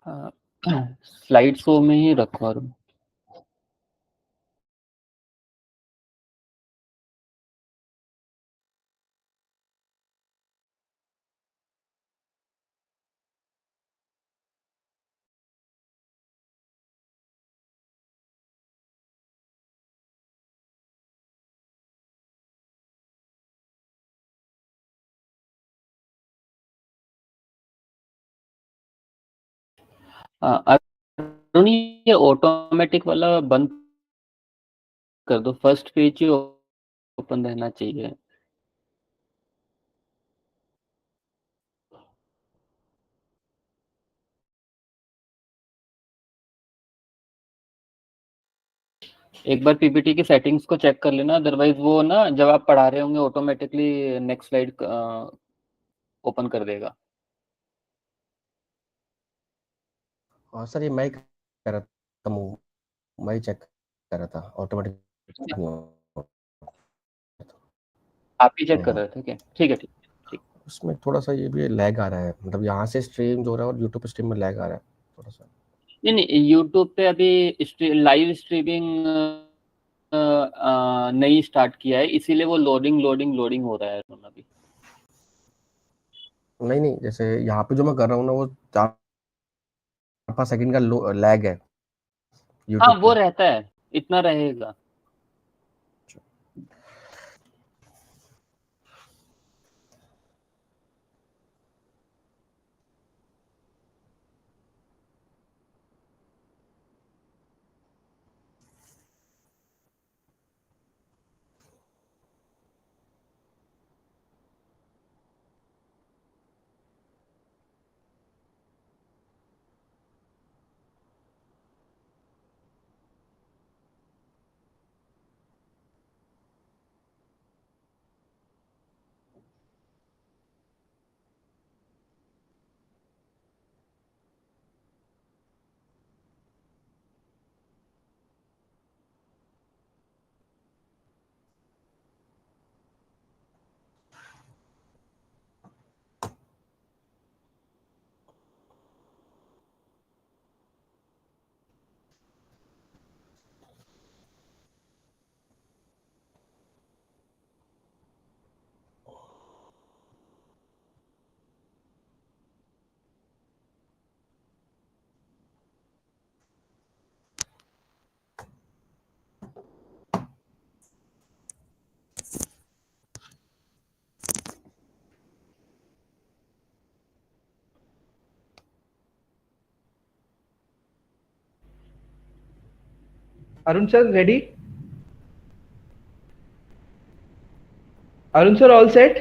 Slide show में ही रखवा रहा हूँ। अरुण, ये ऑटोमेटिक वाला बंद कर दो, फर्स्ट पेज ही ओपन रहना चाहिए। एक बार पीपीटी की सेटिंग्स को चेक कर लेना, अदरवाइज वो ना जब आप पढ़ा रहे होंगे ऑटोमेटिकली नेक्स्ट स्लाइड ओपन कर देगा। हाँ सर, ये मैं कर रहा था, मैं चेक कर रहा था, ऑटोमेटिक आप ही चेक कर रहे थे क्या? ठीक है, ठीक। उसमें थोड़ा सा ये भी लैग आ रहा है, मतलब यहाँ से स्ट्रीम जो हो रहा है और यूट्यूब पे स्ट्रीम में लैग आ रहा है थोड़ा सा। नहीं, यूट्यूब पे अभी लाइव स्ट्रीमिंग नहीं स्टार्ट किया है, इसीलिए वो लोडिंग हो रहा है अभी। नहीं, जैसे यहाँ पे जो मैं कर रहा हूँ ना, वो 4-5 सेकंड का लैग है हाँ, यूट्यूब वो पे। रहता है, इतना रहेगा। Arun sir, ready? Arun sir, all set?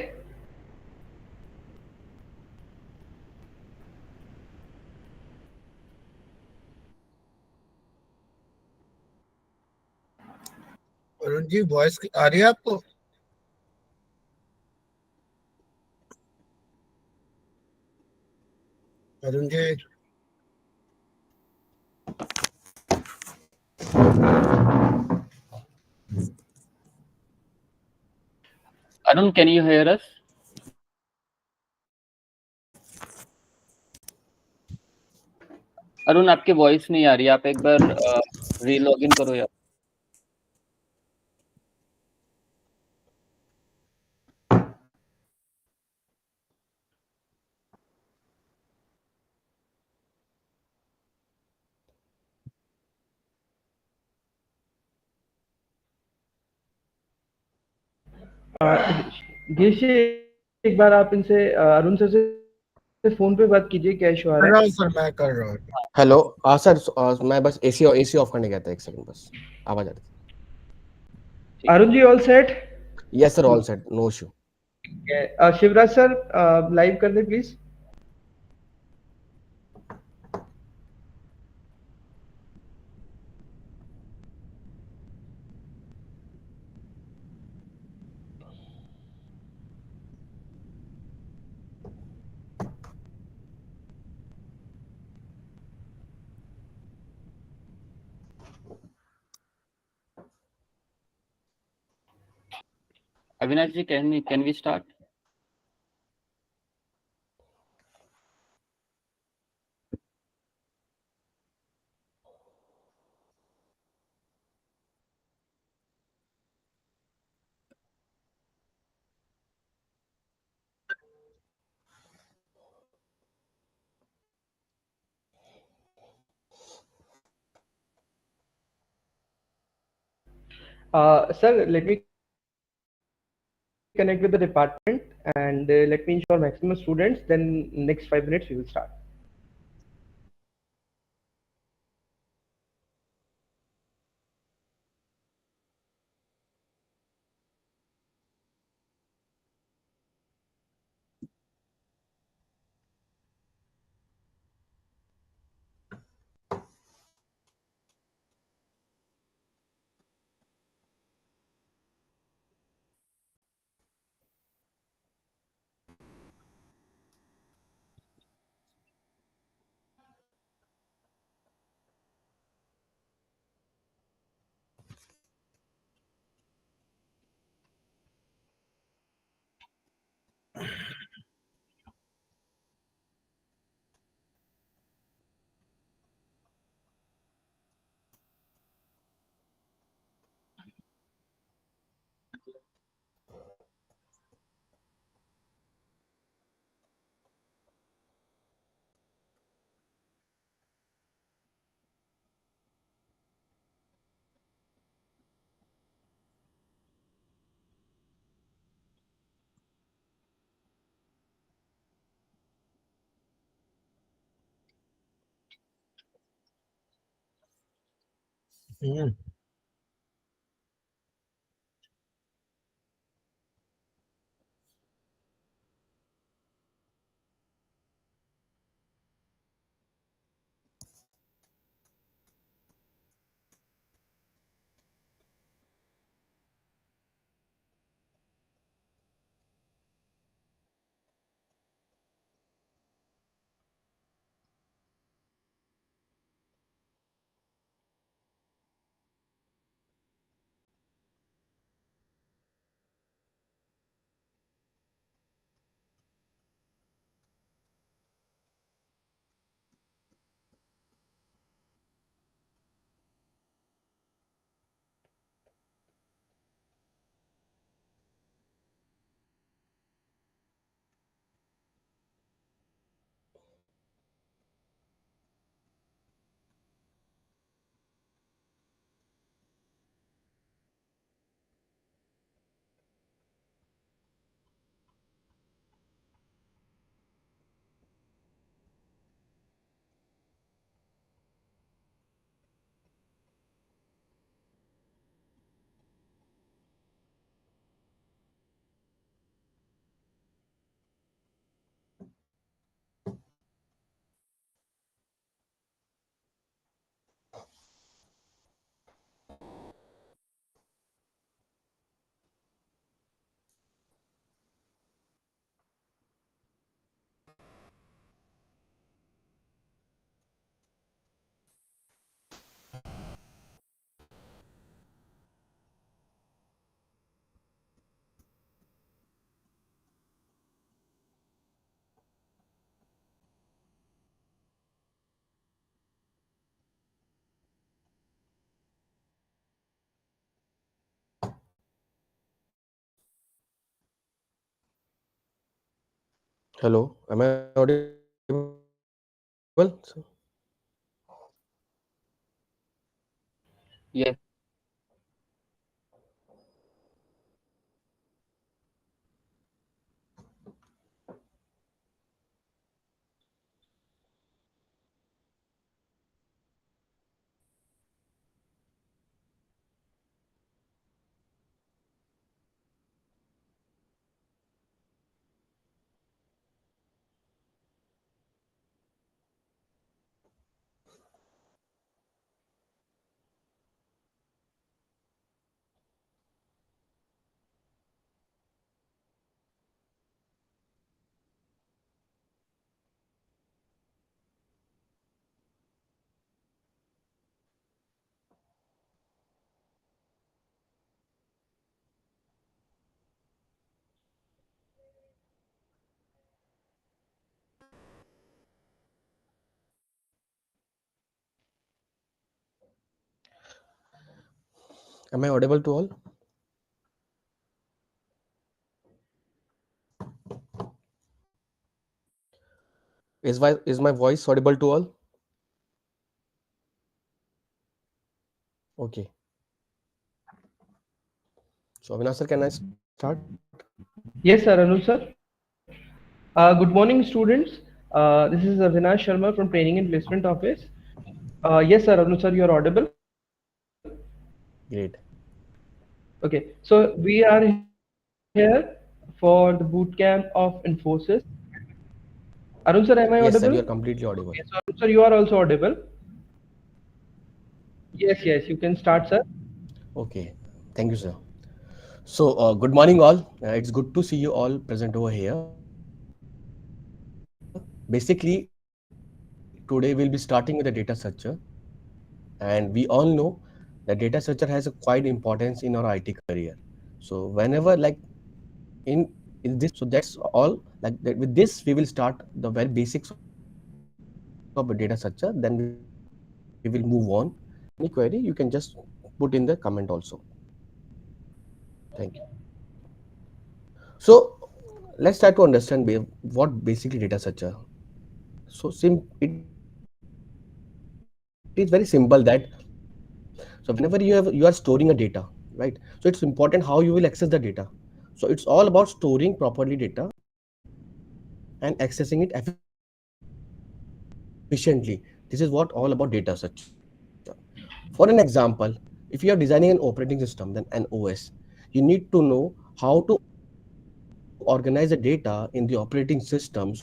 Arun ji, voice आ रही है आपको? Arun ji, Arun, can you hear us? Arun, आपकी वॉइस नहीं आ रही, आप एक बार रीलॉग इन करो यार। गिरीश जी, एक बार आप इनसे अरुण सर से फोन पे बात कीजिए, क्या इशू आ रहा है? सर मैं कर रहा हूँ। हेलो, सर, मैं बस एसी ऑफ करने गया था, एक सेकंड बस, आवाज आ रही थी। Arun ji, all set? Yes sir, all set, no issue. Shivraj sir, live कर दे please. Avinash ji, can we start? Sir, let me connect with the department and let me ensure maximum students. Then next 5 minutes we will start. Hmm, Hello, am I audible? Yes. Am I audible to all? Is my voice audible to all? Okay. So Avinash sir, can I start? Yes, sir, Anuj sir. Good morning, students. This is Avinash Sharma from Training and Placement Office. Yes, sir, Anuj sir, you are audible. Great. Okay, so we are here for the boot camp of Infosys. Arun sir, am I Yes, audible? sir, you are completely audible. Okay, so Arun sir, you are also audible. Yes, yes, you can start, sir. Okay, thank you, sir. So, good morning, all. It's good to see you all present over here. Basically, today we'll be starting with the data structure, and we all know that data structure has a quite importance in our IT career. So, whenever in this, so that's all. With this, we will start the very basics of a data structure. Then we will move on. Any query, you can just put in the comment also. Thank you. So let's try to understand what basically data structure. So it is very simple that so whenever you are storing a data, right? So it's important how you will access the data. So it's all about storing properly data and accessing it efficiently. This is what all about data structure. For an example, if you are designing an operating system, then an OS, you need to know how to organize the data in the operating system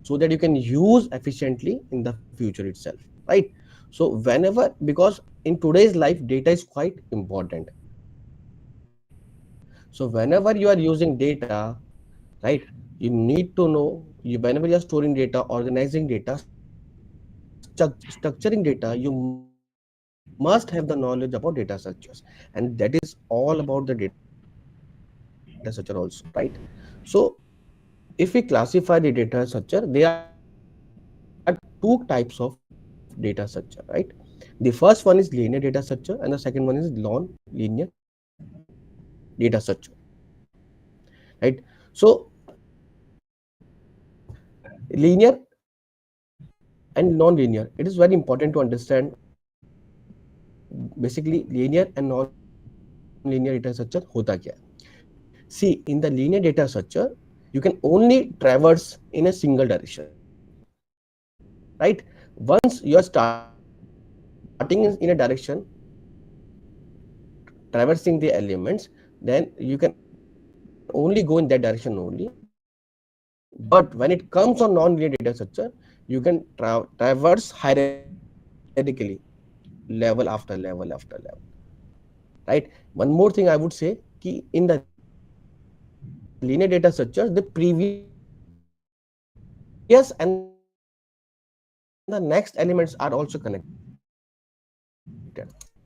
so that you can use efficiently in the future itself, right? So whenever, because in today's life data is quite important, so whenever you are storing a data, right, you need to know whenever you are using data, right, you need to know whenever you are storing data, organizing data, structuring data, you must have the knowledge about data structures, and that is all about the data structure, and that is all about the data structure also, right? So if we classify the data structure, there are two types of data structure, right? The first one is linear data structure and the second one is non-linear data structure, right? So linear and non-linear, it is very important to understand basically linear and non-linear data structure hota kya hai. See, in the linear data structure, you can only traverse in a single direction, right? Once you are starting in a direction, traversing the elements, then you can only go in that direction only. But when it comes on non-linear data structure, you can traverse hierarchically, level after level after level, right? One more thing I would say, ki in the linear data structure, the previous and the next elements are also connected,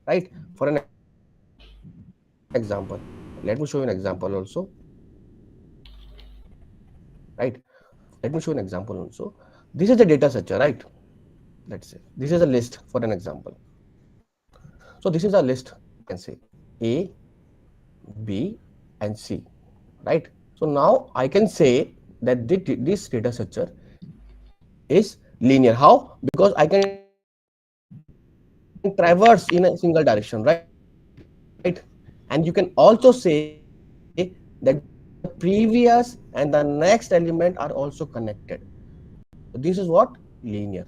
right? For an example, if you are designing an operating system, then an OS, you need to know how to organize the data in the operating system. So this is what we can traverse in a single direction. Let me show you an example also, right? Let me show you an example also. This is the data structure, right? Let's say this is a list for an example. So this is a list, you can say A, B, and C, right? So now I can say that this data structure is linear. How? Because I can traverse in a single direction, right? And you can also say that the previous and the next element are also connected. So this is what linear.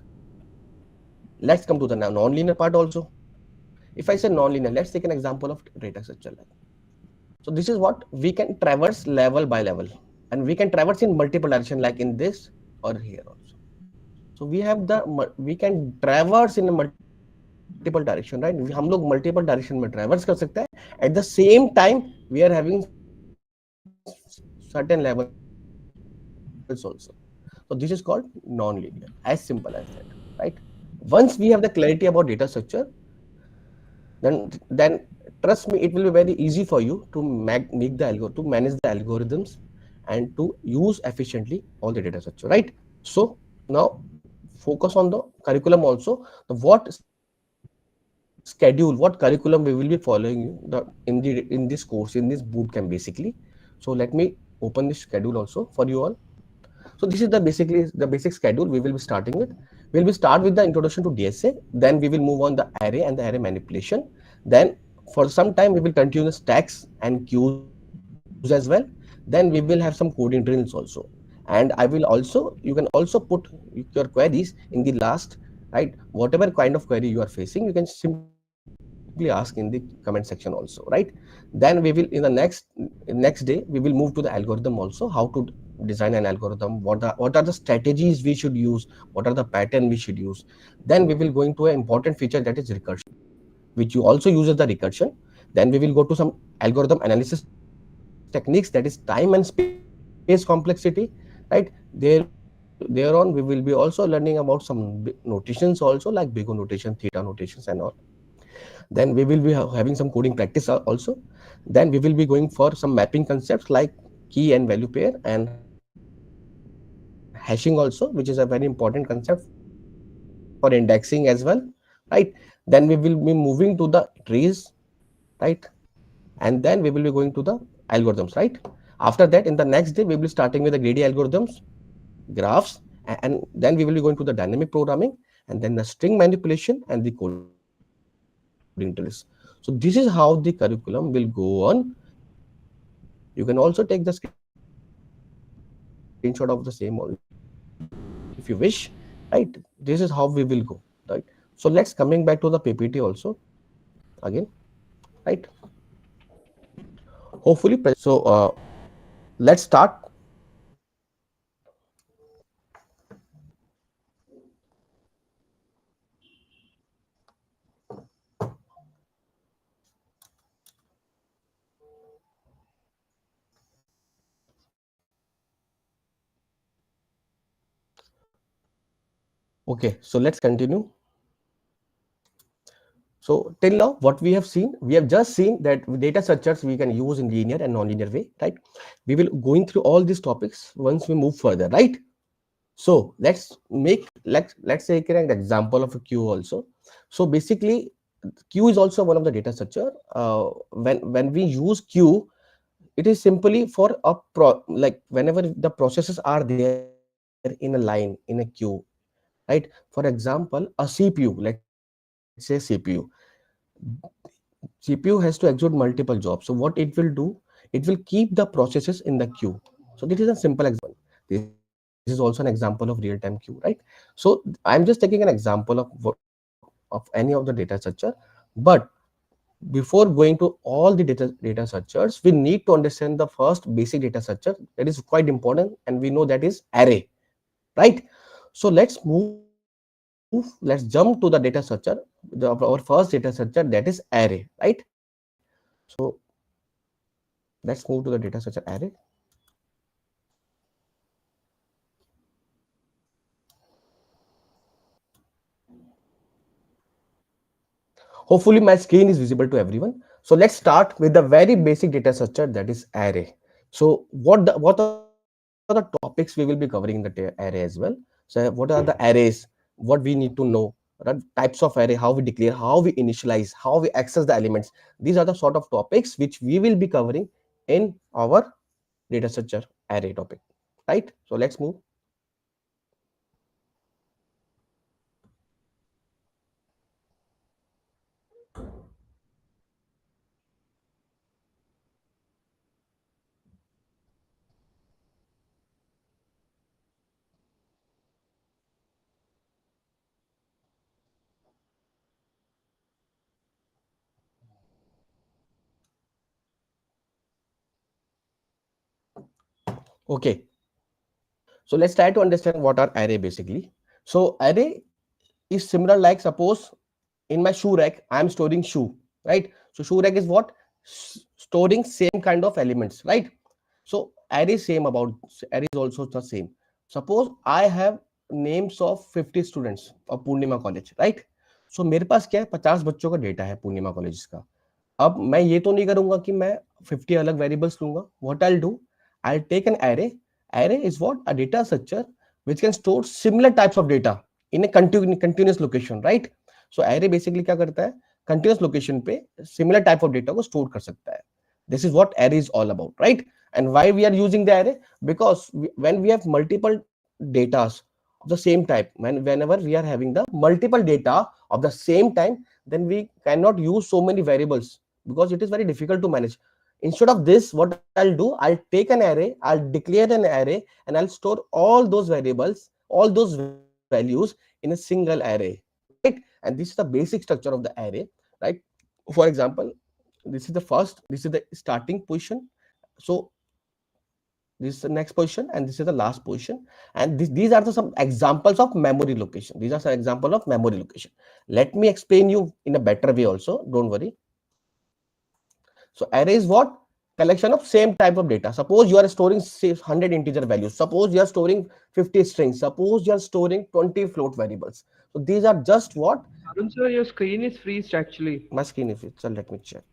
Let's come to the non-linear part also. If I say non-linear, let's take an example of data structure. So this is what we can traverse level by level, and we can traverse in multiple direction like in this or here also. So we have we can traverse in multiple direction, right? हम लोग multiple direction में traverse कर सकते हैं. At the same time, we are having certain levels also. So this is called non-linear, as simple as that, right? Once we have the clarity about data structure, then trust me, it will be very easy for you to make the make the to manage the algorithms and to use efficiently all the data structure, right? So now focus on the curriculum also. What schedule, what curriculum we will be following you in this course, in this boot camp basically. So let me open this schedule also for you all. So this is the basically the basic schedule we will be starting with. We'll be start with the introduction to DSA, then we will move on the array and the array manipulation. Then For some time, we will continue the stacks and queues as well. Then we will have some coding drills also. And I will also, you can also put your queries in the last, right? Whatever kind of query you are facing, you can simply ask in the comment section also, right? Then we will, in the next day, we will move to the algorithm also, how to design an algorithm, what are the strategies we should use, what are the pattern we should use. Then we will go into an important feature, that is recursion, which you also uses the recursion. Then we will go to some algorithm analysis techniques, that is time and space complexity, right? Thereon we will be also learning about some notations also, like big O notation, theta notations and all. Then we will be having some coding practice also. Then we will be going for some mapping concepts like key and value pair and hashing also, which is a very important concept for indexing as well, right? Then we will be moving to the trees, right? And then we will be going to the algorithms, right? After that, in the next day, we will be starting with the greedy algorithms, graphs, and then we will be going to the dynamic programming, and then the string manipulation and the coding drills. So this is how the curriculum will go on. You can also take the screenshot of the same also if you wish, right? So let's move to the next slide. Right, this is how we will go, right? So let's coming back to the PPT also again, right? Hopefully present is visible to everyone. So let's start. Okay, so let's continue. So till now, what we have just seen that data structures we can use in linear and non-linear way, right? We will going through all these topics once we move further, right? So let's take an example of a queue also. So basically, queue is also one of the data structure. When we use queue, it is simply for a like whenever the processes are there in a line in a queue, right? For example, a CPU, let's say CPU has to execute multiple jobs. So what it will do, it will keep the processes in the queue. So this is a simple example. This is also an example of real-time queue, right? So I'm just taking an example of any of the data structure. But before going to all the data structures, we need to understand the first basic data structure that is quite important, and we know that is array, right? So let's jump to the data structure. Our first data structure, that is array, right? So let's move to the data structure array. Hopefully my screen is visible to everyone. So let's start with the very basic data structure, that is array. So what are the topics we will be covering in the array as well? So what are the arrays, what we need to know, right? Types of array, how we declare, how we initialize, how we access the elements. These are the sort of topics which we will be covering in our data structure array topic, right? So let's move. Okay, so let's try to understand what are array basically. So array is similar, like suppose in my shoe rack I am storing shoe, right? So shoe rack is what? Storing same kind of elements, right? So array same about, array is also the same. Suppose I have names of 50 students of Purnima college, right? So मेरे पास क्या है, 50 बच्चों का data है पूर्णिमा college का. अब मैं ये तो नहीं करूंगा कि मैं 50 अलग वेरिएबल्स लूंगा. What I do, I take an array. Array is what? A data structure which can store similar types of data in a continuous location, right? So array basically क्या करता है, continuous location पे similar type of data को store कर सकता है. This is what array is all about, right? And why we are using the array? Because when we have multiple datas of the same type, whenever we are having the multiple data of the same time, then we cannot use so many variables because it is very difficult to manage. Instead of this, what I'll do, I'll take an array, I'll declare an array, and I'll store all those variables, all those values in a single array, right? And this is the basic structure of the array, right? For example, this is the first, this is the starting position. So this is the next position, and this is the last position. And these are some examples of memory location. These are some example of memory location. Let me explain you in a better way also, don't worry. So array is what? Collection of same type of data. Suppose you are storing 100 integer values. Suppose you are storing 50 strings. Suppose you are storing 20 float variables. So these are just what? Arun sir, your screen is freezed actually. My screen is it. So let me check.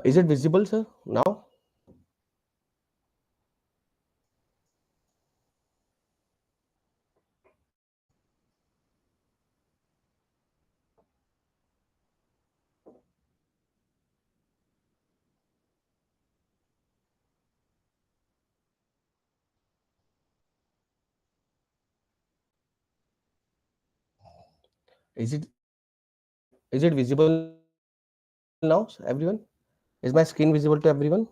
Is it visible, sir, now? Is it visible now, everyone? Is my screen visible to everyone?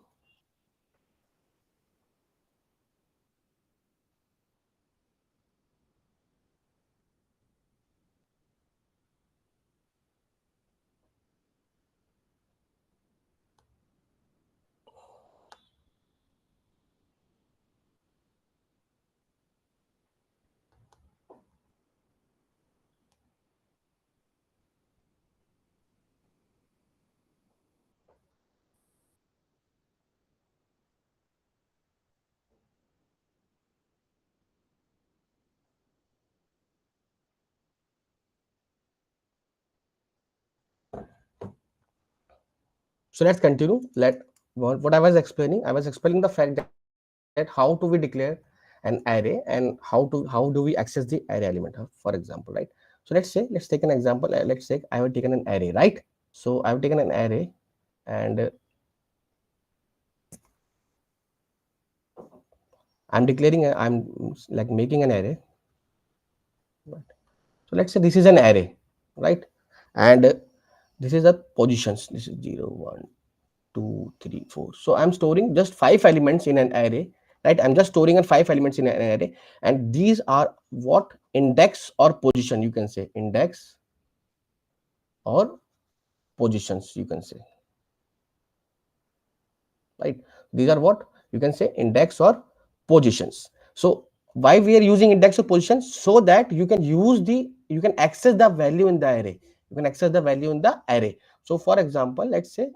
So let's continue. What I was explaining, I was explaining the fact that how do we declare an array and how do we access the array element, for example, right? So let's take an example. Let's say I have taken an array, right? So I have taken an array, and I'm declaring I'm like making an array. So let's say this is an array, right? And this is the positions. This is 0, 1, 2, 3, 4. So I'm storing just 5 elements in an array, right? I'm just storing 5 elements in an array, and these are what? Index or position, you can say. Index or positions, you can say, right? These are what? You can say index or positions. So why we are using index or position? So that you can you can access the value in the array. You can access the value in the array. So for example, let's say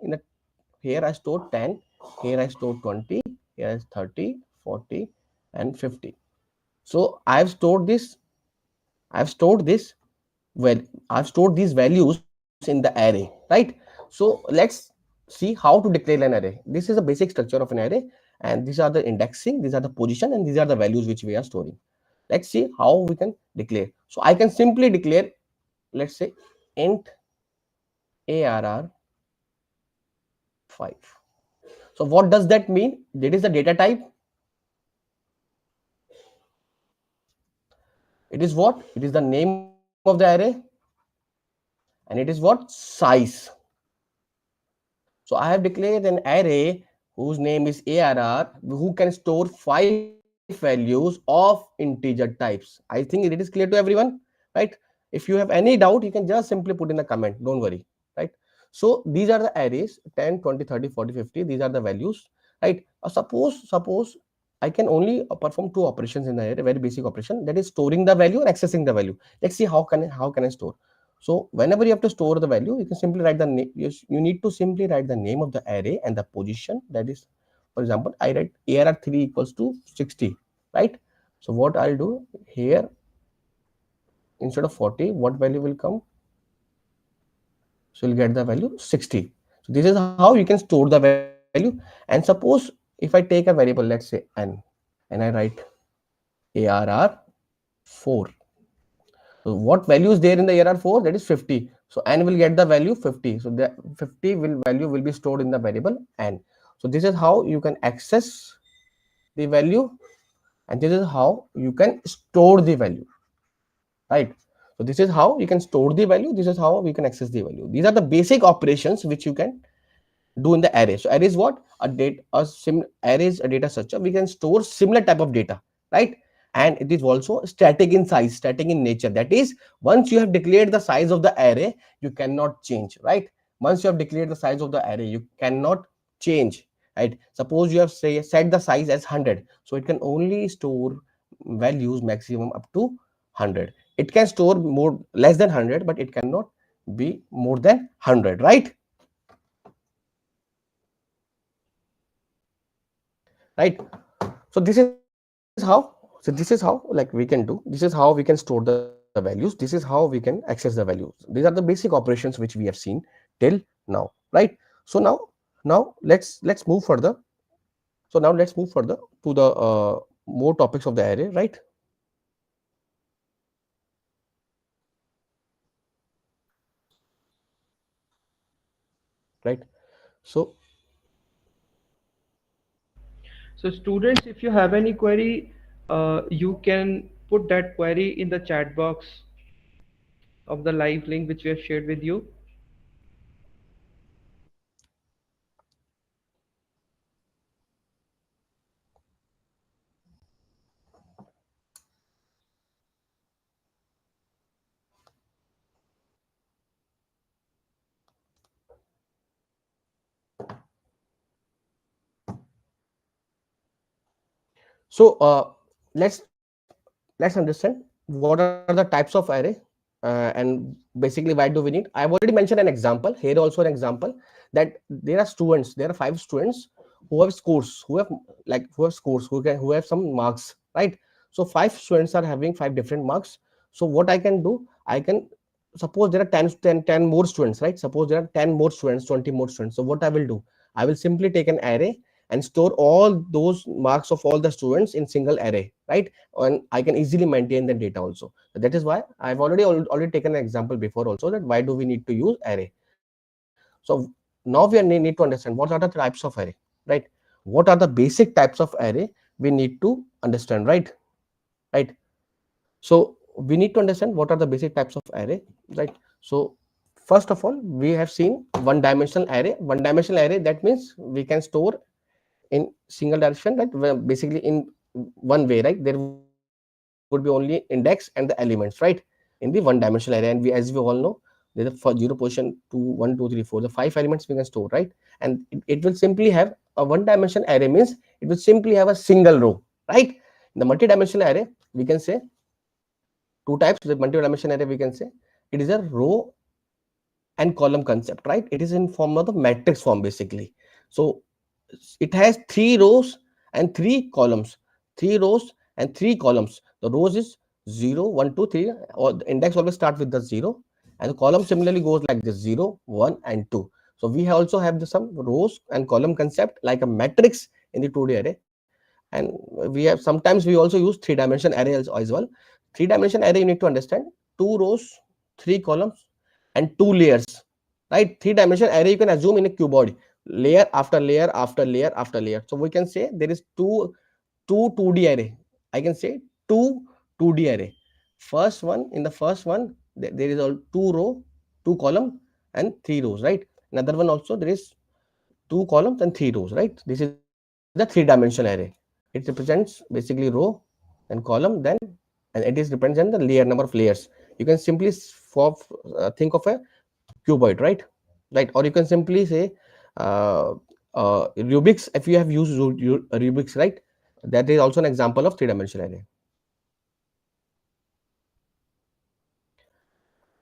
here I stored 10, here I stored 20, here is 30, 40, and 50. So I've stored this well, I've stored these values in the array, right? So let's see how to declare an array. This is the basic structure of an array, and these are the indexing, these are the position, and these are the values which we are storing. Let's see how we can declare. So I can simply declare, let's say, int arr 5. So what does that mean? That is the data type. It is what? It is the name of the array, and it is what? Size. So I have declared an array whose name is arr, who can store 5 values of integer types. I think it is clear to everyone, right? If you have any doubt, you can just simply put in a comment. Don't worry, right? So these are the arrays 10, 20, 30, 40, 50. These are the values, right? Suppose I can only perform 2 operations in the array, very basic operation, that is storing the value and accessing the value. Let's see how can I store. So whenever you have to store the value, you can simply write the name. You need to simply write the name of the array and the position. That is, for example, I write arr3 equals to 60, right? So what I'll do here, instead of 40, what value will come? So you'll get the value 60. So this is how you can store the value. And suppose if I take a variable, let's say n, and I write arr4. So what value is there in the arr4? That is 50. So n will get the value 50. So the 50 value will be stored in the variable n. So this is how you can access the value, and this is how you can store the value, right? So this is how you can store the value. This is how we can access the value. These are the basic operations which you can do in the array. So array is what? Array is a data structure. We can store similar type of data, right? And it is also static in size, static in nature. That is, once you have declared the size of the array, you cannot change, right? Once you have declared the size of the array, you cannot change, right? Suppose you have set the size as 100, so it can only store values maximum up to 100. It can store more less than 100, but it cannot be more than 100, right? Right. So this is how like we can do, this is how we can store the values, this is how we can access the values. These are the basic operations which we have seen till now, right? So now let's move further. So now let's move further to the more topics of the array, right? Right. So So students, if you have any query, you can put that query in the chat box of the live link which we have shared with you. so let's understand what are the types of array, and basically why do we need. I've already mentioned an example here, also an example, that there are students, there are 5 students who have scores, who have some marks, right? So 5 students are having 5 different marks. So what I can do, I can suppose there are 10 more students, right? Suppose there are 10 more students, 20 more students. So what I will do, I will simply take an array and store all those marks of all the students in single array, right? And I can easily maintain the data also. So that is why I've already taken an example before also, that why do we need to use array. So now we need to understand what are the types of array, right? What are the basic types of array we need to understand, right? So we need to understand what are the basic types of array, right? So first of all, we have seen one dimensional array. One dimensional array, that means we can store in single direction, right? Well, basically in one way, right? There would be only index and the elements, right? In the one dimensional array. And we, as we all know, there's a for 0 position 2 1 2 3 4, the 5 elements we can store, right? And it will simply have a one dimension array, means it will simply have a single row, right? In the multi-dimensional array, we can say two types. The multi-dimensional array, we can say it is a row and column concept, right? It is in form of the matrix form basically. So it has 3 rows and 3 columns, 3 rows and 3 columns. The rows is 0 1 2 3, or the index always start with the 0, and the column similarly goes like this, 0 1 and 2. So we also have some rows and column concept like a matrix in the 2D array. And we have, sometimes we also use 3-dimension array as well. 3-dimension array, you need to understand 2 rows, 3 columns and 2 layers, right? 3-dimension array you can assume in a cuboid, layer after layer after layer after layer. So we can say there is two 2D array. I can say two 2D array. First one, in the first one, there is all 2 row, 2 column and 3 rows, right? Another one also, there is 2 columns and 3 rows, right? This is the 3-dimensional array. It represents basically row and column, then, and it is represents the layer, number of layers. You can simply think of a cuboid, right? Or you can simply say Rubik's, if you have used Rubik's, right? That is also an example of 3-dimensional array.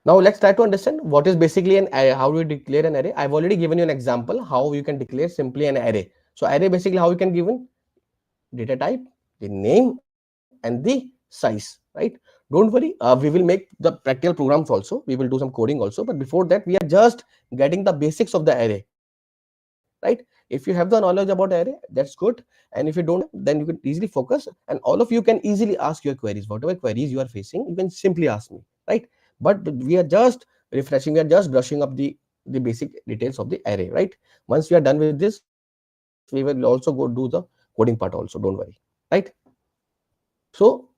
Now let's try to understand what is basically an array. How do we declare an array? I've already given you an example how you can declare simply an array. So array, basically how you can given data type, the name and the size, right? Don't worry, we will make the practical programs also, we will do some coding also, but before that we are just getting the basics of the array, right? If you have the knowledge about array, that's good, and if you don't have, then you can easily focus, and all of you can easily ask your queries. Whatever queries you are facing, you can simply ask me, right? But we are just refreshing, we are just brushing up the basic details of the array, right? Once we are done with this, we will also go do the coding part also, don't worry, right? So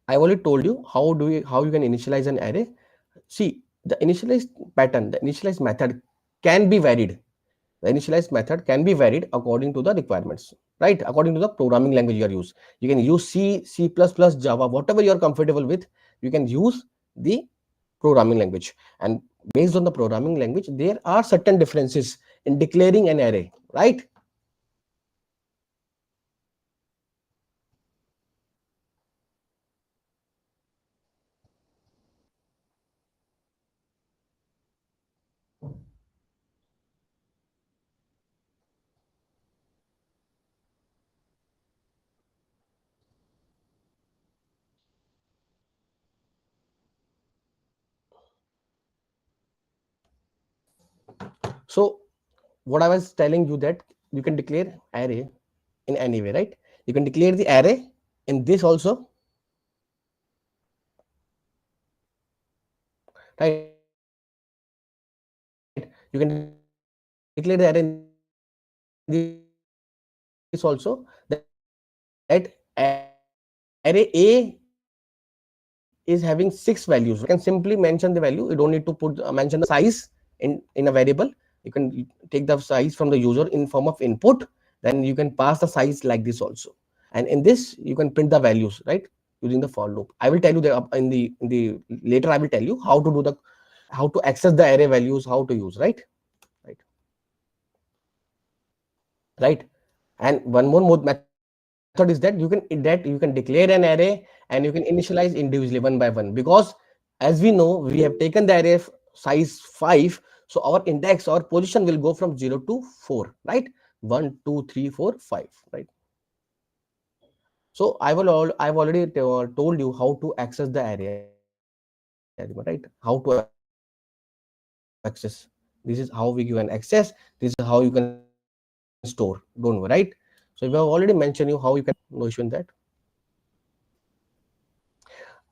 I already told you how you can initialize an array. See, the initialized pattern, the initialized method can be varied. The initialized method can be varied according to the requirements, right? According to the programming language you are use. You can use C, C++, Java, whatever you are comfortable with. You can use the programming language, and based on the programming language, there are certain differences in declaring an array, right? So what I was telling you, that you can declare array in any way, right? You can declare the array in this also, right? You can declare the array in this also, that array A is having 6 values. You can simply mention the value. You don't need to put mention the size in a variable. You can take the size from the user in form of input, then you can pass the size like this also, and in this you can print the values, right, using the for loop. I will tell you the in the later I will tell you how to do the how to access the array values, how to use, right? Right. Right. And one more method is that you can declare an array and you can initialize individually one by one, because as we know, we have taken the array size 5, so our index or position will go from 0 to 4, right? 1 2 3 4 5, right? So I've already told you how to access the array, right? How to access. This is how we give an access. This is how you can store, don't worry, right? So if I have already mentioned you how you can access, no issue in that.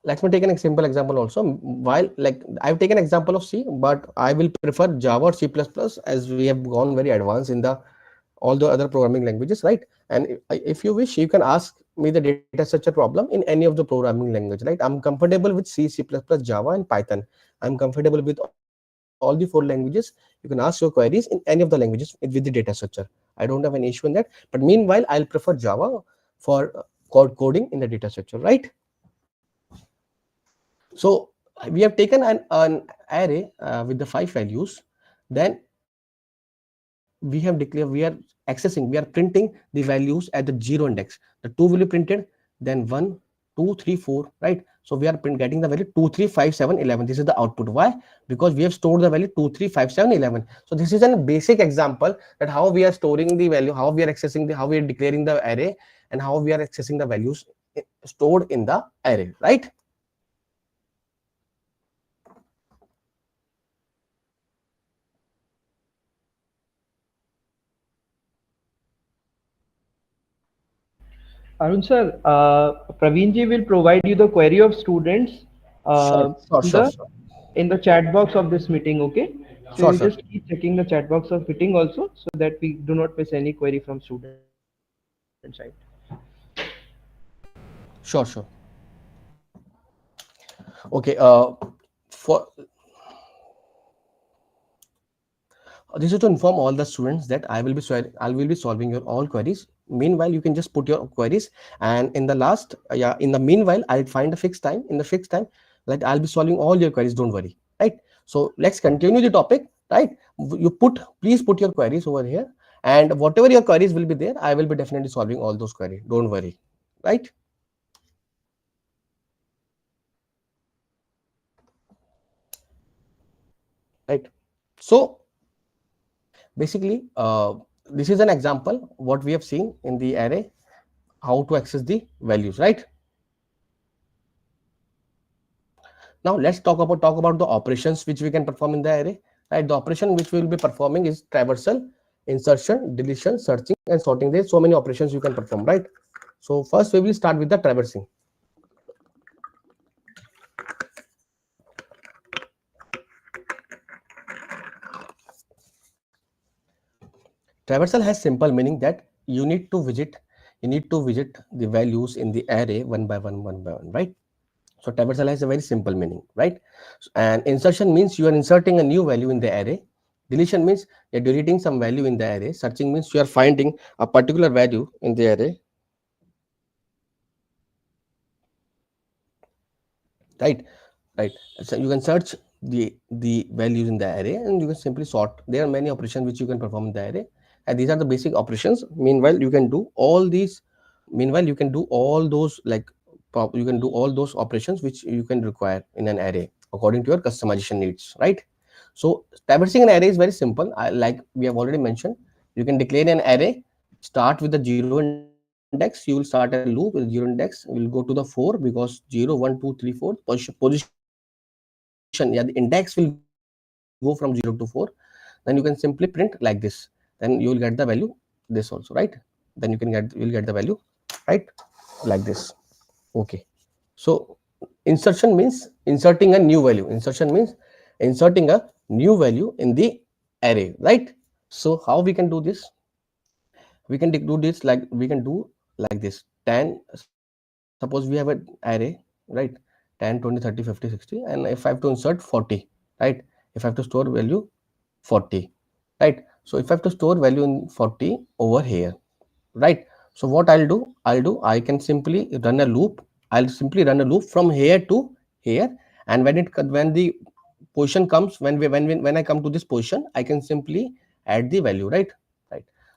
Let me take an simple example also. While like I've taken example of C, but I will prefer Java or C++, as we have gone very advanced in the all the other programming languages, right? And if you wish, you can ask me the data structure problem in any of the programming language, right? I'm comfortable with C, C++, Java, and Python. I'm comfortable with all the 4 languages. You can ask your queries in any of the languages with the data structure. I don't have an issue in that. But meanwhile, I'll prefer Java for coding in the data structure, right? So we have taken an array with the 5 values. Then we have declared, we are accessing, we are printing the values at the 0 index. The 2 will be printed, then 1 2 3 4, right? So we are getting the value 2 3 5 7 11. This is the output. Why? Because we have stored the value 2 3 5 7 11. So this is a basic example that how we are storing the value, how we are accessing the, how we are declaring the array, and how we are accessing the values stored in the array, right? Arun sir, Praveen ji will provide you the query of students Sure, sure, in sure, the sure. chat box of this meeting. Okay, so Sure, you sure. just keep checking the chat box of meeting also, so that we do not miss any query from student side. Sure, sure. Okay. For this is to inform all the students that I will be solving your all queries. Meanwhile, you can just put your queries, and in the last, yeah, in the meanwhile, I'll find a fixed time. In the fixed time, that I'll be solving all your queries. Don't worry, right? So let's continue the topic, right? Please put your queries over here, and whatever your queries will be there, I will be definitely solving all those queries. Don't worry, right? Right. So basically, this is an example what we have seen in the array, how to access the values, right? Now let's talk about the operations which we can perform in the array, right? The operation which we will be performing is traversal, insertion, deletion, searching, and sorting. There's so many operations you can perform, right? So first we will start with the traversing. Traversal has simple meaning that you need to visit the values in the array one by one, right? So traversal has a very simple meaning, right? And insertion means you are inserting a new value in the array. Deletion means you're deleting some value in the array. Searching means you are finding a particular value in the array, right? Right. So you can search the values in the array and you can simply sort. There are many operations which you can perform in the array, and these are the basic operations. Meanwhile, you can do all these. Meanwhile, you can do all those you can do all those operations which you can require in an array according to your customization needs, right? So traversing an array is very simple. Like we have already mentioned, you can declare an array. Start with the 0 index. You will start a loop with 0 index. You will go to the 4 because 0, 1, 2, 3, 4 position. Yeah, the index will go from 0 to 4. Then you can simply print like this. Then you will get the value this also, right? Then you can get you will get the value right like this. Okay. So insertion means inserting a new value. Insertion means inserting a new value in the array, right? So how we can do this? We can do this like we can do like this. 10, suppose we have an array, right? 10, 20, 30, 50, 60, and if I have to insert 40, right? If I have to store value 40, right? So if I have to store value in 40 over here, right? So what I can simply run a loop. I'll simply run a loop from here to here, and when the position comes, when I come to this position, I can simply add the value, right?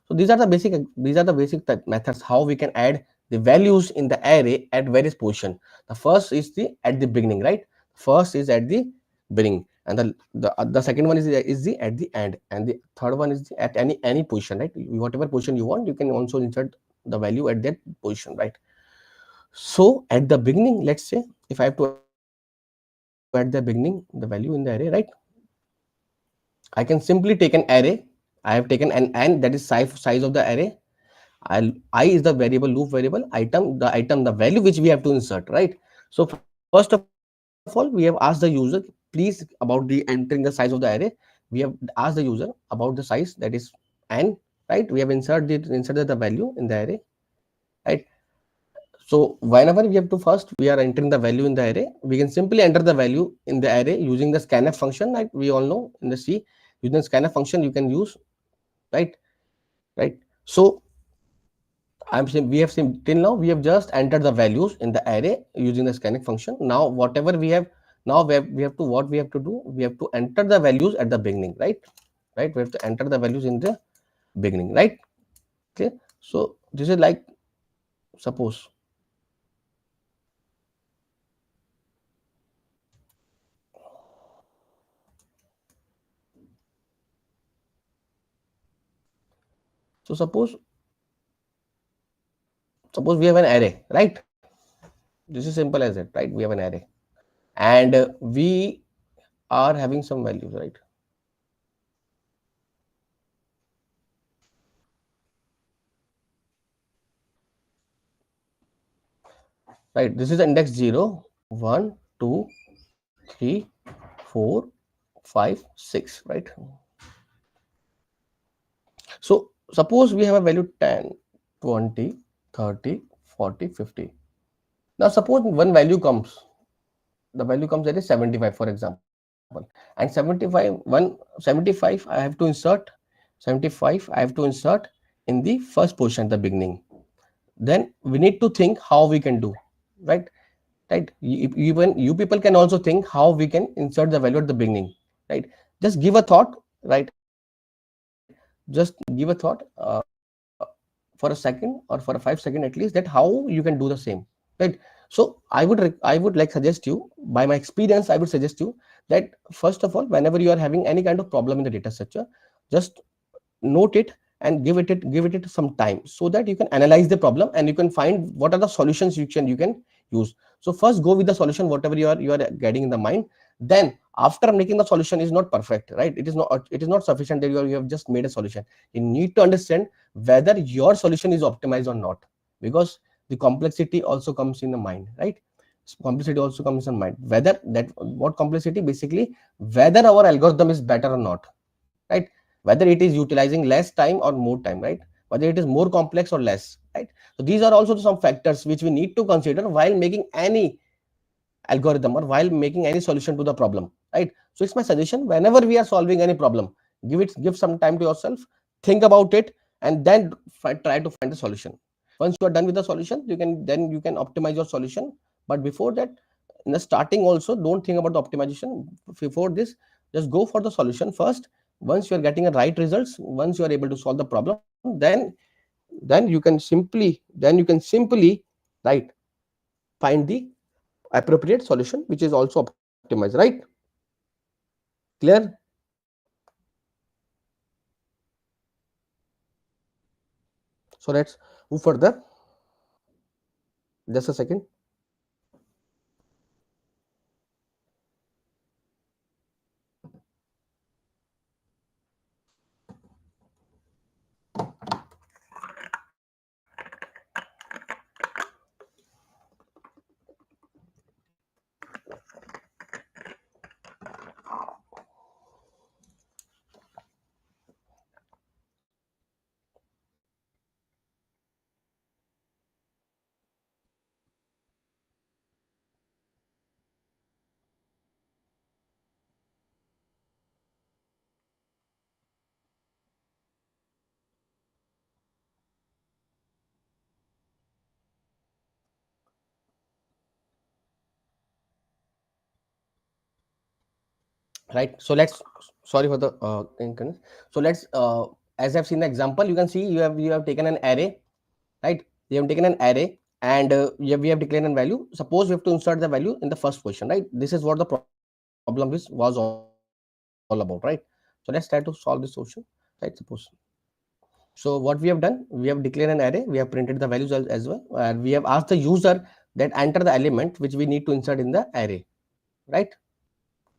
So these are the basic methods how we can add the values in the array at various position. The first is the at the beginning, right? First is at the beginning, and the second one is the at the end, and the third one is the at any position, right? Whatever position you want, you can also insert the value at that position, right? So at the beginning, let's say if I have to add the beginning the value in the array, right? I can simply take an array. I have taken an n, that is size of the array. I is the variable, loop variable, item, the value which we have to insert, right? So first of all, we have asked the user, please, about the entering the size of the array. We have asked the user about the size, that is n, right? We have inserted the value in the array, right? So whenever we have to first we are entering the value in the array, we can simply enter the value in the array using the scanf function, like we all know in the C. Using the scanf function you can use, right? Right. So I'm saying we have seen till now we have just entered the values in the array using the scanf function. Now whatever we have, now we have to what we have to do, we have to enter the values at the beginning, right? Right. We have to enter the values in the beginning, right? Okay. So this is like, suppose so suppose we have an array, right? This is simple as it, right? We have an array, and we are having some values, right? Right, this is index 0, 1, 2, 3, 4, 5, 6, right? So suppose we have a value 10, 20, 30, 40, 50. Now suppose one value comes, the value comes that is 75, for example, and 75 I have to insert 75 I have to insert in the first position at the beginning. Then we need to think how we can do, right? Right, even you people can also think how we can insert the value at the beginning, right? Just give a thought, right? Just give a thought for a second or for a 5 second at least, that how you can do the same, right? So I would like suggest you, by my experience I would suggest you that first of all, whenever you are having any kind of problem in the data structure, just note it and give it some time so that you can analyze the problem and you can find what are the solutions you can use. So first go with the solution whatever you are getting in the mind. Then after making the solution is not perfect, right? It is not sufficient that you have just made a solution. You need to understand whether your solution is optimized or not, because the complexity also comes in the mind, right? Complexity also comes in mind, whether that what complexity, basically whether our algorithm is better or not, right? whether it is utilizing less time or more time, right? Whether it is more complex or less, right? So these are also some factors which we need to consider while making any algorithm or while making any solution to the problem, right? So it's my suggestion, whenever we are solving any problem, give some time to yourself, think about it, and then try to find the solution. Once you are done with the solution, you can optimize your solution. But before that, in the starting also, don't think about the optimization. Before this, just go for the solution first. Once you are getting a right results, once you are able to solve the problem, then you can simply, right, find the appropriate solution which is also optimized, right? Clear? So let's move further. Just a second. Right, so let's, sorry for the inconvenience. So let's as I've seen the example, you can see you have taken an array, right? You have taken an array, and we have declared a value. Suppose we have to insert the value in the first position, right? This is what the problem was all about, right? So let's try to solve this solution, right? Suppose, so what we have done, we have declared an array, we have printed the values as well, and we have asked the user that enter the element which we need to insert in the array, right?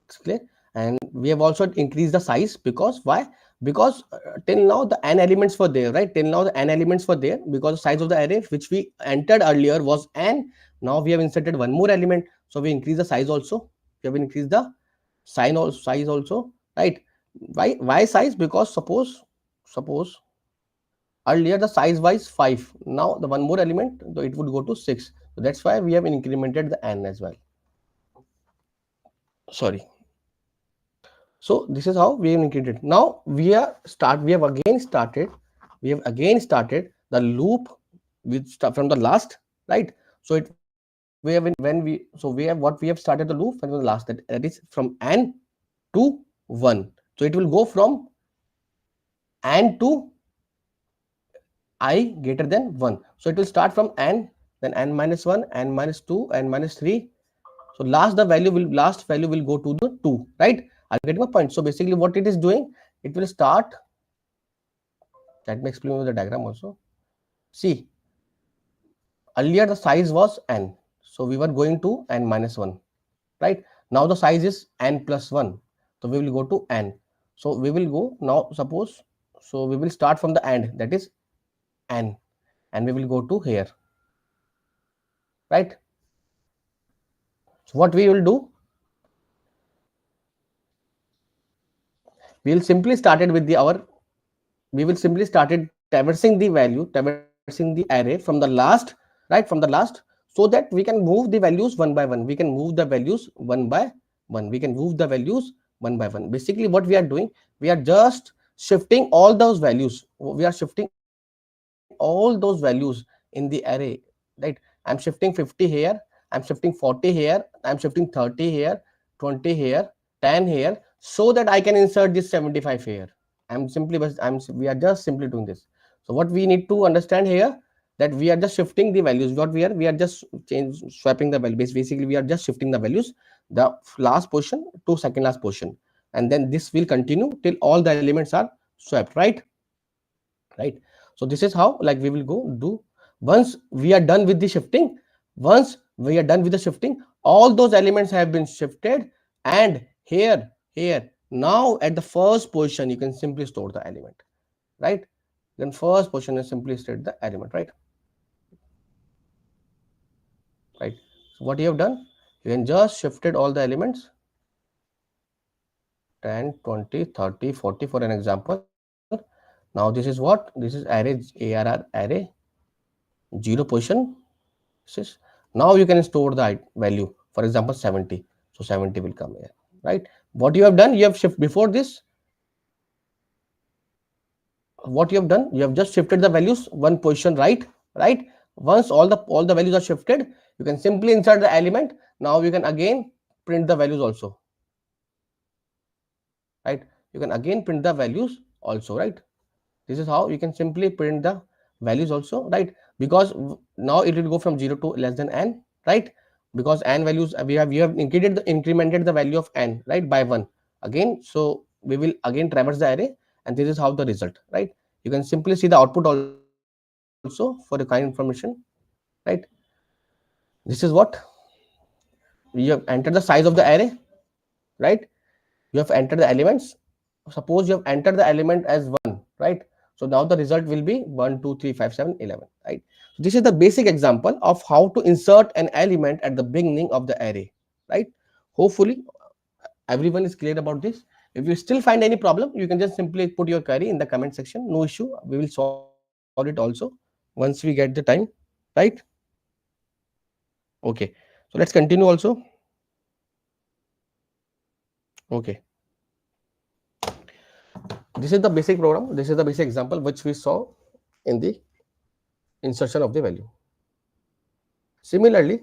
It's clear. And we have also increased the size, because why? Because till now the n elements were there, right? Till now the n elements were there, because the size of the array which we entered earlier was n. Now we have inserted one more element, so we increase the size also. We have increased the size also, right? Why size? Because suppose earlier the size was 5, now the one more element, so it would go to 6. So that's why we have incremented the n as well. Sorry. So this is how we have incremented. Now we have again started the loop with from the last, right? So it we have what we have started the loop from the last, that is from n to 1. So it will go from n to I greater than 1. So it will start from n, then n minus 1, n minus 2, n minus 3. So last value will go to the 2, right? Are you getting my point? So basically what it is doing, it will start, let me explain with the diagram also. See, earlier the size was n, so we were going to n minus 1, right? Now the size is n plus 1, so we will go to n. So we will go now, suppose, so we will start from the end, that is n, and we will go to here, right? So what we will do, we will simply started with the our we will simply started traversing the array from the last, right, from the last, so that we can move the values one by one. We can move the values one by one. We can move the values one by one. Basically what we are doing, we are just shifting all those values. We are shifting all those values in the array, right? I'm shifting 50 here, I'm shifting 40 here, I'm shifting 30 here, 20 here, 10 here, so that I can insert this 75 here. We are just simply doing this. So what we need to understand here, that we are just shifting the values. What we are just swapping the value. Basically we are just shifting the values, the last position to second last position, and then this will continue till all the elements are swapped, right? Right. So this is how, like, we will go do. Once we are done with the shifting, all those elements have been shifted, and here now at the first position you can simply store the element, right? Then first position is simply state the element, right? Right. So what you have done, you can just shifted all the elements 10, 20, 30, 40 for an example, Now this is what? This is array ARR array 0 position. Now you can store the value, for example 70. So 70 will come here, right? What you have done, you have shift before this. What you have done, you have just shifted the values one position right. Once all the values are shifted, you can simply insert the element. Now you can again print the values also, right? You can again print the values also, right? This is how you can simply print the values also, right? Because now it will go from 0 to less than n, right? Because n values we have incremented the value of n, right, by 1 again. So we will again traverse the array, and this is how the result, right? You can simply see the output also for the kind information, right? This is what you have entered the size of the array, right? You have entered the elements. Suppose you have entered the element as 1, right? So now the result will be 1 2 3 5 7 11, right? So this is the basic example of how to insert an element at the beginning of the array, right? Hopefully everyone is clear about this. If you still find any problem, you can just simply put your query in the comment section. No issue, we will solve it also once we get the time, right? Okay, so let's continue also. Okay, this is the basic program. This is the basic example which we saw in the insertion of the value. Similarly,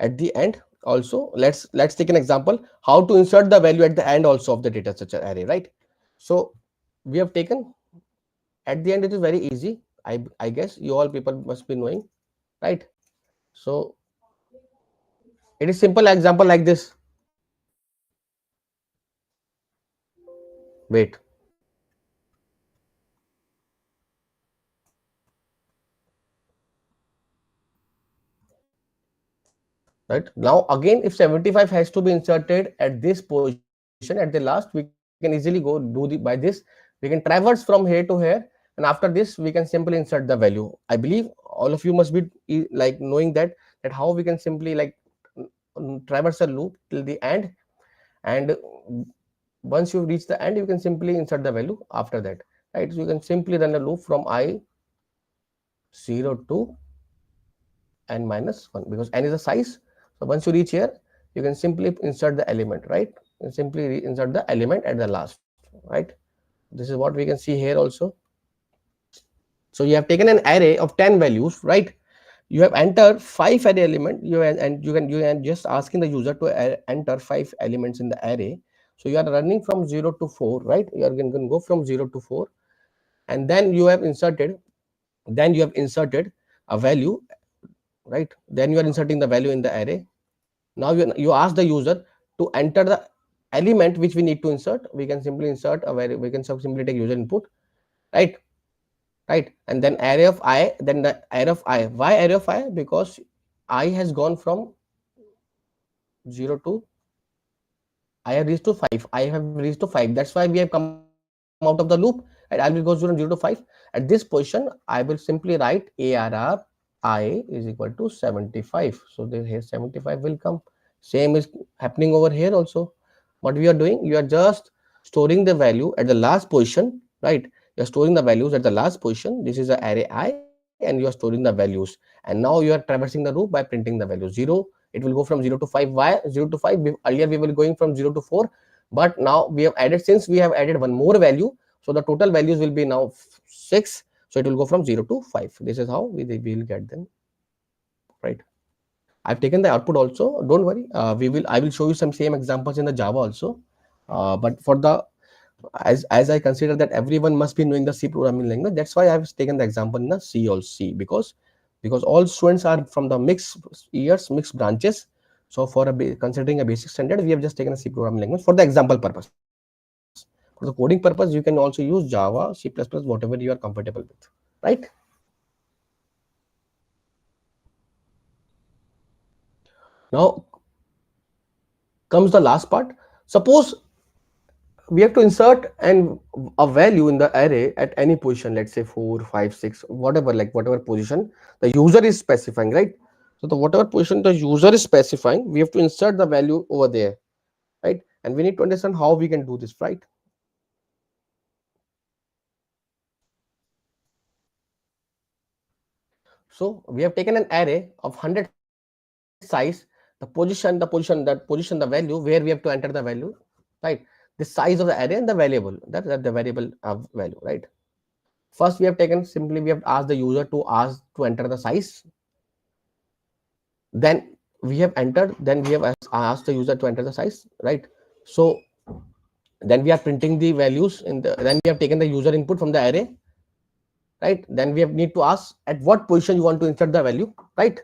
at the end also, let's take an example how to insert the value at the end also of the data structure array, right? So we have taken at the end. It is very easy. I guess you all people must be knowing, right? So it is simple example like this. Wait, right? Now again, if 75 has to be inserted at this position at the last, we can easily go do the by this. We can traverse from here to here, and after this we can simply insert the value. I believe all of you must be like knowing that how we can simply like traverse a loop till the end, and once you reach the end, you can simply insert the value after that, right? So you can simply run a loop from I 0 to n minus 1, because n is a size. So once you reach here, you can simply insert the element, right? You simply insert the element at the last, right? This is what we can see here also. So you have taken an array of 10 values, right? You have entered 5 array element, and you can just asking the user to enter 5 elements in the array. So you are running from 0 to 4, right? You are going to go from 0 to 4, and then you have inserted a value, right? Then you are inserting the value in the array. Now you ask the user to enter the element which we need to insert. We can simply insert a value. We can simply take user input, right? And then array of I, then the array of I. Why array of I? Because I has gone from 0 to I have reached to 5. I have reached to 5. That's why we have come out of the loop. Right? I will go 0 to 5. At this position, I will simply write ARR I is equal to 75. So here 75 will come. Same is happening over here also. What we are doing, you are just storing the value at the last position, right? You are storing the values at the last position. This is the array I, and you are storing the values. And now you are traversing the loop by printing the value 0. It will go from 0 to 5. Why 0 to 5? Earlier we were going from 0 to 4, but now we have added, since we have added one more value, so the total values will be now 6. So it will go from 0 to 5. This is how we will get them, right? I've taken the output also. Don't worry. I will show you some same examples in the Java also. But for the as I consider that everyone must be knowing the C programming language, that's why I've taken the example in the C or C, because all students are from the mixed years, mixed branches. So for considering a basic standard, we have just taken a C programming language for the example purpose. For the coding purpose, you can also use Java, C++, whatever you are comfortable with, right? Now comes the last part. Suppose we have to insert a value in the array at any position, let's say 4 5 6, whatever, like whatever position the user is specifying, right? So the whatever position the user is specifying, we have to insert the value over there, right? And we need to understand how we can do this, right? So we have taken an array of 100 size, the value where we have to enter the value, right? The size of the array and the variable, that the variable value, right? First, we have taken simply we have asked the user to ask to enter the size. Then we have entered. Then we have asked the user to enter the size, right? So then we are printing the values in the. Then we have taken the user input from the array, right? Then we have need to ask at what position you want to insert the value, right?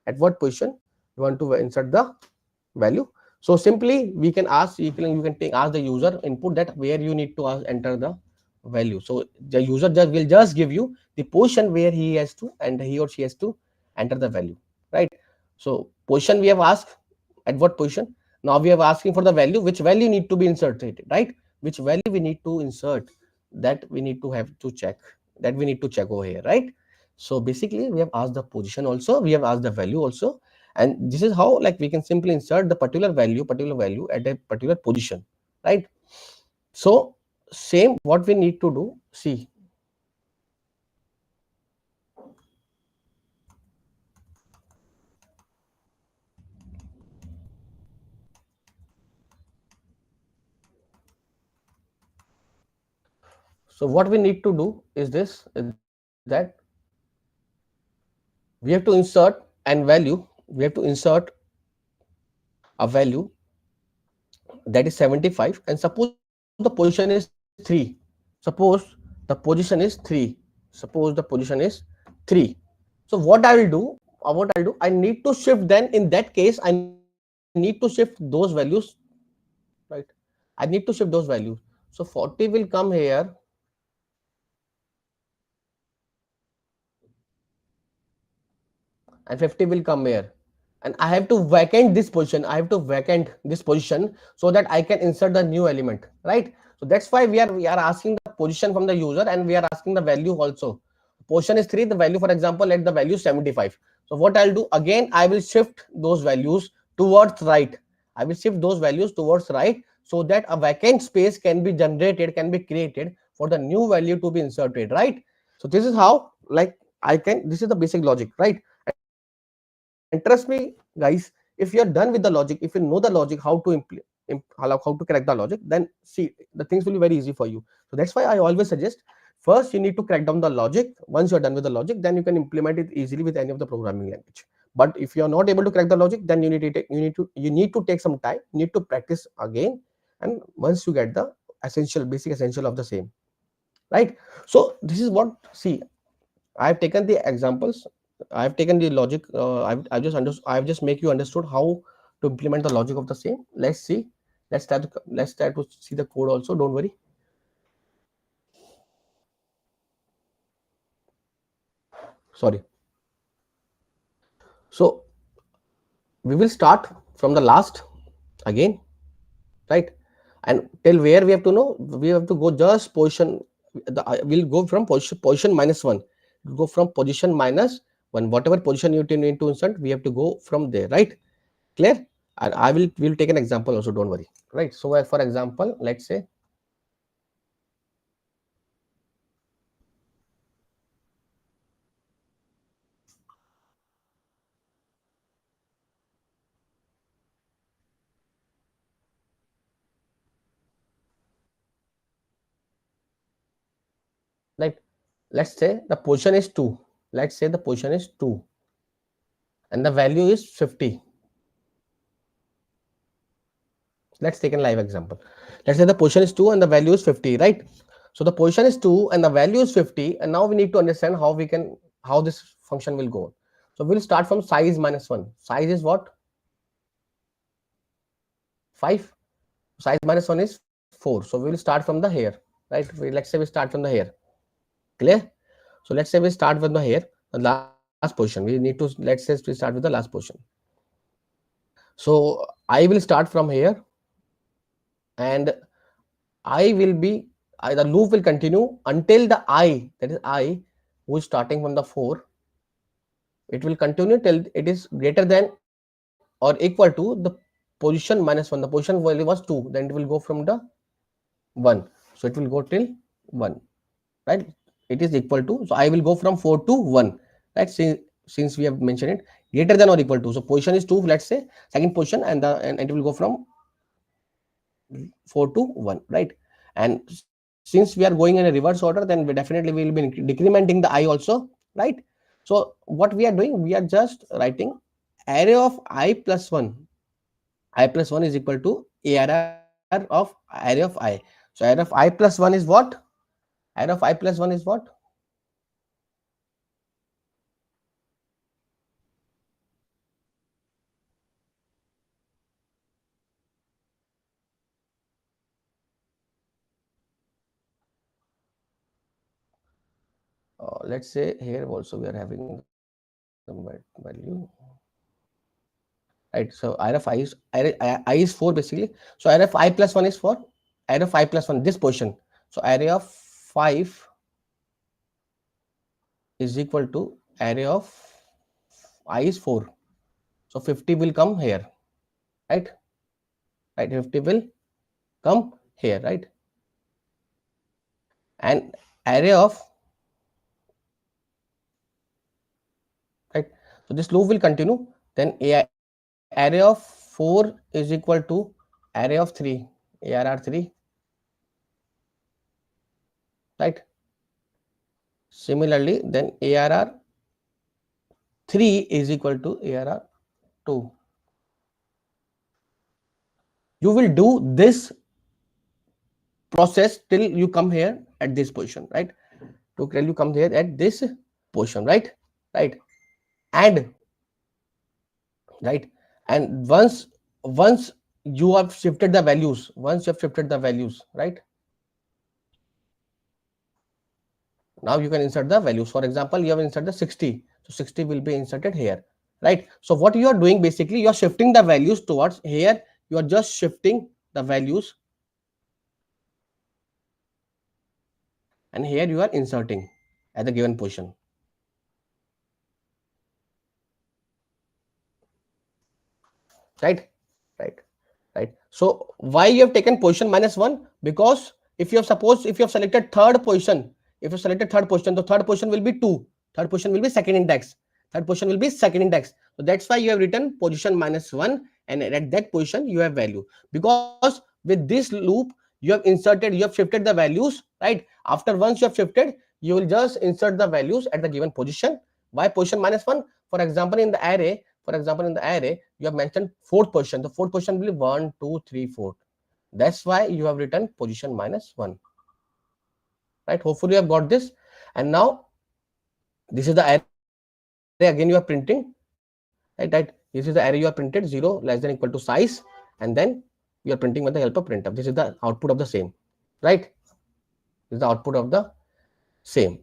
At what position you want to insert the value. So simply we can ask, you can take ask the user input that where you need to enter the value. So the user will just give you the position where he has to and he or she has to enter the value, right? So position we have asked, at what position. Now we are asking for the value, which value need to be inserted, right? Which value we need to insert, that we need to have to check, that we need to check over here, right? So basically we have asked the position also, we have asked the value also, and this is how like we can simply insert the particular value at a particular position, right? So same what we need to do, see, so what we need to do is this, that we have to insert and value, we have to insert a value that is 75, and suppose the position is 3, suppose the position is 3, suppose the position is 3. So what I will do, I need to shift, then in that case I need to shift those values, right? I need to shift those values. So 40 will come here and 50 will come here, and I have to vacant this position, so that I can insert the new element, right? So that's why we are asking the position from the user, and we are asking the value also. Position is 3, the value, for example, let the value 75. So what I'll do, again I will shift those values towards right, I will shift those values towards right, so that a vacant space can be generated, can be created for the new value to be inserted, right? So this is how, like, I can, this is the basic logic, right? And trust me guys, if you are done with the logic, if you know the logic, how to how to crack the logic, then see, the things will be very easy for you. So that's why I always suggest, first you need to crack down the logic. Once you're done with the logic, then you can implement it easily with any of the programming language. But if you're not able to crack the logic, then you need to take some time, you need to practice again, and once you get the basic essential of the same, right? So this is what, see, I have taken the examples, I have taken the logic, I've just make you understood how to implement the logic of the same. Let's see, let's try to see the code also, don't worry. Sorry. So we will start from the last again, right? And till where we have to know, we have to go just position, we'll go from position -1, go from position -1, whatever position you need to insert, we have to go from there, right? Clear? And we'll take an example also, don't worry, right? So for example, let's say, like, let's say the position is 2, let's say the position is 2 and the value is 50. Let's take a live example. Let's say the position is 2 and the value is 50, right? So the position is 2 and the value is 50, and now we need to understand how this function will go. So we'll start from size -1. Size is what? 5. Size -1 is 4. So we will start from the here, right? Let's say we start from the here. Clear? So let's say we start from the here, the last position. We need to, let's say we start with the last position. So I will start from here, and I will be, the loop will continue until the I, that is I, who is starting from the 4, It will continue till it is greater than or equal to the position minus 1. The position value was 2, then it will go from the 1. So it will go till 1, right? It is equal to, so I will go from 4 to 1, right? Since we have mentioned it greater than or equal to, so position is 2, let's say second position, and it will go from 4 to 1, right? And since we are going in a reverse order, then we definitely will be decrementing the I also, right? So what we are doing, we are just writing array of I plus 1. I plus 1 is equal to arr of array of I. So array of I plus 1 is what? Array of I plus 1 is what? Let's say here also we are having the value, right? So array of I is 4 basically. So array of I plus 1 is for array of I plus 1, this portion. So array of 5 is equal to array of I is 4. So 50 will come here, right? Right, 50 will come here, right? And array of, right? So this loop will continue. Then array of 4 is equal to array of 3, arr 3, right? Similarly, then arr 3 is equal to arr 2. You will do this process till you come here at this position, right? Till you come here at this position, right? Right. And right, and once you have shifted the values, right, now you can insert the values. For example, you have inserted the 60, so 60 will be inserted here, right? So what you are doing, basically you are shifting the values towards here. You are just shifting the values, and here you are inserting at the given position, right? Right. Right. So why you have taken position minus 1? Because if you have, suppose if you have selected third position, the third position will be 2, third position will be second index, so that's why you have written position minus 1, and at that position you have value. Because with this loop you have inserted, you have shifted the values, right? After once you have shifted, you will just insert the values at the given position. Why position minus 1? For example, in the array, you have mentioned fourth position. The fourth position will be 1, 2, 3, 4. That's why you have written position minus 1, right? Hopefully you have got this. And now this is the array again you are printing, right? This is the array you are printed, 0 less than equal to size, and then you are printing with the help of printf. This is the output of the same, right? This is the output of the same.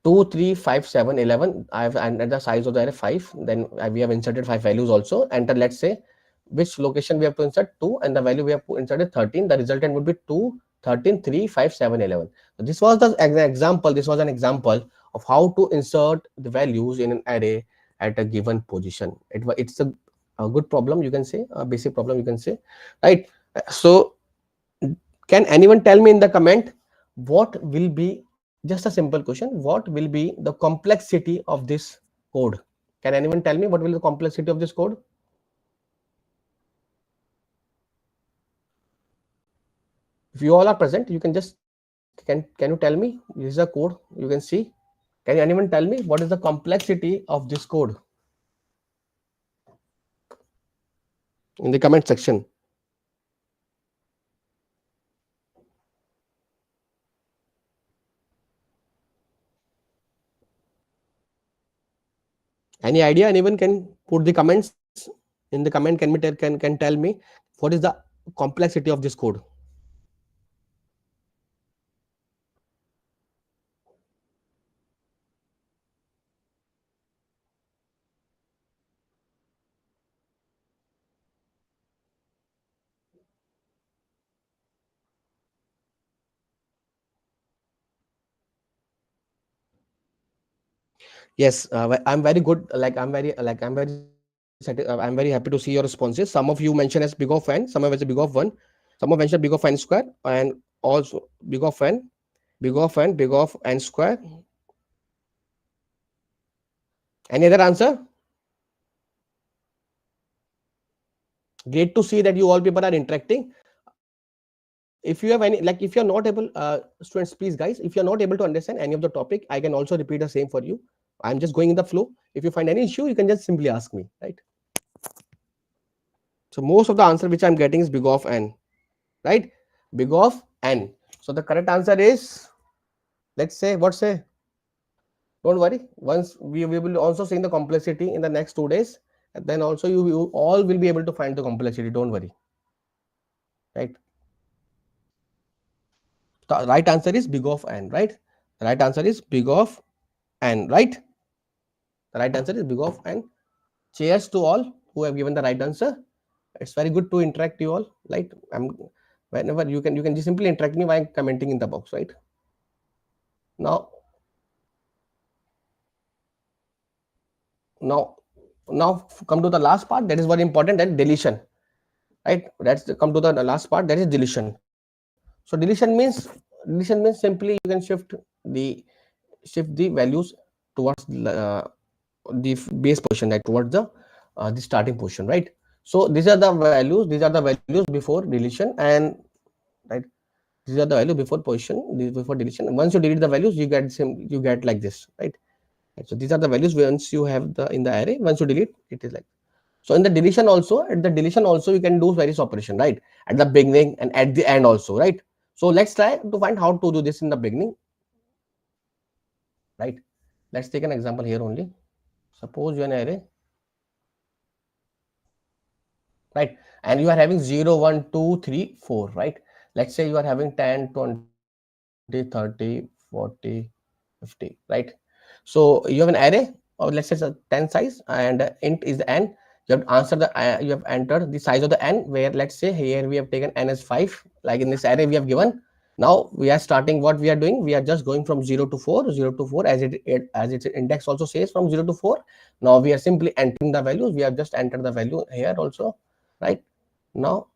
2, 3, 5, 7, 11. I have entered the size of the array 5. Then we have inserted 5 values also. Enter, let's say, which location we have to insert 2, and the value we have to insert is 13. The resultant would be 2, 13, 3, 5, 7, 11. So this was the example. This was an example of how to insert the values in an array at a given position. It's a good problem, you can say, a basic problem, you can say, right? So can anyone tell me in the comment what will be, just a simple question, what will be the complexity of this code? Can anyone tell me what will be the complexity of this code? If you all are present, you can just, can you tell me? This is a code you can see. Can anyone tell me what is the complexity of this code in the comment section? Any idea? Anyone can put the comments in the comment. Can tell me what is the complexity of this code? Yes, I'm very good. I'm very happy to see your responses. Some of you mentioned as big of n, some of mentioned big of 1, some of mentioned big of n square, and also big of n, big of n square. Any other answer? Great to see that you all people are interacting. If you have any, like if you're not able, students, please guys, if you're not able to understand any of the topic, I can also repeat the same for you. I'm just going in the flow. If you find any issue, you can just simply ask me, right? So most of the answer which I'm getting is big of n, right? Big of n. So the correct answer is, let's say, what say? Don't worry. Once we will also see the complexity in the next 2 days, and then also you all will be able to find the complexity. Don't worry, right? The right answer is big of n, right? The right answer is big of n, right? The right answer is big of n. Cheers to all who have given the right answer. It's very good to interact you all, right? Whenever you can just simply interact me by commenting in the box, right? Now, now, now come to the last part. That is very important. That deletion, right? Let's come to the last part. That is deletion. So deletion means simply you can shift the values towards the base position, right, towards the starting position, right? So these are the values, before deletion, and right, these are the value before position, before deletion. Once you delete the values, you get like this, right? So these are the values once you have the in the array. Once you delete, it is like. So in the deletion also, at the deletion also, you can do various operation, right? At the beginning and at the end also, right? So let's try to find how to do this in the beginning, right? Let's take an example here only. Suppose you are an array, right? And you are having 0, 1, 2, 3, 4, right? Let's say you are having 10, 20, 30, 40, 50, right? So you have an array, or let's say it's a 10 size, and int is the n. You have answered you have entered the size of the n, where let's say here we have taken n as 5, like in this array we have given. Now we are starting, what we are doing, we are just going from 0 to 4, 0 to 4, as its index also says, from 0 to 4. Now we are simply entering the values. We have just entered the value here also, right? Now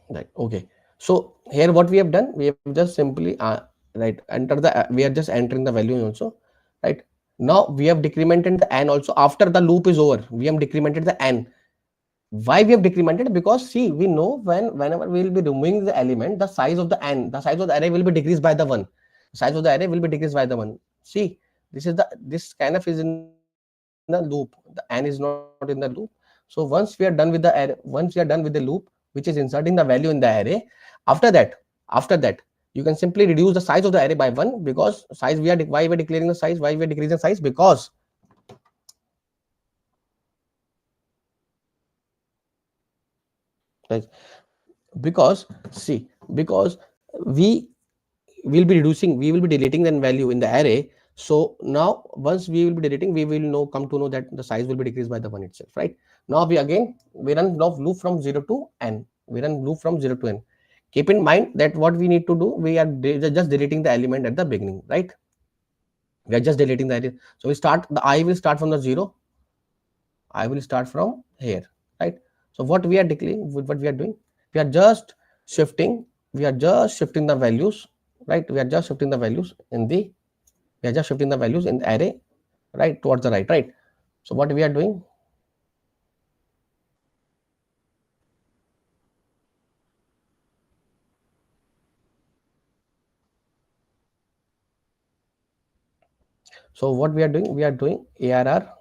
right, okay. So here what we have done, we have just simply right, enter the we are just entering the value also, right? Now we have decremented the n also. After the loop is over, we have decremented the n. Why we have decremented? Because see, we know whenever we will be removing the element, the size of the n, the size of the array will be decreased by the 1. The size of the array will be decreased by the 1. See, this kind of is in the loop. The n is not in the loop. So once we are done with the array, once we are done with the loop, which is inserting the value in the array, after that you can simply reduce the size of the array by 1, because size, why we are declaring the size, why we are decreasing the size, because see, because we we will be deleting the value in the array. So now once we will be deleting, we will come to know that the size will be decreased by the 1 itself, right? Now we run loop from 0 to n. We run loop from 0 to n. Keep in mind that what we need to do, we are just deleting the element at the beginning, right? We are just deleting the array. So we start, the I will start from the 0. I will start from here, right? So what we are declaring, what we are doing, we are just shifting, the values, right? We are just shifting the values in the, array, right, towards the right, right? So what we are doing, we are doing arr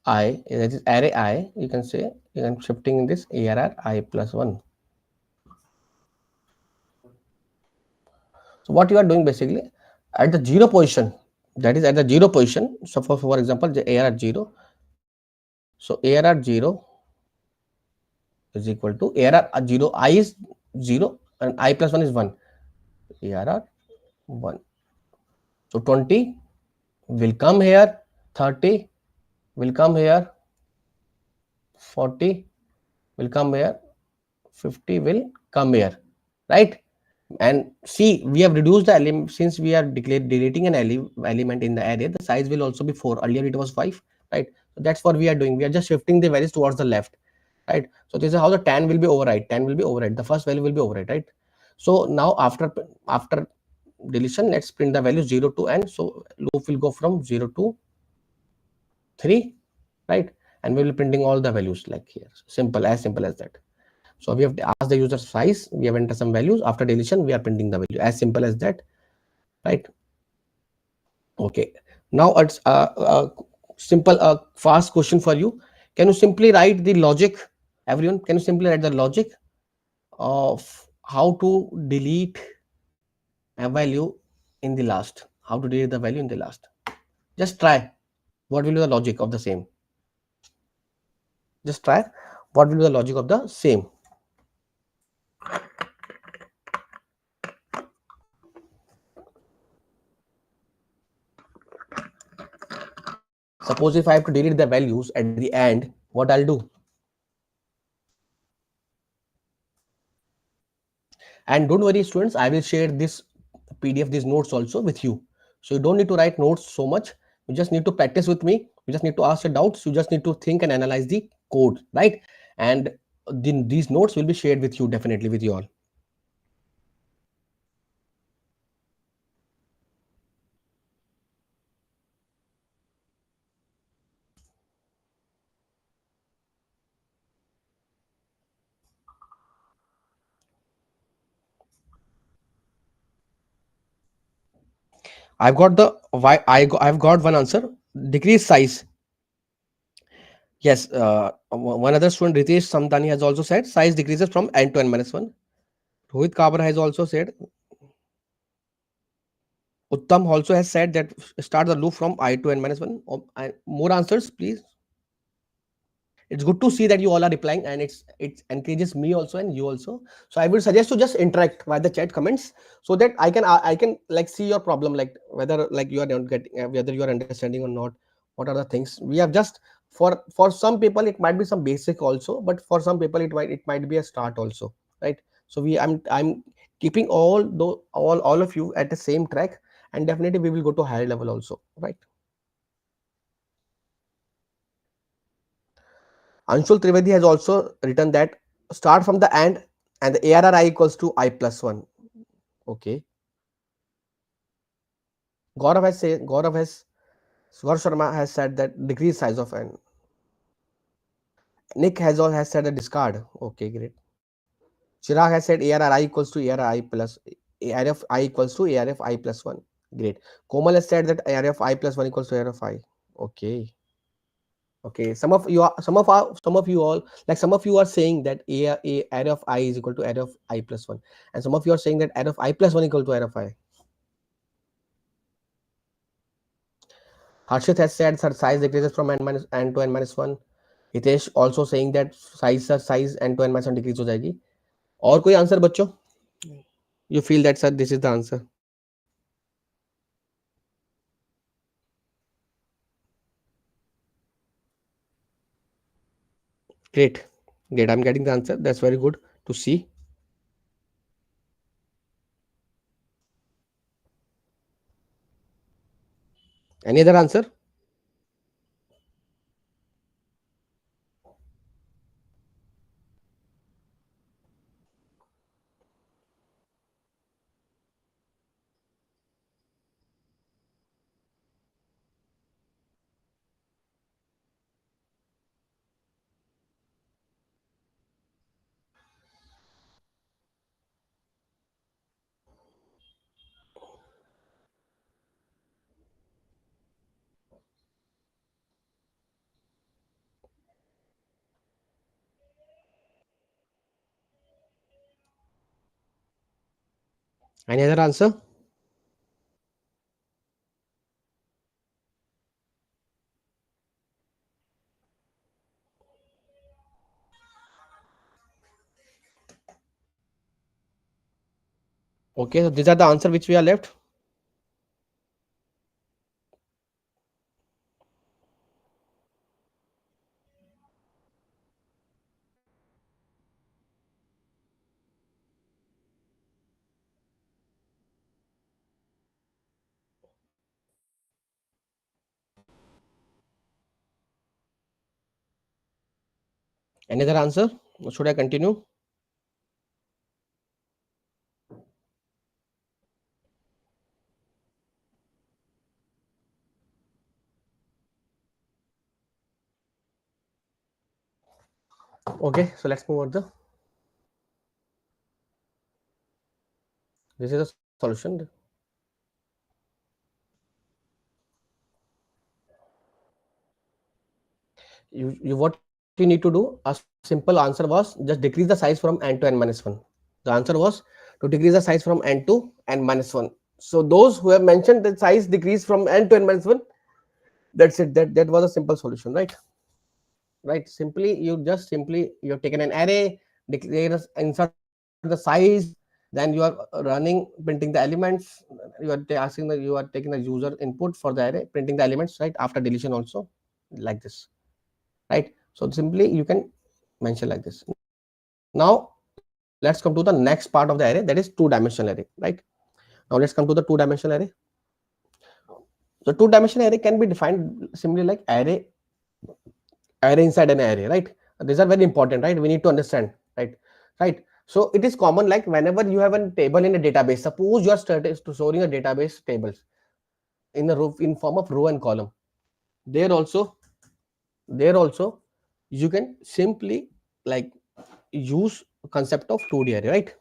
I, that is array I, you can say, you can shifting in this arr I plus 1. So what you are doing basically, at the 0 position, that is at the 0 position. So for example, the arr 0. So arr 0 is equal to arr 0. I is 0 and I plus 1 is 1. Arr 1. So 20 will come here, 30 will come here, 40 will come here, 50 will come here, right? And see, we have reduced the element since we are deleting an element in the array. The size will also be 4. Earlier it was 5, right? So that's what we are doing. We are just shifting the values towards the left, right? So this is how the 10 will be override. 10 will be override. The first value will be override, right? So now after deletion, let's print the value 0 to n. So loop will go from 0 to 3, right? And we will be printing all the values like here. Simple as that. So we have asked the user size, we have entered some values. After deletion, we are printing the value. As simple as that, right? Okay. Now it's a simple, fast question for you. Can you simply write the logic? Everyone, can you simply write the logic of how to delete a value in the last? How to delete the value in the last? Just try. What will be the logic of the same? Just try. What will be the logic of the same? Suppose if I have to delete the values at the end, what I'll do? And don't worry, students, I will share this PDF, these notes also with you. So you don't need to write notes so much. You just need to practice with me. You just need to ask your doubts. You just need to think and analyze the code, right? And then these notes will be shared with you, definitely with you all. I've got the why I've got one answer. Decrease size. Yes, one other student, Ritesh Samtani, has also said size decreases from n to n minus 1. Rohit Kabra has also said. Uttam also has said that start the loop from I to n minus 1. More answers, please. It's good to see that you all are replying, and it encourages me also and you also. So I would suggest to just interact via the chat comments, so that I can like see your problem, like whether like you are not getting, whether you are understanding or not. What are the things we have just for some people it might be some basic also, but for some people it might be a start also, right? So I'm keeping all of you at the same track, and definitely we will go to higher level also, right? Anshul Trivedi has also written that start from the end and the ARRI equals to I plus 1. Okay. Gaurav Sharma has said that decrease size of n. Nick has said a discard. Okay, great. Chirag has said ARRI equals to ARI plus ARF I equals to ARF I plus 1. Great. Komal has said that ARF I plus 1 equals to ARF I. Okay. Okay, some of you all, like some of you are saying that a array of I is equal to array of I plus 1, and some of you are saying that array of I plus 1 equal to array of I. Harshit has said that size decreases from n to n minus 1. Hitesh also saying that size n to n minus 1 decrease हो जाएगी. और कोई answer बच्चों? You feel that sir this is the answer? Great. Great, I'm getting the answer. That's very good to see. Any other answer? Any other answer? Okay, so these are the answer which we are left. Any other answer? Should I continue? Okay, so let's move on. This is a solution. You what you need to do? A simple answer was just decrease the size from n to n minus 1. The answer was to decrease the size from n to n minus 1. So those who have mentioned the size decrease from n to n minus 1, that's it. That was a simple solution, right? Right. Simply you have taken an array, declare, insert the size, then you are running, printing the elements. You are asking that you are taking the user input for the array, printing the elements, right? After deletion also, like this, right? So simply you can mention like this. Now let's come to the next part of the array, that is two-dimensional array, right? Now let's come to the two-dimensional array. So two-dimensional array can be defined simply like array inside an array, right? These are very important, right? We need to understand, right? So it is common, like whenever you have a table in a database, suppose you are storing a database tables in a row, in form of row and column. There also you can simply like use concept of 2D array, right?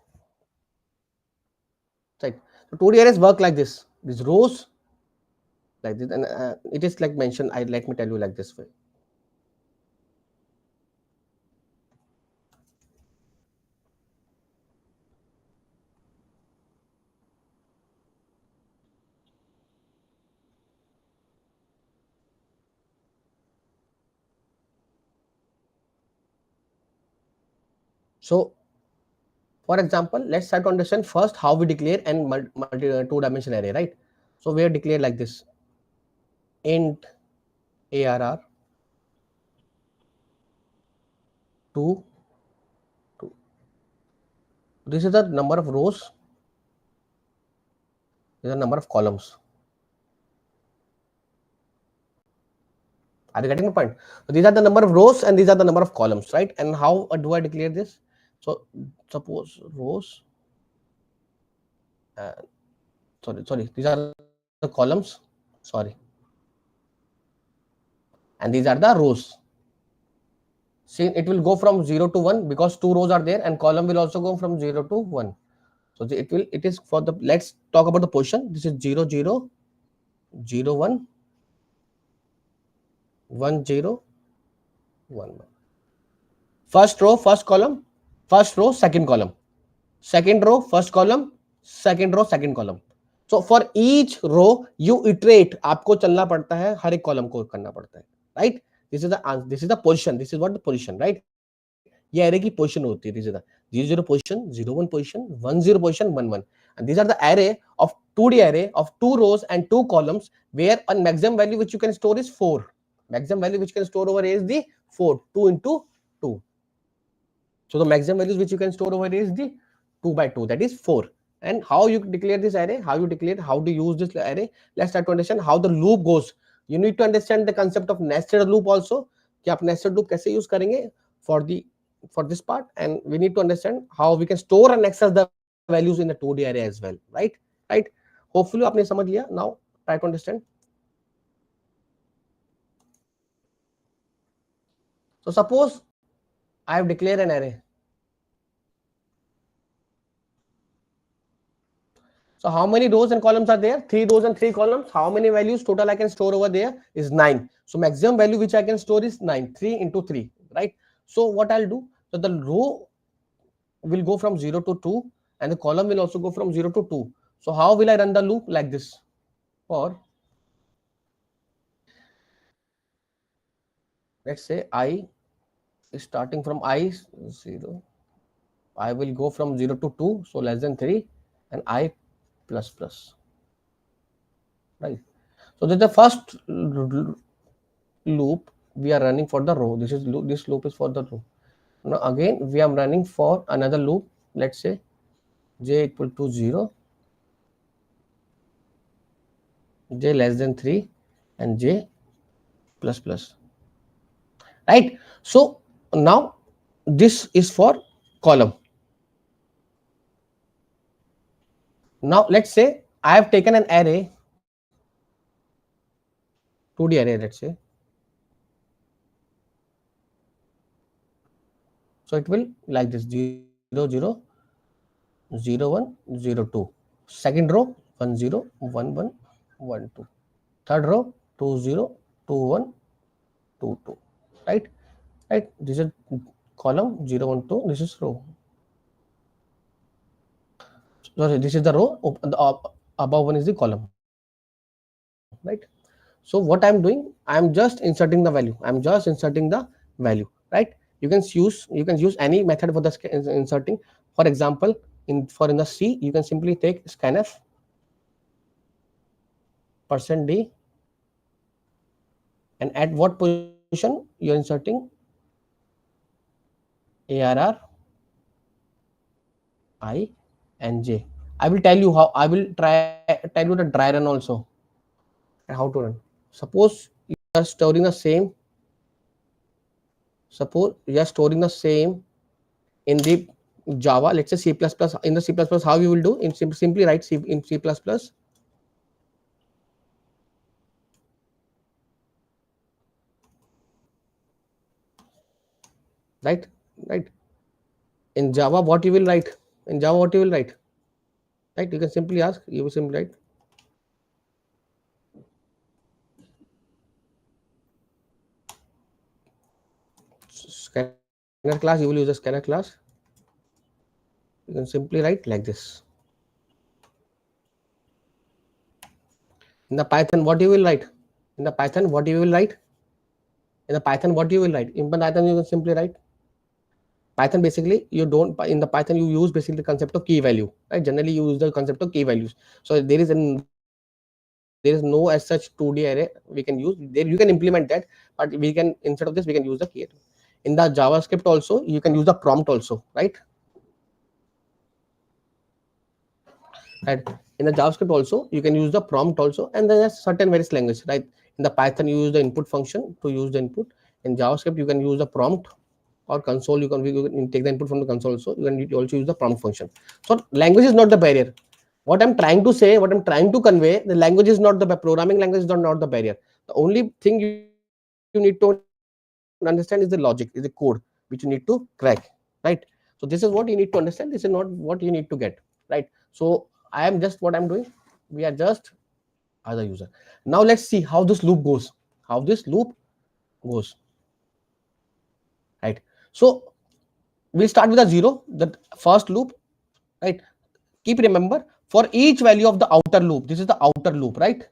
So 2D arrays work like this. These rows like this, and it is like mentioned. Let me tell you like this way. So for example, let's try to understand first how we declare and two-dimensional array, right? So we are declared like this: int arr 2. This is the number of rows. This is the number of columns. Are you getting the point? So these are the number of rows and these are the number of columns, right? And how do I declare this? So suppose rows. Sorry. These are the columns. Sorry. And these are the rows. See, it will go from 0 to 1 because two rows are there, and column will also go from 0 to 1. So it is for the, let's talk about the position. This is 0 0 0 1 1 0 1 1. First row, first column, first row, second column, second row, first column, second row, second column. So for each row you iterate, आपको चलना पड़ता है, हर एक column को करना पड़ता है, right? This is the position. This is what the position, right? ये array की position होती है. This is the 0 0 position, 0 1 position, 1 0 position, 1 1. And these are the array of 2D array of two rows and two columns, where a maximum value which you can store is 4. Maximum value which you can store over here is the 4, 2 into 2. So the maximum values which you can store over here is the 2 by 2, that is 4. And how you declare this array, how to use this array, let's try to understand how the loop goes. You need to understand the concept of nested loop also, कि आप nested loop कैसे use करेंगे for this part, and we need to understand how we can store and access the values in the 2D array as well, right? Hopefully आपने समझ लिया. Now try to understand. So suppose I have declared an array. So how many rows and columns are there? 3 rows and 3 columns. How many values total I can store over there is 9. So maximum value which I can store is 9. 3 into 3, right? So what I'll do, so the row will go from 0 to 2 and the column will also go from 0 to 2. So how will I run the loop? Like this. Or let's say I is starting from I 0. I will go from 0 to 2, so less than 3, and I plus plus, right? So this is the first loop we are running for the row. This loop is for the row. Now again we are running for another loop. Let's say j equal to 0, j less than 3, and j plus plus, right? So now this is for column. Now let's say I have taken an array, 2D array, let's say. So it will like this 0 0 0 1 0 2. Second row 1 0 1 1 1 2. Third row 2 0 2 1 2 2. Right? Right? This is column 0 1 2. This is row. Sorry, this is the row. Above one is the column. Right? So what I'm doing, I'm just inserting the value. I'm just inserting the value. Right? You can use any method for the inserting. For example, in the C, you can simply take scanf %d, and at what position you're inserting ARR, I, and J. I will tell you how. I will tell you the dry run also and how to run. Suppose you are storing the same. Suppose you are storing the same in the Java. Let's say C++. In the C++, how you will do? In simply write C in C++. Right. In Java, what you will write? In Java, what you will write? Right. You can simply ask. You will simply write. Scanner class. You will use a scanner class. You can simply write like this. In the Python, what you will write? In the Python, what you will write? In the Python, what you will write? In Python, you can simply write. Python basically, you don't, in the Python, you use basically the concept of key value, right? Generally, you use the concept of key values. So there is no as such 2D array we can use. There you can implement that, but we can, instead of this, we can use the key. In the JavaScript also, you can use the prompt also, right? Right. In the JavaScript also, you can use the prompt also, and then there's certain various language, right? In the Python, you use the input function to use the input. In JavaScript, you can use the prompt or console. You can take the input from the console also. You can also use the prompt function. So language is not the barrier. What I'm trying to say, what I'm trying to convey, the language is not the programming language is not the barrier. The only thing you need to understand is the logic, is the code which you need to crack, right? So this is what you need to understand. This is not what you need to get, right? So I am just what I'm doing. We are just as a user. Now let's see how this loop goes. How this loop goes, right? So we'll start with a 0, the first loop, right? Keep remember, for each value of the outer loop, this is the outer loop, right?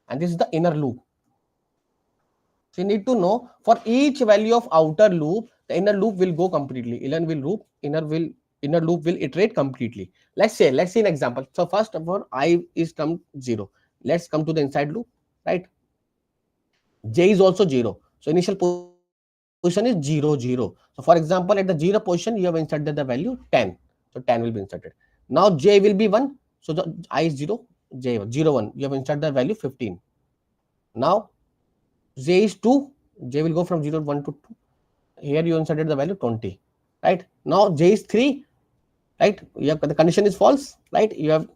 And this is the inner loop. So you need to know, for each value of outer loop, the inner loop will go completely. Inner loop will iterate completely. Let's say an example. So first of all, I is come 0. Let's come to the inside loop, right? J is also 0. So initial position is 0 0. So for example, at the 0 position, you have inserted the value 10. So 10 will be inserted. Now J will be 1. So the I is 0, J 1, 0 1. You have inserted the value 15. Now J is 2. J will go from 0 1 to 2. Here you inserted the value 20. Right? Now J is 3. Right? You have, the condition is false. Right? You have,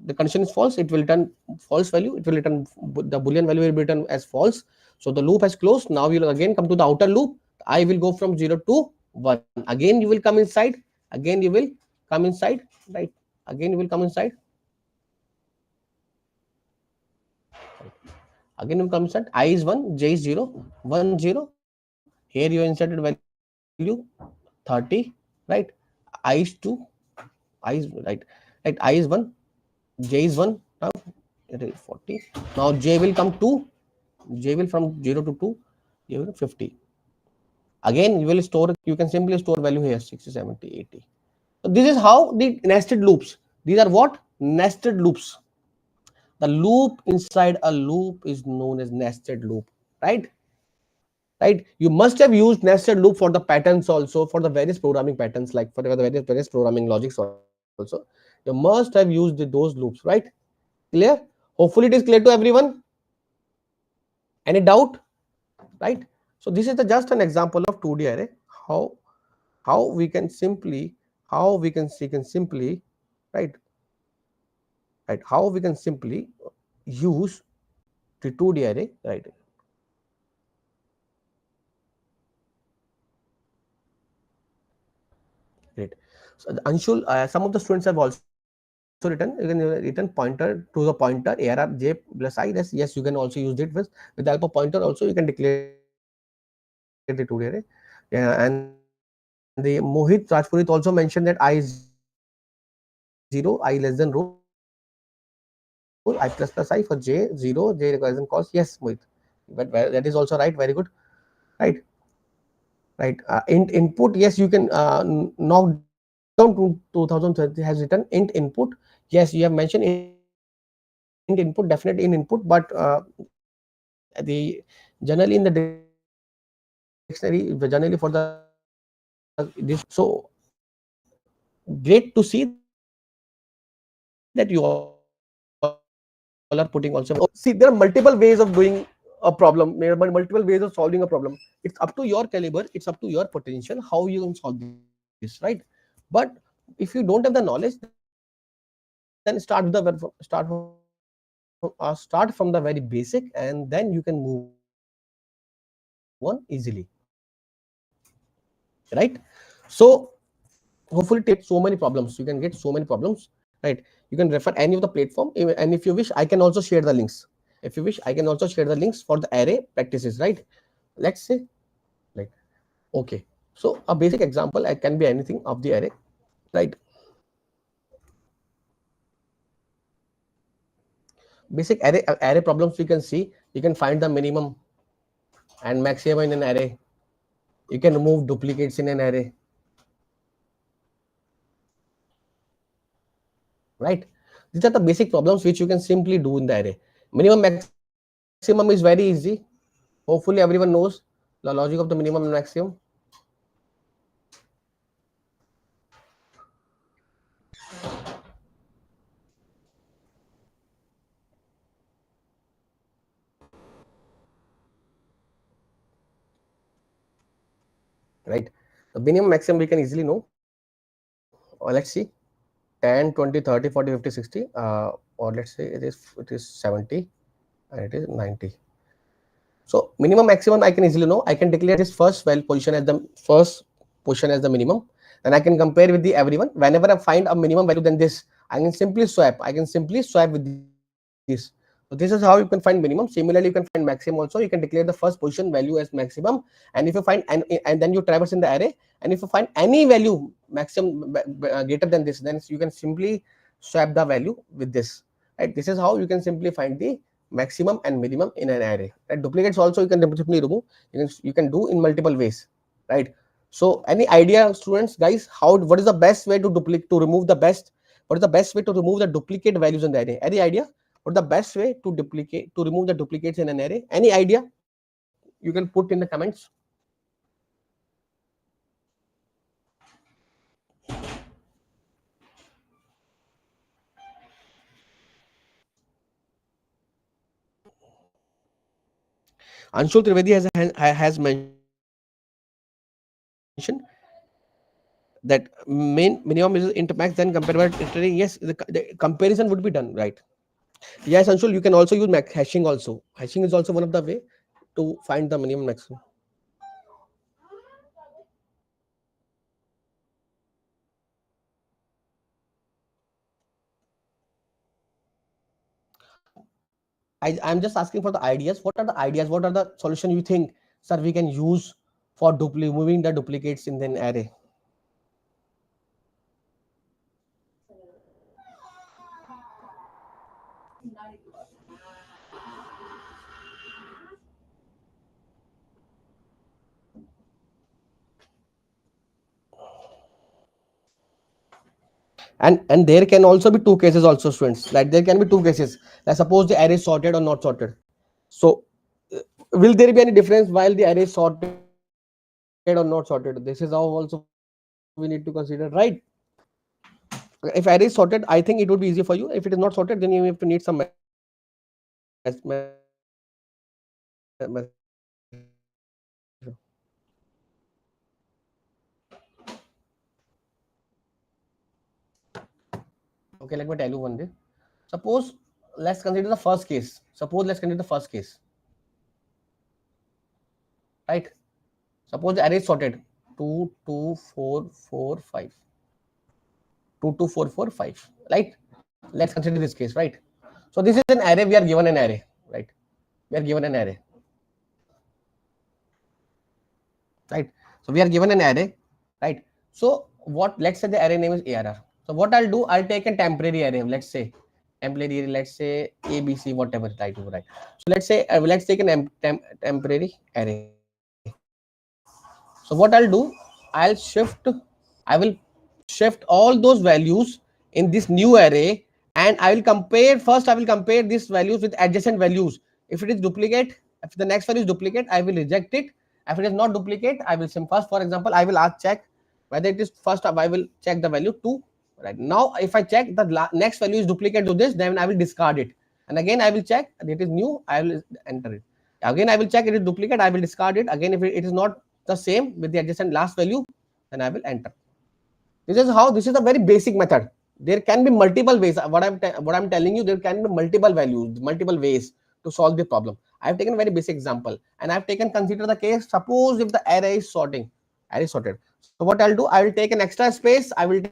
the condition is false. It will return false value. It will return, the boolean value will be returned as false. So the loop has closed. Now you will again come to the outer loop. I will go from 0 to 1. Again you will come inside. Again you will come inside. Right? Again you will come inside. Again you will come inside. I is 1. J is 0. 1 0. Here you inserted value 30. Right? I is 2. I is right. I is 1. J is 1. Now it is 40. Now J will come 2. J will from 0 to 2. J will 50. Again you will store, you can simply store value here 60, 70, 80. So this is how the nested loops. These are what? Nested loops. The loop inside a loop is known as nested loop, right? Right? You must have used nested loop for the patterns also, for the various programming patterns, like for the various programming logics also. You must have used those loops, right? Clear? Hopefully it is clear to everyone. Any doubt? Right? So this is just an example of 2D array. How we can simply right how we can simply use the 2D array, right. Great. So Anshul, some of the students have also written, you can written pointer to the pointer arr j plus I. Yes, you can also use it with the help of pointer also you can declare the 2D array. Yeah, and the Mohit Rajpurit also mentioned that I is 0, I less than row, I plus plus I for j 0, j requires an calls. Yes, Mohit, but that is also right, very good. Right. That is also right, very good. Right. Right. Input, yes, you can knock down to 2030 has written int input. Yes, you have mentioned int input, definitely in input, but the generally in the dictionary, generally for the this. So great to see that you all are putting also see, there are multiple ways of doing a problem, there are multiple ways of solving a problem. It's up to your caliber, it's up to your potential how you can solve this, right? But if you don't have the knowledge, then start from the start from the very basic, and then you can move on easily, right? So hopefully you can get so many problems, right? You can refer any of the platform, and if you wish I can also share the links. If you wish I can also share the links for the array practices, right? Let's say, right. Okay, so a basic example can be anything of the array, right? Basic array problems we can see. You can find the minimum and maximum in an array. You can remove duplicates in an array, right? These are the basic problems which you can simply do in the array. Minimum maximum is very easy. Hopefully everyone knows the logic of the minimum and maximum. Right, the minimum maximum we can easily know. Let's see, 10 20 30 40 50 60, or let's say it is 70 and it is 90. So minimum maximum I can easily know. I can declare this first well position as the first position as the minimum, and I can compare with the everyone. Whenever I find a minimum value than this, I can simply swap. With this. So this is how you can find minimum. Similarly, you can find maximum also. You can declare the first position value as maximum, and if you find and then you traverse in the array, and if you find any value maximum greater than this, then you can simply swap the value with this. Right. This is how you can simply find the maximum and minimum in an array. Right. Duplicates also you can simply remove. You can do in multiple ways, right? So any idea, students, guys, what is the best way to remove the best? What is the best way to remove the duplicate values in the array? Any idea? What is the best way to remove the duplicates in an array? Any idea? You can put in the comments. Anshul Trivedi has mentioned that minimum is into max, then comparable iterary. Yes, the comparison would be done, right? Yes, Anshul, you can also use hashing also. Hashing is also one of the way to find the minimum maximum. I'm just asking for the ideas. What are the ideas? What are the solution you think, sir, we can use for removing the duplicates in an array? And there can also be two cases also, students. Like there can be two cases. Like suppose the array is sorted or not sorted. So will there be any difference while the array is sorted or not sorted? This is how also we need to consider, right? If array is sorted, I think it would be easy for you. If it is not sorted, then you have to need some mathematical calculation, right? Okay, let me tell you one day. Suppose let's consider the first case. Suppose let's consider the first case. Right? Suppose the array is sorted 2, 2, 4, 4, 5. 2, 2, 4, 4, 5. Right? Let's consider this case, right? So this is an array, we are given an array, right? We are given an array. Right? So we are given an array, right? So what, let's say the array name is ARR. So what I'll do, I'll take a temporary array, let's say temporary, let's say ABC, whatever I do, right? So let's take an temporary array. So what I'll do, I will shift all those values in this new array, and I will compare, first I will compare these values with adjacent values. If it is duplicate, if the next value is duplicate, I will reject it. If it is not duplicate, I will first, for example, I will check whether it is first, I will check the value 2. Right now, if I check the next value is duplicate to this, then I will discard it. And again, I will check it is new, I will enter it. Again, I will check it is duplicate, I will discard it. Again, if it is not the same with the adjacent last value, then I will enter. This is a very basic method. There can be multiple ways. What I'm telling you, there can be multiple values, multiple ways to solve the problem. I've taken a very basic example, and I've taken, consider the case, suppose if the array is sorted. So what I'll do, I will take an extra space, I will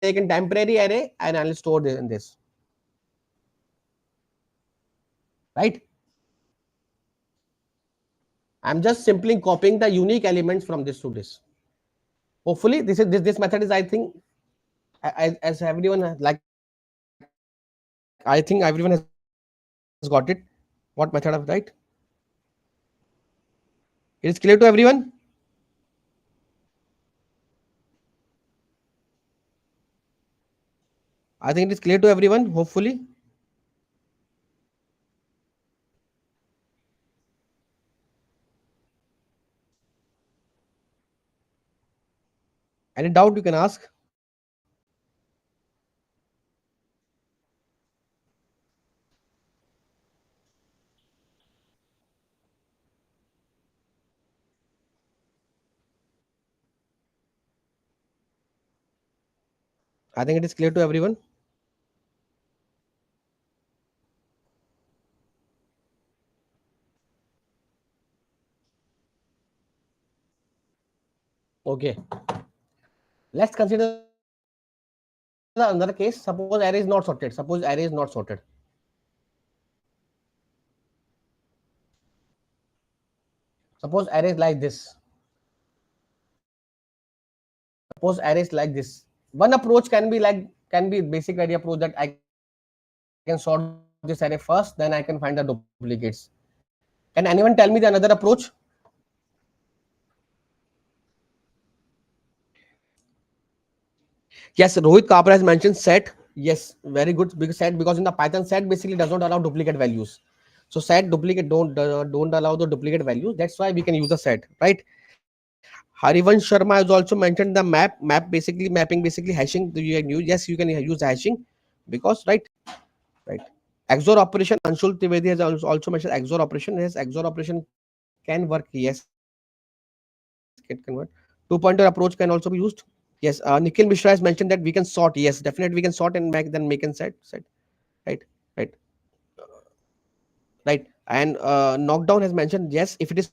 take a temporary array, and I'll store this in this. Right? I'm just simply copying the unique elements from this to this. Hopefully, this method is, I think, as everyone has, like, I think everyone has got it. What method of, right? It is clear to everyone. I think it is clear to everyone, hopefully. Any doubt you can ask. I think it is clear to everyone. Okay. Let's consider the another case. Suppose array is not sorted. Suppose array is like this. One approach can be basic idea approach, that I can sort this array first, then I can find the duplicates. Can anyone tell me the another approach? Yes, Rohit Kapra has mentioned set. Yes, very good. Because set, because in the Python, set basically does not allow duplicate values. So set duplicate don't allow the duplicate values. That's why we can use the set, right? Harivansh Sharma has also mentioned the map basically mapping, basically hashing. Yes, you can use hashing, because right. XOR operation. Anshul Trivedi has also mentioned XOR operation. Yes, XOR operation can work. Yes, it can work. Two pointer approach can also be used. Yes, Nikhil Mishra has mentioned that we can sort. Yes, definitely we can sort and then make and set. Right, right, right. And Knockdown has mentioned, yes, if it is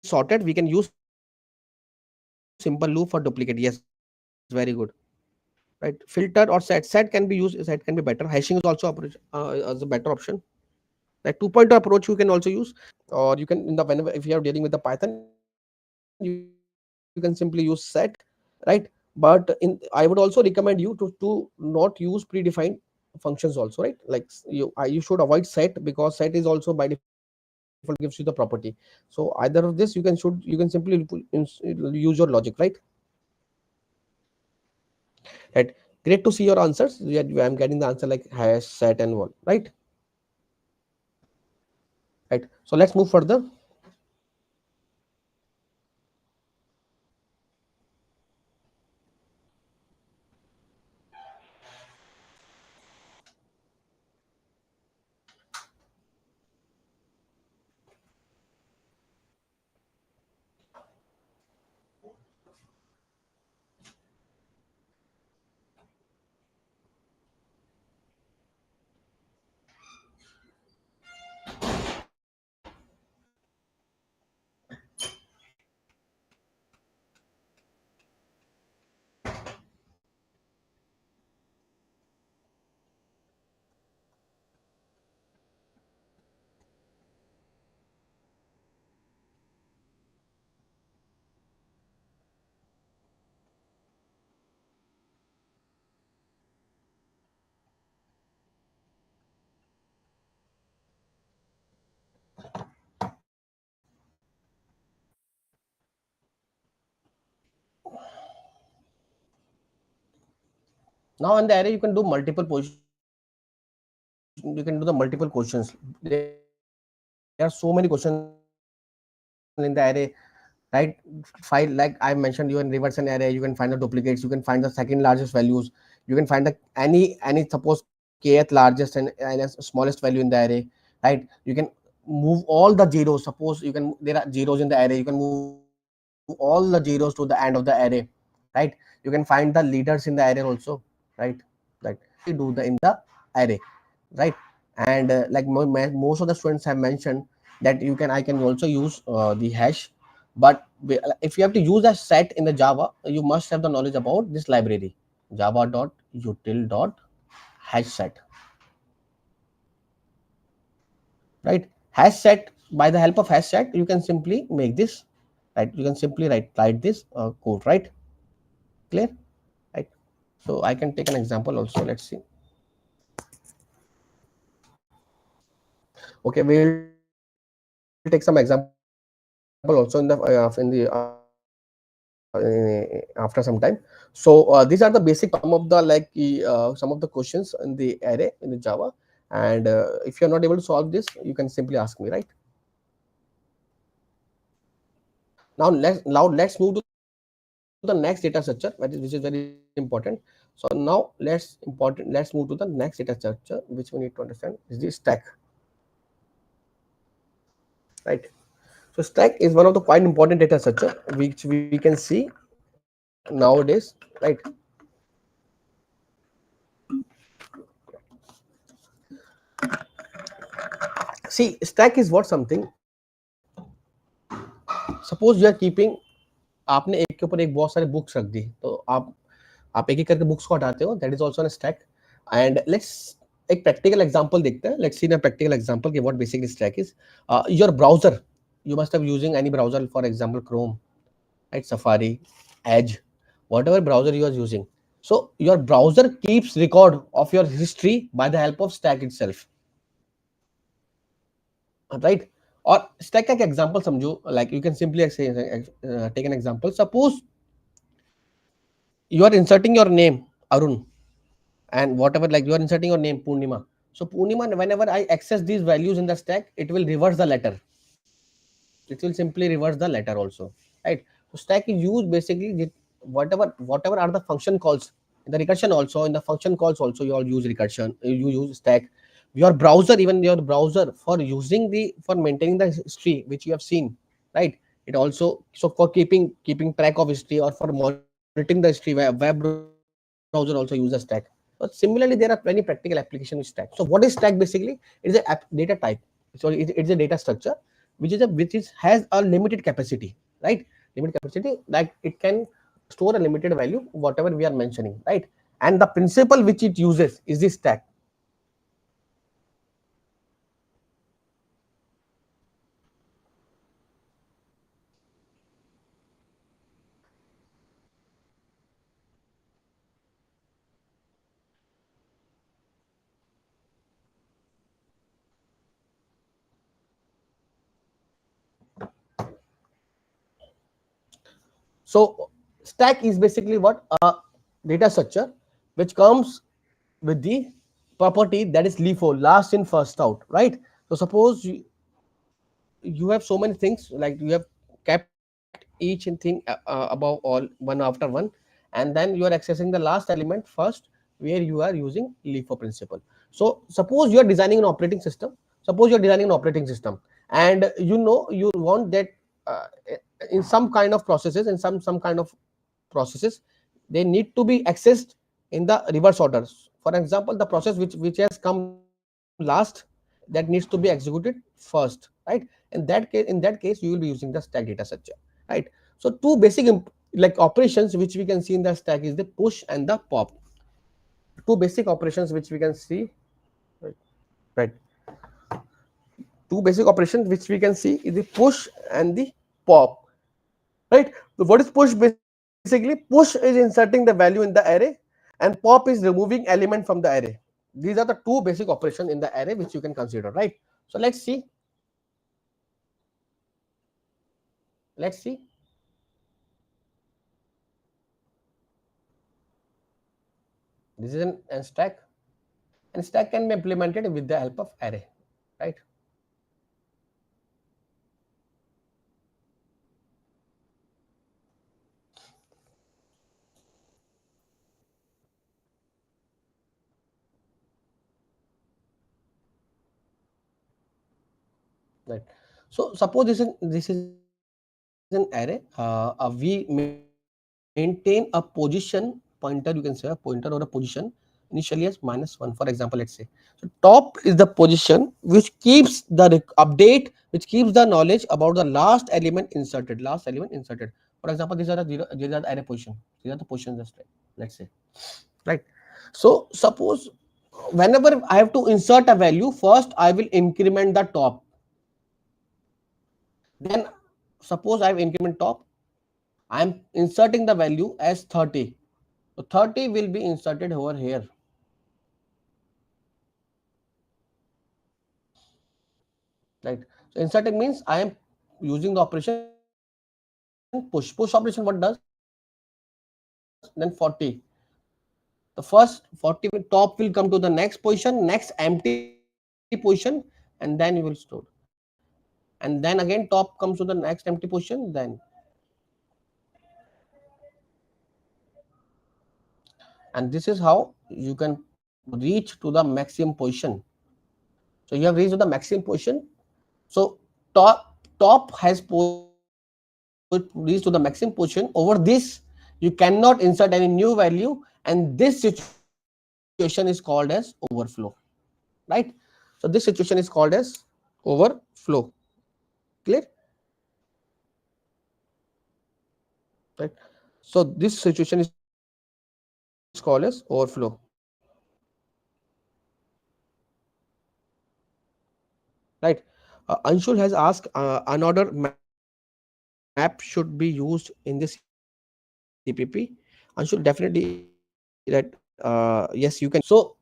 sorted, we can use simple loop for duplicate. Yes, very good. Right. Filter or set can be used. Set can be better. Hashing is also is a better option. Like two-pointer approach you can also use, or you can, in the whenever if you are dealing with the Python, you can simply use set, right? But I would also recommend you to not use predefined functions also, right? Like you should avoid set, because set is also by default gives you the property. So either of this you can simply use your logic, right? Right. Great to see your answers. I'm getting the answer like hash, set, and one, right? Right. So let's move further. Now in the array you can do multiple position, you can do the multiple questions. There are so many questions in the array, right? File, like I mentioned, you in reverse an array, you can find the duplicates, you can find the second largest values, you can find any suppose kth largest and smallest value in the array, right? You can move all the zeros. Suppose you can, there are zeros in the array, you can move all the zeros to the end of the array, right? You can find the leaders in the array also, right? That you can simply do the in the array, right? And like most of the students have mentioned that I can also use the hash, but if you have to use a set in the Java, you must have the knowledge about this library, java.util.hashset, right? Hash set, by the help of hash set you can simply make this, right? You can simply write this code, right? Clear, right? So I can take an example also, let's see. Okay, we will take some example also in the after some time. So these are the basic some of the like some of the questions in the array in the Java, and if you're not able to solve this, you can simply ask me, right? Now let's move to the next data structure, which is very important. So now let's move to the next data structure which we need to understand is the stack, right? So stack is one of the quite important data structure which we can see nowadays, right? See, stack is what something, suppose you are keeping, आपने एक के ऊपर एक बहुत सारे books रख दी, तो आप एक एक करके बुक्स को हटाते हो, that is also an stack. And let's एक प्रैक्टिकल एग्जांपल देखते हैं. Let's see in practical example कि what basically stack is. Your browser, you must have using any browser, for example Chrome, right? Safari, Edge, whatever browser you are using. So your browser keeps record of your history by the help of stack itself, right? और stack का एक example समझो, like you can simply take an example. Suppose you are inserting your name Arun, and whatever, like you are inserting your name Poornima. So Poornima, whenever I access these values in the stack, it will reverse the letter. It will simply reverse the letter also, right? So stack is used basically whatever are the function calls in the recursion, also in the function calls also you all use recursion, you use stack. Your browser, even your browser, for using the, for maintaining the history which you have seen, right? It also, so for keeping track of history or for monitoring the history, web browser also use a stack. But similarly there are many practical applications with stack. So what is stack basically? It is a data type. So it's a data structure which has a limited capacity, right? Limited capacity, like it can store a limited value whatever we are mentioning, right? And the principle which it uses is the stack. So stack is basically what, a data structure which comes with the property that is LIFO, last in first out, right? So suppose you have so many things, like you have kept each thing above all, one after one, and then you are accessing the last element first, where you are using LIFO principle. So suppose you are designing an operating system, and you know you want that uh, in some kind of processes, in some kind of processes, they need to be accessed in the reverse orders. For example, the process which has come last, that needs to be executed first, right? In that case you will be using the stack data structure, right? So two basic like operations which we can see in the stack is the push and the pop. Two basic operations which we can see, right? Right. Two basic operations which we can see is the push and the pop, right? So what is push? Basically push is inserting the value in the array, and pop is removing element from the array. These are the two basic operations in the array which you can consider, right? So let's see. This is an stack, and stack can be implemented with the help of array, right? Right. So suppose this is an array. We maintain a position pointer. You can say a pointer or a position initially as -1. For example, let's say. So top is the position which keeps the update, which keeps the knowledge about the last element inserted. Last element inserted. For example, these are the array position. These are the positions just right. Let's say, right. So suppose whenever I have to insert a value, first I will increment the top. Then suppose I have increment top, I am inserting the value as 30. So 30 will be inserted over here. Right. So inserting means I am using the operation push. Push operation what does? Then 40. The first 40 will top will come to the next position, next empty position, and then you will store. And then again top comes to the next empty position, then. And this is how you can reach to the maximum position. So you have reached to the maximum position. So top has reached to the maximum position. Over this, you cannot insert any new value, and this situation is called as overflow. Right? So this situation is called as overflow. Clear? Right? So this situation is called as overflow. Right. Anshul has asked another map should be used in the CPP. Anshul, definitely that yes, you can use. So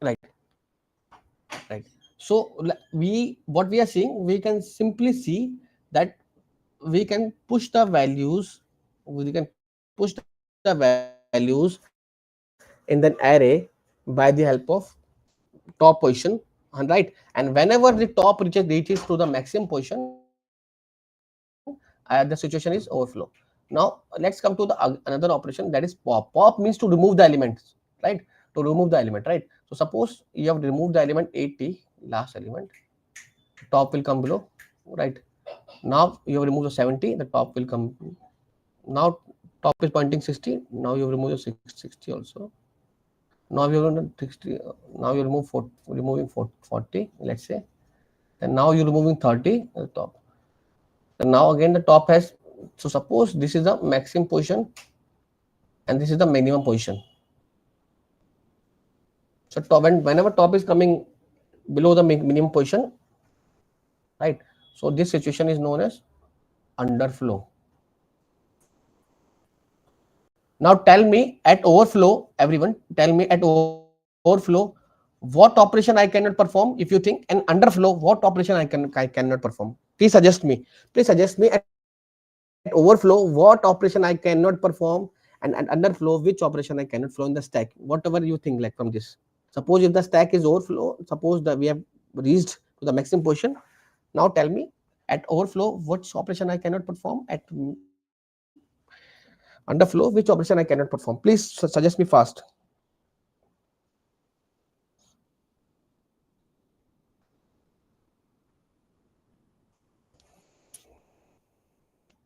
right, right. So what we are seeing, we can simply see that we can push the values. We can push the values in an array by the help of top position, right? And whenever the top reaches to the maximum position, the situation is overflow. Now let's come to the another operation, that is pop. Pop means to remove the elements, right? To remove the element, right? So suppose you have removed the element 80, last element, top will come below, right? Now you have removed the 70, the top will come. Now top is pointing 60, now you have removed the 60 also. Now you have removed 60, now you remove removing 40, let's say. Then now you're removing 30 at the top. And now again the top has, so suppose this is the maximum position and this is the minimum position. So top, whenever top is coming below the minimum position, right? So this situation is known as underflow. Now tell me at overflow, everyone, tell me at overflow what operation I cannot perform if you think, and underflow what operation I cannot perform. Please suggest me. Please suggest me at overflow what operation I cannot perform, and at underflow which operation I cannot flow in the stack. Whatever you think like from this. Suppose if the stack is overflow, suppose that we have reached to the maximum position. Now tell me at overflow which operation I cannot perform, at underflow which operation I cannot perform. Please suggest me fast.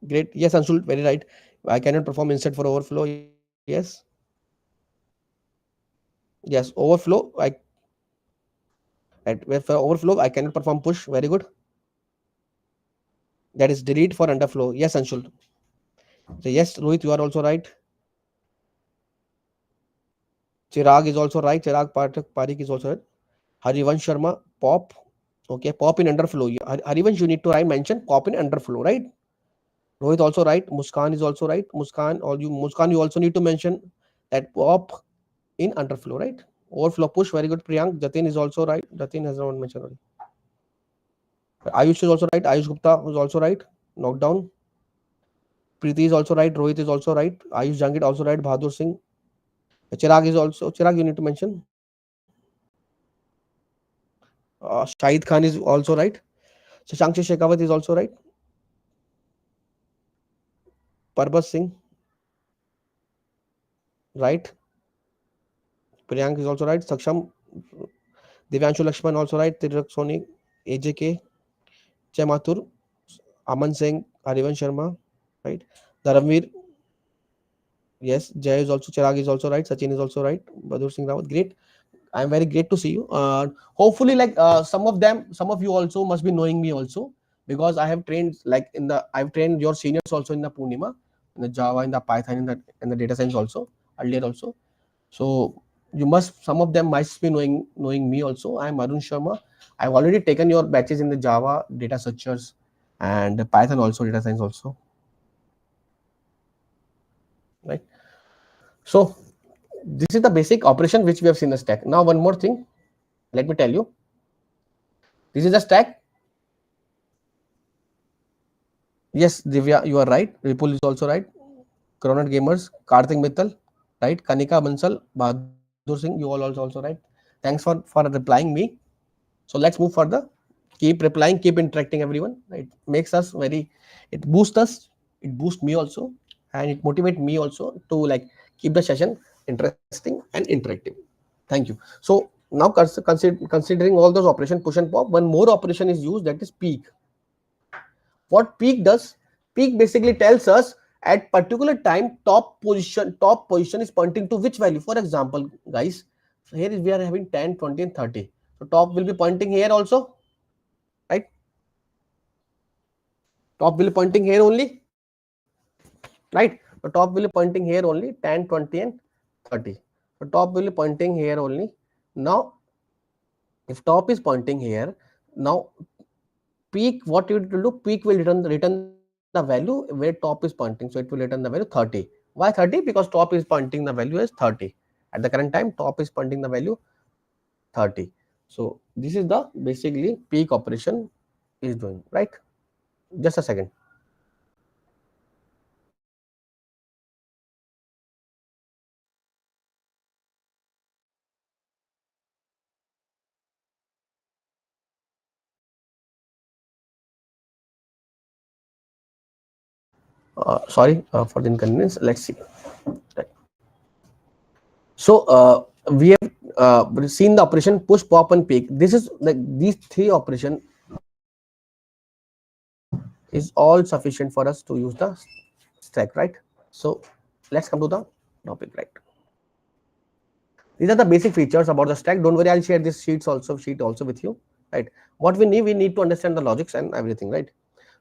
Great. Yes, Anshul, very right. I cannot perform insert for overflow. Yes. Yes, overflow. For overflow, I cannot perform push. Very good. That is delete for underflow. Yes, Anshul. So yes, Rohit, you are also right. Chirag is also right. Chirag Parik is also right. Harivansh Sharma, pop. Okay, pop in underflow. Harivansh, you need to write mention pop in underflow, right? Rohit also right. Muskan is also right. Muskan, you also need to mention that pop in underflow, right? Overflow push, very good. Priyank, Jatin is also right. Jatin has not mentioned already. Ayush is also right. Ayush Gupta is also right. Knockdown. Preeti is also right. Rohit is also right. Ayush Jangid also right. Bahadur Singh. Chirag is also, Chirag you need to mention. Shahid Khan is also right. Shashankshi Shekhawat is also right. Parbas Singh, right. Priyank is also right. Saksham, Divyanshu Lakshman also right. Tirak Soni, AJK, Jay Mathur, Aman Singh, Harivan Sharma, right. Dharamveer, yes. Jay is also, Chirag is also right. Sachin is also right. Badur Singh Rawat, great. I'm very great to see you. Hopefully, like some of them, some of you also must be knowing me also, because I have trained like I've trained your seniors also in the Poornima, in the Java, in the Python, in the data science also earlier also. So you must, some of them must be knowing me also. I am Arun Sharma. I've already taken your batches in the Java data structures and the Python also, data science also, right? So this is the basic operation which we have seen the stack. Now one more thing, let me tell you. This is the stack. Yes, Divya, you are right. Vipul is also right. Cronut Gamers, Karthik Mittal, right? Kanika Bansal, Bahadur Singh, you all also right. Thanks for replying me. So let's move further. Keep replying, keep interacting, everyone. It makes us very, it boosts us, it boosts me also, and it motivates me also to like keep the session interesting and interactive. Thank you. So now considering all those operations, push and pop, one more operation is used, that is peak. What peak does? Peak basically tells us at particular time top position is pointing to which value. For example, guys, here we are having 10, 20 and 30. So top will be pointing here also, right? Top will be pointing here only, right? So top will be pointing here only, 10, 20 and 30. So top will be pointing here only. Now if top is pointing here, now peak, what it will do, peak will return the value where top is pointing, so it will return the value 30. Why 30? Because top is pointing the value as 30 at the current time. Top is pointing the value 30. So this is the basically peak operation is doing, right? Just a second. Sorry for the inconvenience. Let's see. Right. So we have seen the operation push, pop, and peak. This is like these three operation is all sufficient for us to use the stack, right? So let's come to the topic, right? These are the basic features about the stack. Don't worry, I'll share this sheet also with you, right? What we need to understand the logics and everything, right?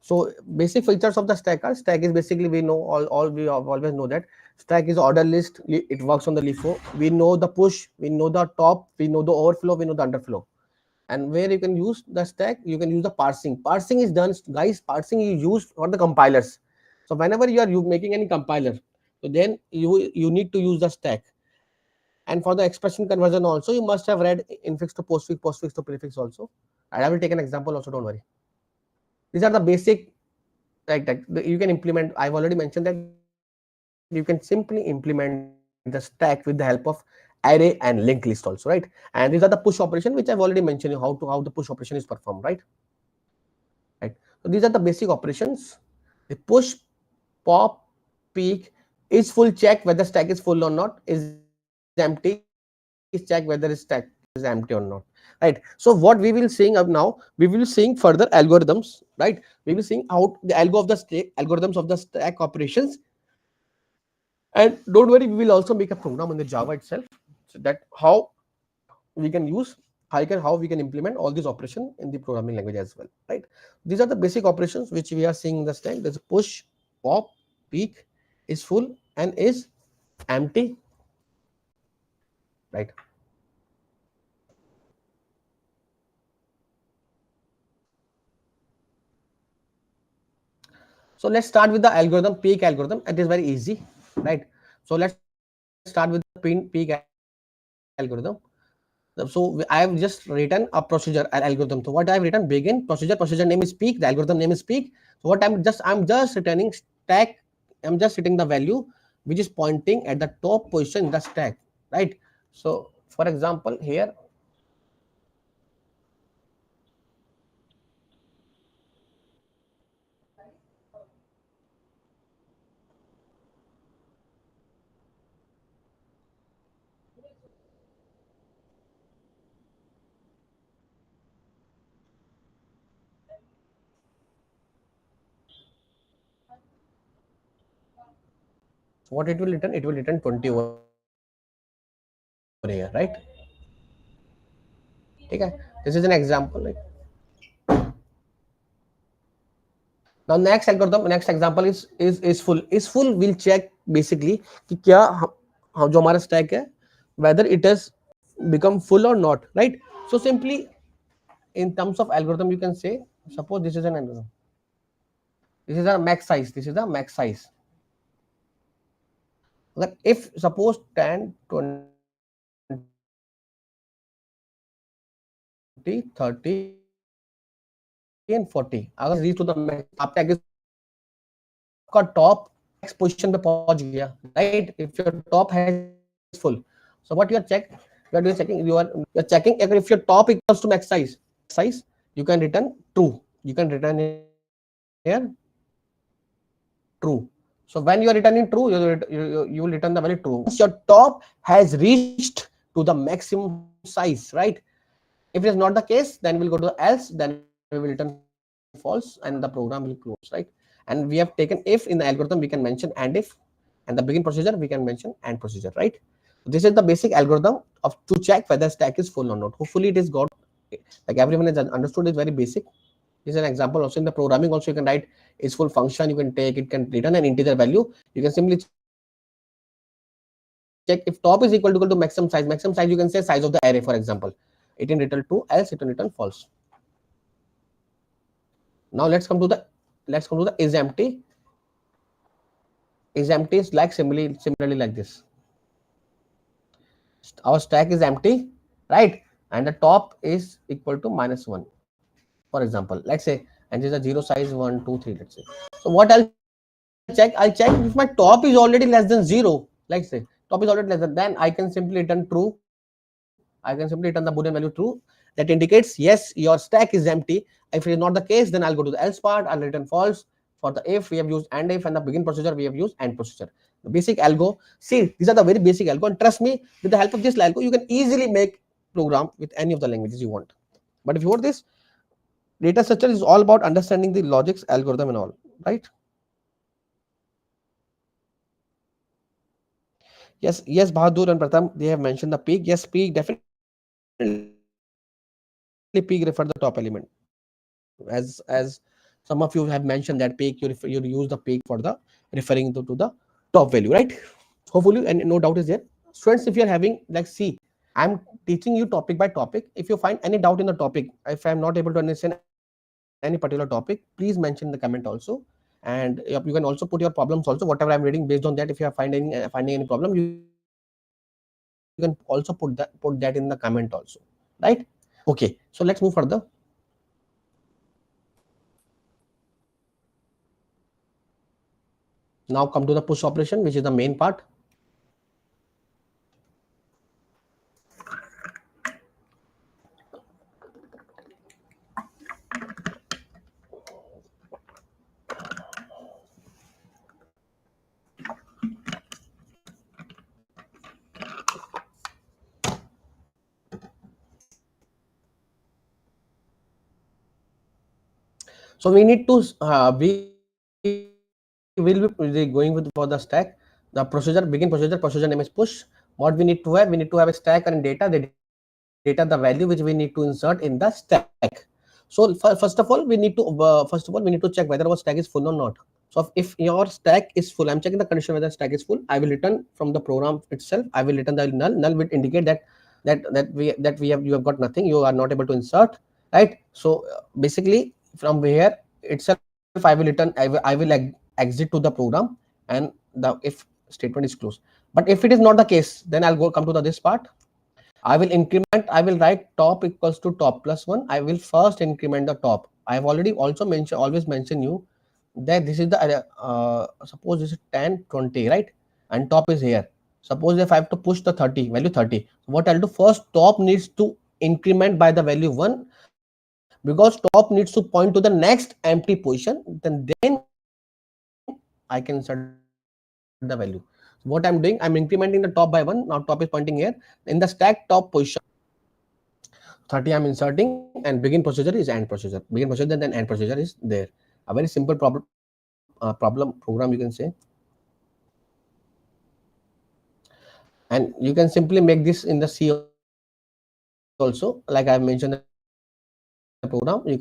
So basic features of the stack are, stack is basically, we know all we always know that stack is order list. It works on the LIFO. We know the push, we know the top, we know the overflow, we know the underflow. And where you can use the stack, you can use the parsing. Parsing is done, guys, parsing is used for the compilers. So whenever you are making any compiler, so then you need to use the stack. And for the expression conversion also, you must have read infix to postfix, postfix to prefix also. And I will take an example also, don't worry. These are the basic, like you can implement. I've already mentioned that you can simply implement the stack with the help of array and linked list also, right? And these are the push operation, which I've already mentioned you how the push operation is performed, right? So these are the basic operations. The push, pop, peak is full, check whether stack is full or not, is empty, check whether stack is empty or not, right? So what we will seeing up now, we will seeing further algorithms, right? We will seeing how the algorithms of the stack operations. And don't worry, we will also make a program in the Java itself, so that how we can use, how we can implement all these operations in the programming language as well, right? These are the basic operations which we are seeing in the stack. There's a push, pop, peak, is full and is empty, right? So let's start with the algorithm, peak algorithm. It is very easy, right? So let's start with the peak algorithm. So I have just written a procedure, an algorithm. So what I have written, begin procedure, procedure name is peak, the algorithm name is peak. So what I'm just returning stack, I'm just hitting the value which is pointing at the top position in the stack. right? So for example here, what it will return, it will return 20 over here, right? Okay, this is an example, right? Now next algorithm, next example is full. Is full will check basically कि क्या जो हमारा stack है, whether it has become full or not, right? So simply in terms of algorithm, you can say, suppose this is an algorithm. This is a max size. This is the max size. Like if suppose 10, 20, 30, and 40, अगर reach to the max size, आपका tag is full. आपका top next position पे पहुंच गया, right? If your top has full, so what you are you are doing checking, you are checking if your top equals to max size, you can return true. You can return here true. So when you are returning true, you will return the value true. Once your top has reached to the maximum size, right? If it is not the case, then we'll go to the else, then we will return false, and the program will close, right? And we have taken if in the algorithm, we can mention and if, and the begin procedure, we can mention and procedure, right? So this is the basic algorithm of to check whether stack is full or not. Hopefully it is got, like everyone has understood, is very basic. This is an example. Also in the programming also you can write is full function, you can take, it can return an integer value. You can simply check if top is equal to maximum size. Maximum size, you can say size of the array, for example. It can return true, else it can return false. Now let's come to the is empty. Is empty is like similarly like this. Our stack is empty, right? And the top is equal to -1, for example. Let's say, and this is a 0 size 1, 2, 3. Let's say. So what I'll check? I'll check if my top is already less than 0. Let's say top is already less than, then I can simply return true. I can simply return the boolean value true. That indicates yes, your stack is empty. If it is not the case, then I'll go to the else part. I'll return false. For the if, we have used and if, and the begin procedure, we have used and procedure. The basic algo. See, these are the very basic algo, and trust me, with the help of this algo, you can easily make program with any of the languages you want. But if you want this, data structure is all about understanding the logics, algorithm, and all, right? Yes, Bahadur and Pratham, they have mentioned the peak. Yes, peak, definitely peak refer the top element. As some of you have mentioned that peak, you use the peak for the referring to the top value, right? Hopefully, and no doubt is there. Students, if you are having, like, see, I'm teaching you topic by topic. If you find any doubt in the topic, if I'm not able to understand any particular topic, please mention in the comment also. And you can also put your problems also, whatever I'm reading. Based on that, if you are finding any problem, you can also put that in the comment also, right? Okay, so let's move further. Now come to the push operation, which is the main part. So we need to we will be going with for the stack. The procedure, begin procedure name is push. What we need to have? We need to have a stack and data. The data, the value which we need to insert in the stack. So first of all, we need to check whether our stack is full or not. So if your stack is full, I'm checking the condition whether stack is full. I will return from the program itself. I will return the null. Null will indicate that we have, you have got nothing. You are not able to insert, right? So basically, from here itself, I will return. I will exit to the program, and the if statement is closed. But if it is not the case, then I'll come to this part. I will increment, I will write top equals to top plus 1. I will first increment the top. I have already also mentioned, always mention you that this is the suppose this is 10, 20, right? And top is here. Suppose if I have to push the 30 value 30, what I'll do first, top needs to increment by the value 1, because top needs to point to the next empty position, then I can insert the value. So what I'm doing, I'm incrementing the top by 1. Now top is pointing here in the stack top position 30 I'm inserting, and begin procedure is end procedure. Begin procedure, then end procedure is there. A very simple problem program, you can say. And you can simply make this in the C also, like I have mentioned the program. You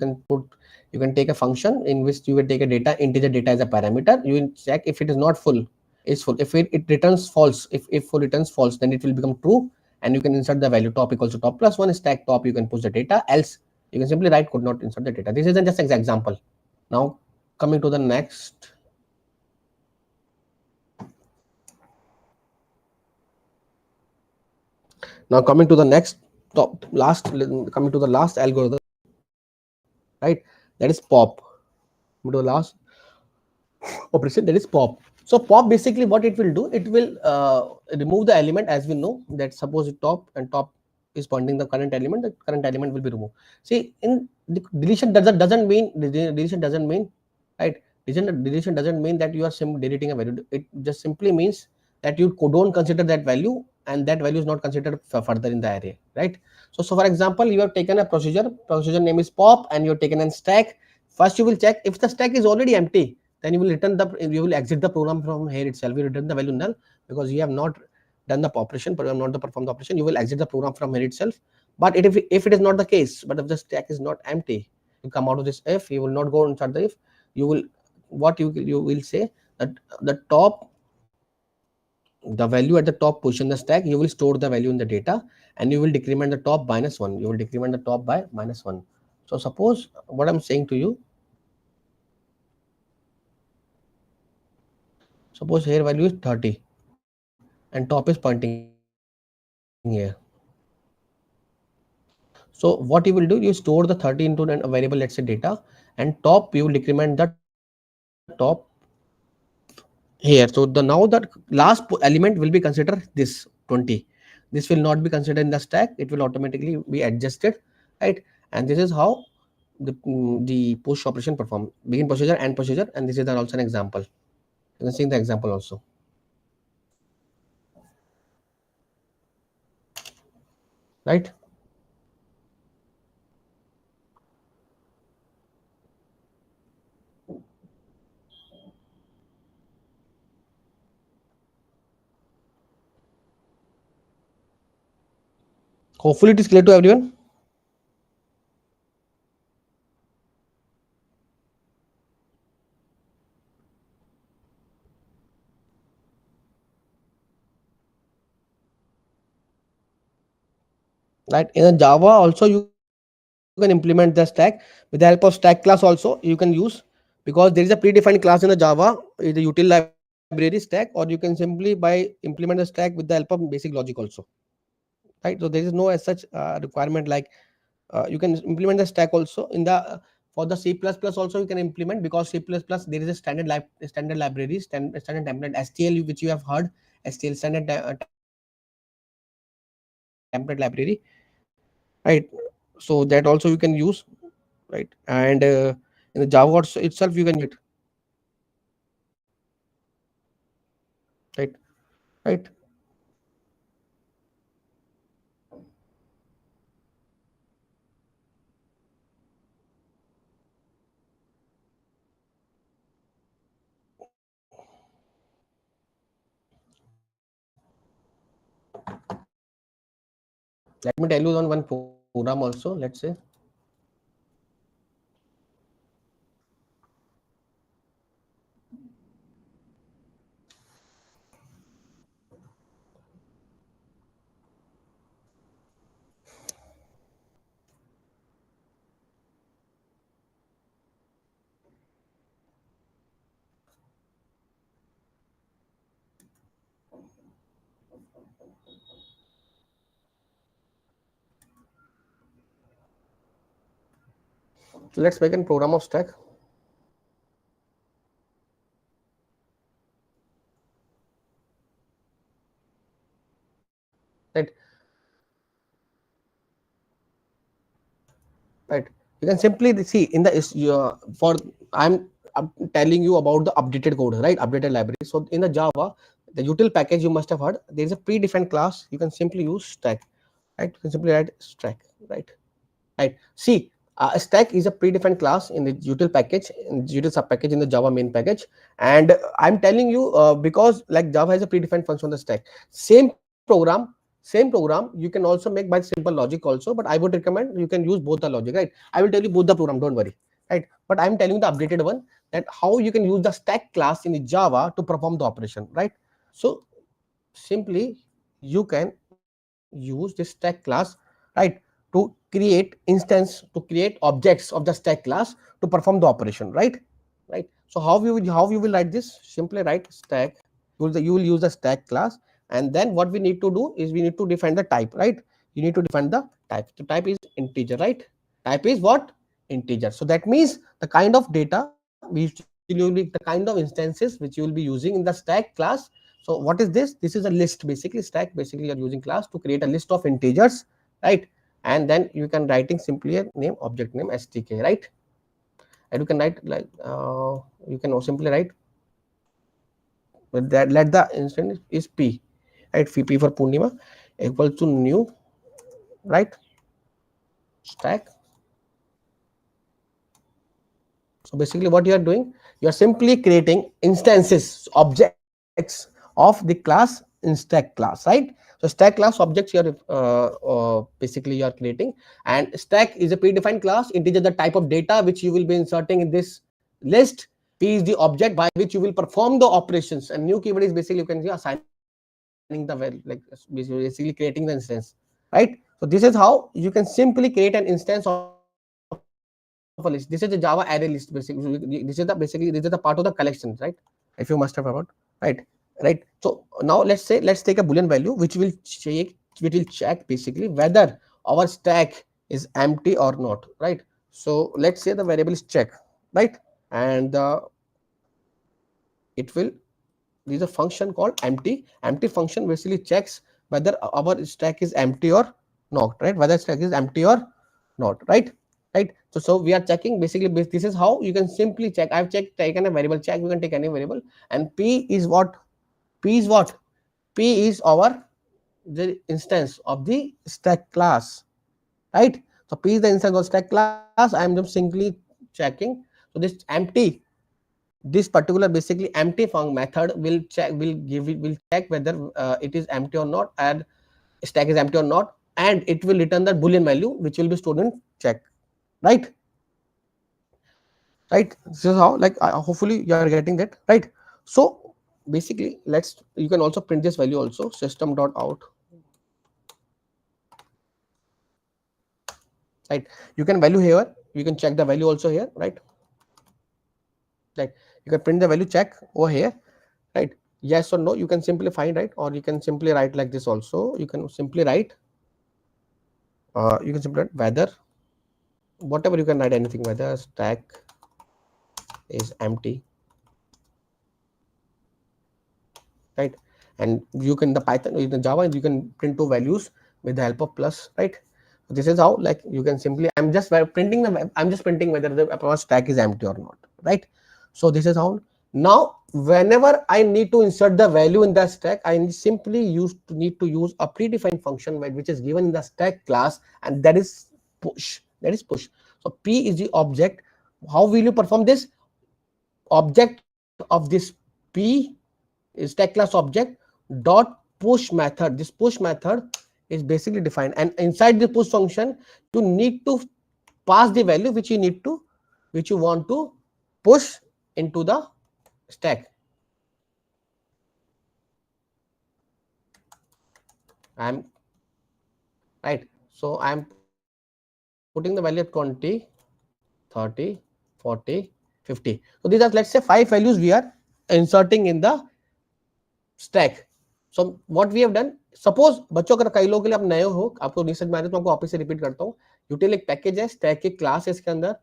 can take a function in which you will take a data, integer data as a parameter. You will check if it is not full, is full. If it returns false, if full returns false, then it will become true, and you can insert the value top equals to top plus 1 stack top. You can push the data, else you can simply write could not insert the data. This is just an example. Now coming to the next. Now coming to the next coming to the last algorithm, right? That is pop. Coming to the last operation, that is pop. So pop basically what it will do, it will remove the element, as we know that suppose it top and top is pointing the current element, the current element will be removed. See, in the deletion doesn't mean deletion doesn't mean, right? Deletion doesn't mean that you are simply deleting a value. It just simply means that you don't consider that value, and that value is not considered further in the array, right? So for example, you have taken a procedure name is pop, and you have taken a stack. First you will check if the stack is already empty, then you will exit the program from here itself. You return the value null, because you have not done the operation, but you have not performed the operation. You will exit the program from here itself. But if it is not the case, but if the stack is not empty, you come out of this if, you will not go inside the if. You will, what you will say that the top, the value at the top position the stack, you will store the value in the data, and you will decrement the top minus 1. You will decrement the top by minus 1. So suppose what I'm saying to you, suppose here value is 30 and top is pointing here. So what you will do, you store the 30 into a variable, let's say data, and top you will decrement the top here. So the now the last element will be considered this 20. This will not be considered in the stack, it will automatically be adjusted, right? And this is how the push operation perform, begin procedure, end procedure, and this is also an example. You can see the example also, right? Hopefully it is clear to everyone. Right, in a Java also you can implement the stack with the help of stack class also you can use, because there is a predefined class in the Java, is the util library stack, or you can simply by implement the stack with the help of basic logic also, right? So there is no as such requirement like you can implement the stack also in the for the C++ also you can implement, because C++ there is a standard library, standard template STL, which you have heard, STL standard template library, right? So that also you can use, right? And in the Java also itself you can use it, right? Right. Let me tell you on one program also, let's say. So let's make a program of stack. right? Right, you can simply see in the for I'm telling you about the updated code, right? Updated library. So in the Java, the util package, you must have heard, there is a predefined class. You can simply use stack, right? You can simply write stack, right? Right, see, a stack is a predefined class in the util package, in the util sub package in the Java main package. And I'm telling you, because like Java has a predefined function on the stack. Same program you can also make by simple logic also, but I would recommend you can use both the logic, right? I will tell you both the program, don't worry, right? But I'm telling you the updated one, that how you can use the stack class in the Java to perform the operation, right? So simply you can use this stack class, right, to create instance, to create objects of the stack class to perform the operation, right? So how you will write this? Simply write stack. You will use the stack class, and then what we need to do is we need to define the type, right? You need to define the type. The type is integer, right? Type is what? Integer. So that means the kind of data the kind of instances which you will be using in the stack class. So what is this? This is a list, basically. Stack, basically you are using class to create a list of integers, right? And then you can writing simply a name, object name, stk, right? And you can write like you can simply write with that, let the instance is p, right? P for Poornima equal to new, right? Stack. So basically what you are doing, you are simply creating instances, objects of the class in stack class, right? So stack class objects you are basically you are creating, and stack is a predefined class. Integer the type of data which you will be inserting in this list. P is the object by which you will perform the operations, and new keyword is basically you can see assigning the value, like basically creating the instance, right? So this is how you can simply create an instance of a list. This is a Java array list, basically. This is the basically this is the part of the collections, right? If you must have about, right? Right. So now let's take a boolean value which will check basically whether our stack is empty or not, right? So let's say the variable is check, right? And it will, there is a function called empty function basically checks whether our stack is empty or not, right? Whether stack is empty or not, right? So we are checking basically, this is how you can simply check. I've taken a variable check. You can take any variable, and p is what? P is our the instance of the stack class, right? So p is the instance of stack class. I am just simply checking. So this empty, this particular basically empty func method will check, will check whether it is empty or not, and stack is empty or not, and it will return the boolean value which will be stored in check, right? This is how, like, hopefully you are getting that, right? So basically let's, you can also print this value also, system dot out, right? You can value here, you can check the value also here, right? Like you can print the value check over here, right? Yes or no, you can simply find, right? Or you can simply write like this also. You can simply write whether, whatever you can write, anything, whether stack is empty, right? And you can, the Python, in the Java, you can print two values with the help of plus, right? So this is how, like, you can simply, I'm just printing whether the stack is empty or not, right? So this is how. Now whenever I need to insert the value in the stack, I simply need to use a predefined function which is given in the stack class, and that is push. So p is the object. How will you perform this? Object of this p is stack class object dot push method. This push method is basically defined, and inside the push function you need to pass the value which you want to push into the stack. I'm right. So I'm putting the value of 20, 30, 40, 50. So these are, let's say, 5 values we are inserting in the stack. So what we have done, suppose बच्चों अगर कई लोगों के लिए आप नए हो, आपको नहीं समझ में आ रहा है, तो आपको वापस से रिपीट करता हूँ. यूटिल एक पैकेज है, स्टैक एक क्लास है, इसके अंदर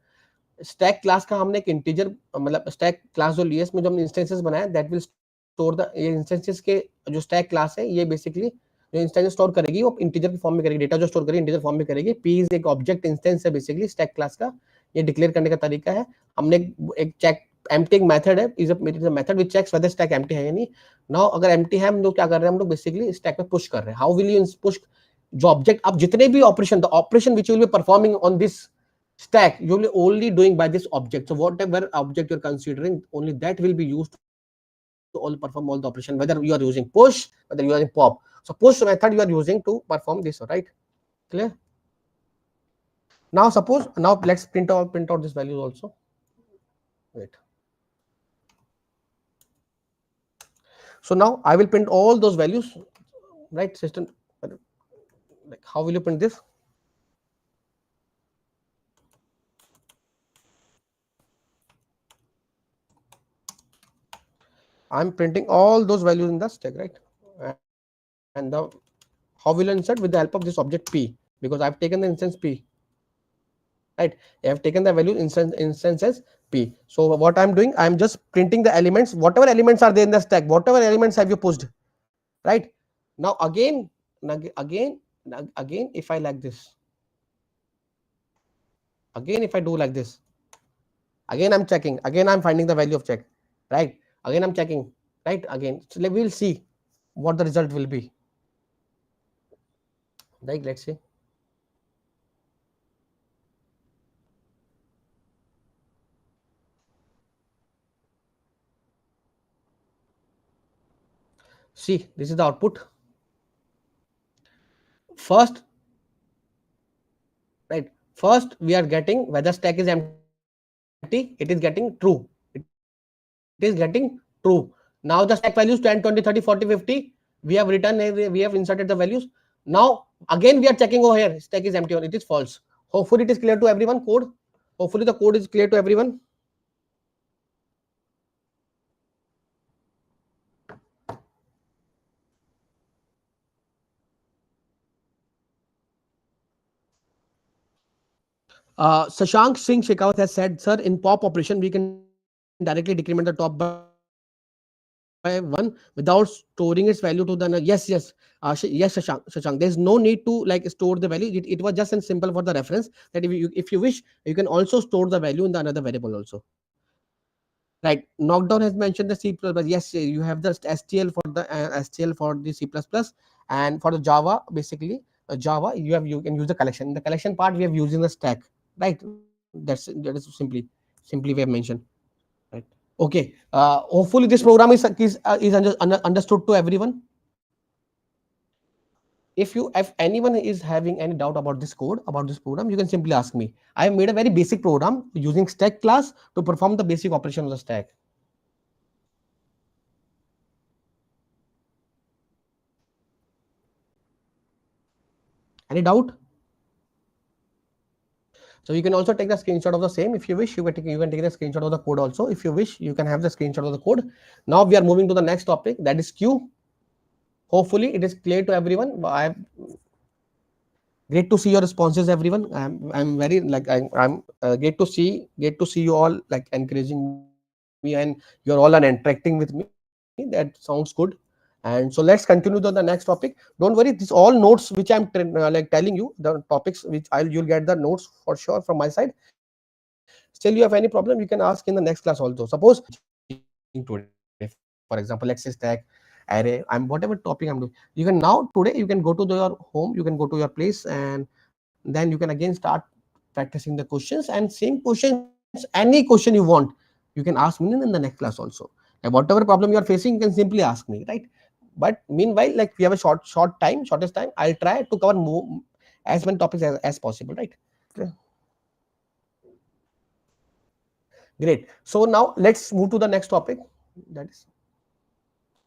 स्टैक क्लास का हमने एक इंटीजर, मतलब स्टैक क्लास जो लिया, इसमें जो हमने इंस्टेंसेस बनाया, दैट विल स्टोर द, ये इंस्टेंसेस के जो स्टैक क्लास है, ये बेसिकली जो इंस्टेंस स्टोर करेगी वो इंटीजर के फॉर्म में करेगी, डेटा जो स्टोर करेगी इंटीजर फॉर्म में करेगी। पी इज एक ऑब्जेक्ट इंस्टेंस है बेसिकली स्टैक क्लास का, ये डिक्लेयर करने का तरीका है। हमने एक चेक एम्प्टी मेथड है, is a method which checks whether stack empty है या नहीं। नाउ अगर एम्प्टी है हम लोग क्या कर रहे हैं, हम लोग बेसिकली स्टैक पे पुश कर रहे हैं। हाउ विल यू पुश, जो ऑब्जेक्ट आप जितने भी operation, the operation which you will be performing on this stack you will only doing by this object. So whatever object you're considering, only that will be used to all perform all the operation, whether you are using push, whether you are using pop. So push method you are using to perform this, right? Clear? Now suppose, now let's print out this value also. Wait. So now I will print all those values, right? System, like how will you print this? I'm printing all those values in the stack, right? And the how will I insert? With the help of this object p, because I've taken the instance p, right? I have taken the value instance as p. So what I'm doing, I'm just printing the elements, whatever elements are there in the stack, whatever elements have you pushed, right? Now again if I like this, again if I do like this, again I'm checking, again I'm finding the value of check, right? Again I'm checking, right? Again, so we'll see what the result will be, right? Let's see. See, this is the output. First, right? First, we are getting whether stack is empty. It is getting true. It is getting true. Now the stack values 10, 20, 30, 40, 50. We have written, we have inserted the values. Now again we are checking over here. Stack is empty or it is false. Hopefully it is clear to everyone. Code. Hopefully the code is clear to everyone. Shashank Singh Shekhawat has said, sir, in pop operation, we can directly decrement the top by 1 without storing its value to the yes, yes, yes, Shashank. There's no need to like store the value. It was just and simple for the reference that if you wish, you can also store the value in the another variable also. Right. Knockdown has mentioned the C++. Yes, you have the STL for the C++, and for the Java, basically Java, you can use the collection. In the collection part, we have using the stack. Right. That is simply we have mentioned. Right. Okay. Hopefully this program is understood to everyone. If anyone is having any doubt about this code, about this program, you can simply ask me. I have made a very basic program using stack class to perform the basic operation of the stack. Any doubt? So you can also take the screenshot of the same if you wish. You can take the screenshot of the code also if you wish. You can have the screenshot of the code. Now we are moving to the next topic, that is queue. Hopefully it is clear to everyone. Great to see your responses, everyone. I'm very like I'm great to see you all like encouraging me, and you're all interacting with me. That sounds good. And so let's continue to the next topic. Don't worry, this all notes which I'm like telling you, the topics which you'll get the notes for sure from my side. Still you have any problem, you can ask in the next class also. Suppose teaching today, for example, let's say stack, array, I'm whatever topic I'm doing. You can now today you can go to your home, you can go to your place, and then you can again start practicing the questions, and same questions, any question you want, you can ask me in the next class also. Like whatever problem you are facing, you can simply ask me, right? But meanwhile, like we have a shortest time, I'll try to cover as many topics as possible, right? Great. So now let's move to the next topic. That is,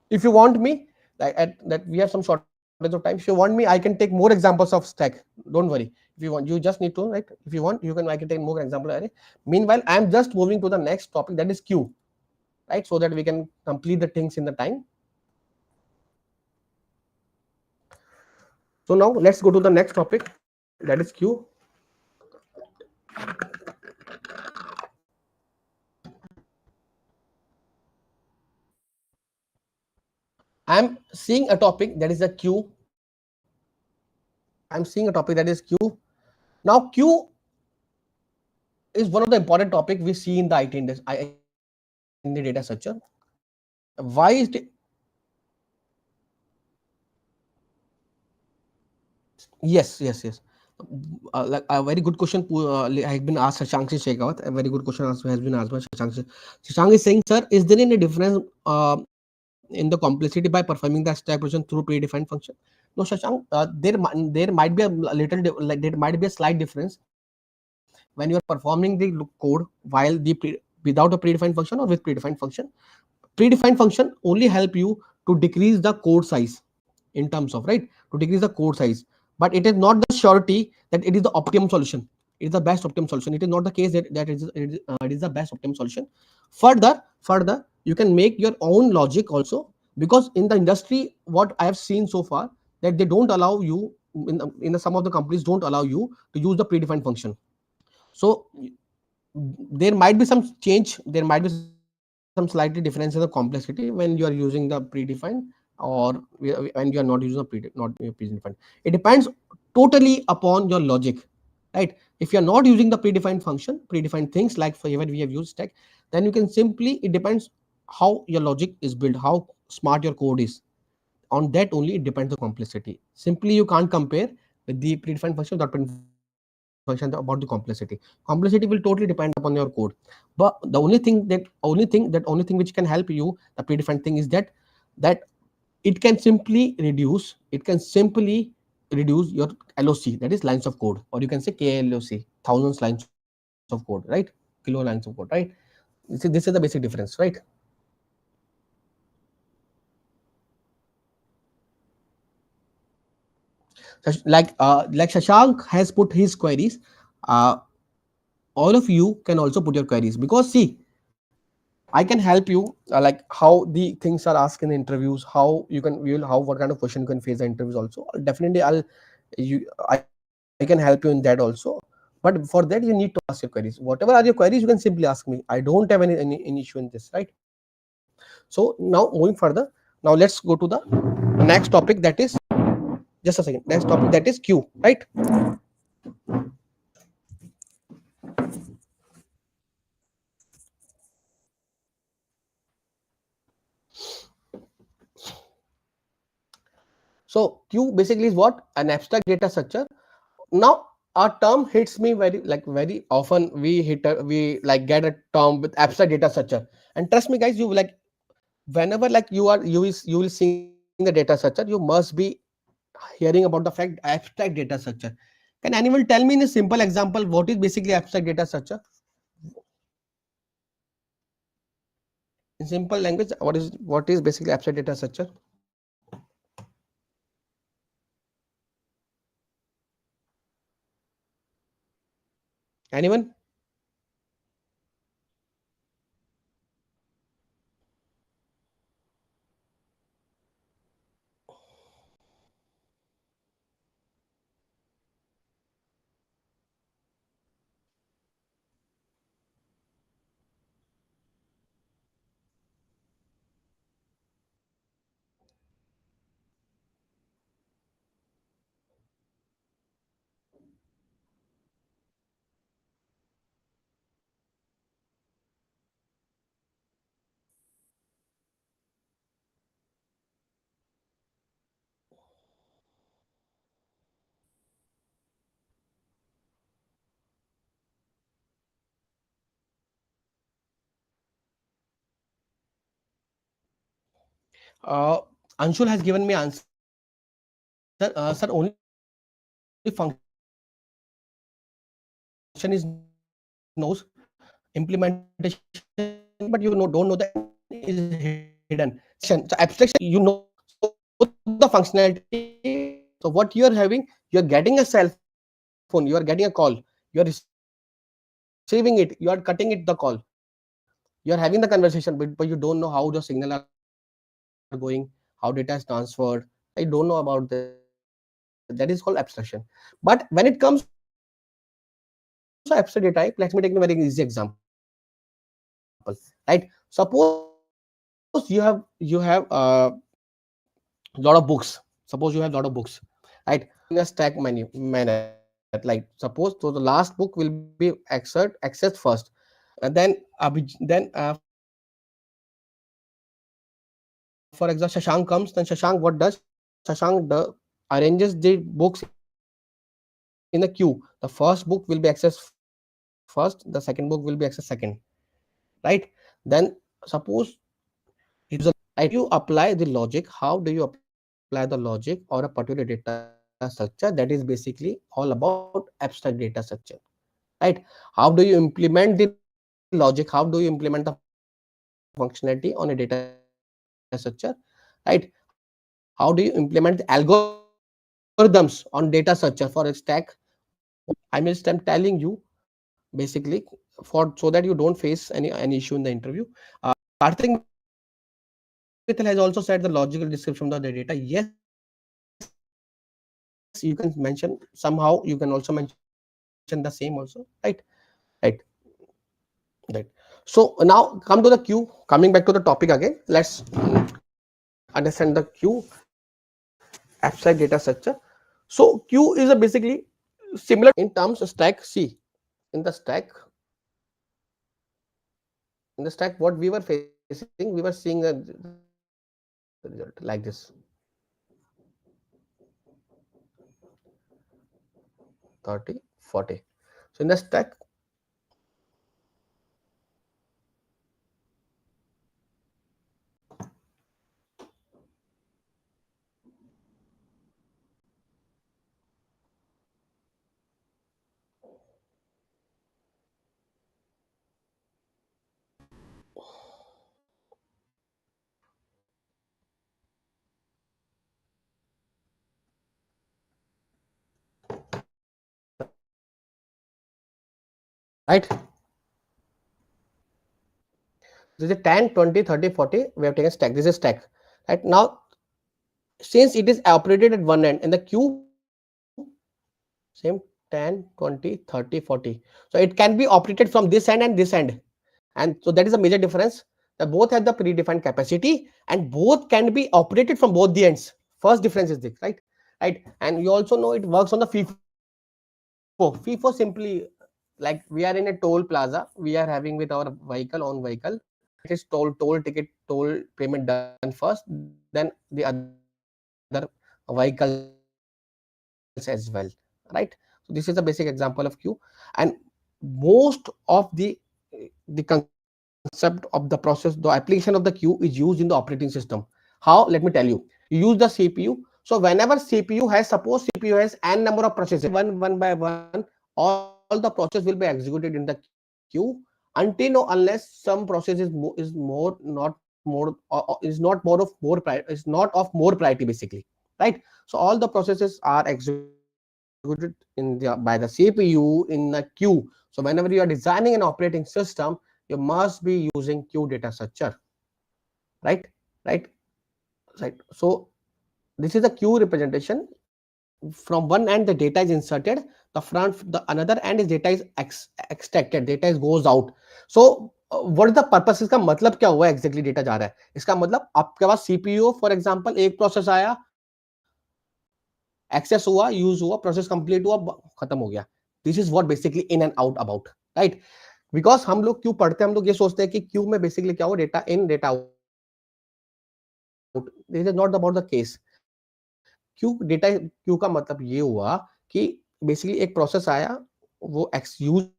if you want me, like that we have some shortage of time. If you want me, I can take more examples of stack. Don't worry. If you want, you just need to, right? If you want, I can take more example array. Meanwhile, I am just moving to the next topic, that is queue, right? So that we can complete the things in the time. So now let's go to the next topic, that is queue. I'm seeing a topic that is a queue. I'm seeing a topic that is Q. Now, Q is one of the important topic we see in the IT industry, in the data structure. Why is it? Yes. Like a very good question has been asked Shashank Shekhawat. A very good question also has been asked by Shashank. Shashank is saying, sir, is there any difference in the complexity by performing the stack operation through predefined function? No, Shashank, there might be a little like there might be a slight difference when you are performing the code while without a predefined function or with predefined function. Predefined function only help you to decrease the code size in terms of, right, to decrease the code size, but it is not the surety that it is the optimum solution, it is the best optimum solution. It is not the case that it is the best optimum solution. Further you can make your own logic also, because in the industry what I have seen so far, that they don't allow you in the, some of the companies don't allow you to use the predefined function. So there might be some change, there might be some slightly difference in the complexity when you are using the predefined or when you are not using the not predefined. It depends totally upon your logic, right? If you are not using the predefined function, predefined things like for even we have used stack, then you can simply, it depends how your logic is built, how smart your code is. On that only it depends the complexity. Simply you can't compare with the predefined function, not predefined function about the complexity. Complexity will totally depend upon your code. But the only thing which can help you, the predefined thing, is that it can simply reduce your LOC, that is lines of code, or you can say KLOC, thousands lines of code, right? Kilo lines of code, right? This is the basic difference, right? Like Shashank has put his queries. All of you can also put your queries, because see, I can help you like how the things are asked in the interviews, how you can, we will, how, what kind of question you can face the interviews also. Definitely I can help you in that also. But for that you need to ask your queries. Whatever are your queries, you can simply ask me. I don't have any issue in this, right? So now moving further, now let's go to the next topic, that is, just a second, next topic, that is Q, right? So Q basically is what? An abstract data structure. Now our term hits me very, like very often we like get a term with abstract data structure. And trust me guys, you like, whenever like you will seeing the data structure, you must be hearing about the fact abstract data structure. Can anyone tell me in a simple example what is basically abstract data structure? In simple language, what is basically abstract data structure? Anyone? uh, Anshul has given me answer. Sir, only function is knows, implementation is hidden. But you know, don't know the implementation is hidden, but you know, don't know the implementation is hidden. So abstraction, so abstraction you know the functionality. So what you are having, you are getting a cell phone, you are getting a call, you are receiving it, you are cutting it the call, you are having the conversation, but you don't know how the signal are going, how data is transferred, you don't know about that. That is called abstraction. But when it comes to abstract data, like let me take an example. When it comes to abstract data, like let me take a very easy example, right? Suppose you have lot of books. Suppose you have lot of books, and right? In a stack manner, like suppose so the last book will be accessed first, then for example Shashank comes, then Shashank what does? Shashank arranges the books in a queue. The first book will be accessed first, the second book will be accessed second, right? Then suppose it is a, right? How do you apply the logic? How do you apply the logic or a particular data structure? That is basically all about abstract data structure, right? How do you implement the logic? How do you implement the functionality on a data structure, right? How do you implement the algorithms on data structure? For a stack, I'm telling you basically for so that you don't face any issue in the interview. Karthik Mittal has also said the logical description of the data. Yes, you can mention somehow. You can also mention the same also, right? Right. Right. So now come to the queue. Coming back to the topic again. Let's understand the queue abstract data structure. So queue is a basically similar to in terms of stack. See, in the stack what we were facing, we were seeing the result like this: 30, 40. So in the stack, right? This is 10, 20, 30, 40. We have taken stack. This is stack. Right now, since it is operated at one end in the queue, same 10, 20, 30, 40. So it can be operated from this end and this end. And so that is a major difference. That both have the predefined capacity and both can be operated from both the ends. First difference is this, right? Right. And you also know it works on the FIFO. FIFO simply, like we are in a toll plaza, we are having with our vehicle, own vehicle. It is toll ticket, toll payment done first, then the other vehicles as well, right? So this is a basic example of queue. And most of the concept of the process, the application of the queue is used in the operating system. How? Let me tell you. You use the CPU. So whenever CPU has, suppose CPU has n number of processes, one by one, all the process will be executed in the queue until or unless some process is more not more is not more of more priority, is not of more priority basically, right? So all the processes are executed in by the CPU in the queue. So whenever you are designing an operating system, you must be using queue data structure, right? Right. Right. So this is a queue representation. From one end the data is inserted, the another end is data is extracted, data is goes out. So what is the purpose? इसका मतलब क्या हुआ exactly data जा रहा है? इसका मतलब आपके पास CPU for example एक प्रोसेस आया, एक्सेस हुआ, यूज हुआ, प्रोसेस कंप्लीट हुआ, खत्म हो गया. This is what basically in and out about, right? Because हम लोग क्यों पढ़ते हैं, हम लोग ये सोचते हैं कि क्यू में बेसिकली क्या हो, data in data out. This is not about the case. Q data Q का मतलब ये हुआ कि बेसिकली एक प्रोसेस आया, वो यूज